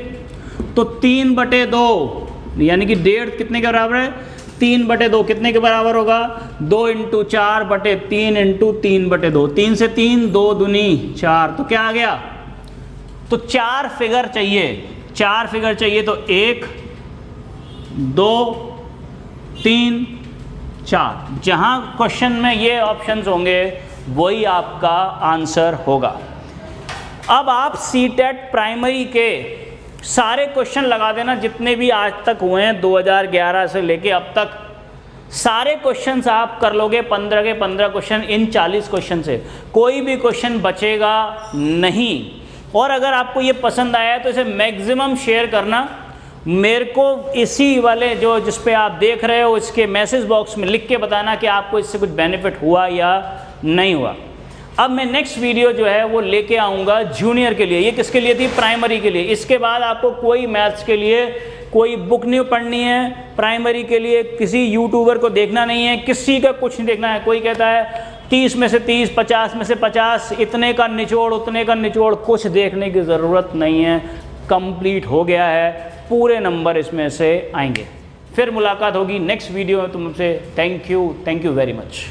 तो 3/2 यानी कि 1.5 कितने के बराबर है? 3/2 कितने के बराबर होगा? 2 × 4/3 × 3/2। 3 से 3, 2 दूनी 4। तो क्या आ गया? तो 4 फिगर चाहिए, 4 फिगर चाहिए। तो 1 2 3 4, जहां क्वेश्चन में ये ऑप्शंस होंगे वही आपका आंसर होगा। अब आप सीटेट प्राइमरी के सारे क्वेश्चन लगा देना, जितने भी आज तक हुए हैं 2011 से लेके अब तक, सारे क्वेश्चंस आप कर लोगे। 15 के 15 क्वेश्चन इन 40 क्वेश्चन से, कोई भी क्वेश्चन बचेगा नहीं। और अगर आपको ये पसंद आया है तो इसे मैक्सिमम शेयर करना। मेरे को इसी वाले जो जिस पे आप देख रहे हो इसके मैसेज बॉक्स में लिख के बताना कि आपको इससे कुछ बेनिफिट हुआ या नहीं हुआ। अब मैं नेक्स्ट वीडियो जो है वो लेके आऊँगा जूनियर के लिए। ये किसके लिए थी? प्राइमरी के लिए। इसके बाद आपको कोई मैथ्स के लिए कोई बुक नहीं पढ़नी है, प्राइमरी के लिए किसी यूट्यूबर को देखना नहीं है, किसी का कुछ नहीं देखना है। कोई कहता है 30 में से 30, 50 में से 50, इतने का निचोड़ उतने का निचोड़, कुछ देखने की ज़रूरत नहीं है। कंप्लीट हो गया है, पूरे नंबर इसमें से आएंगे। फिर मुलाकात होगी नेक्स्ट वीडियो में तुमसे। Thank you very much.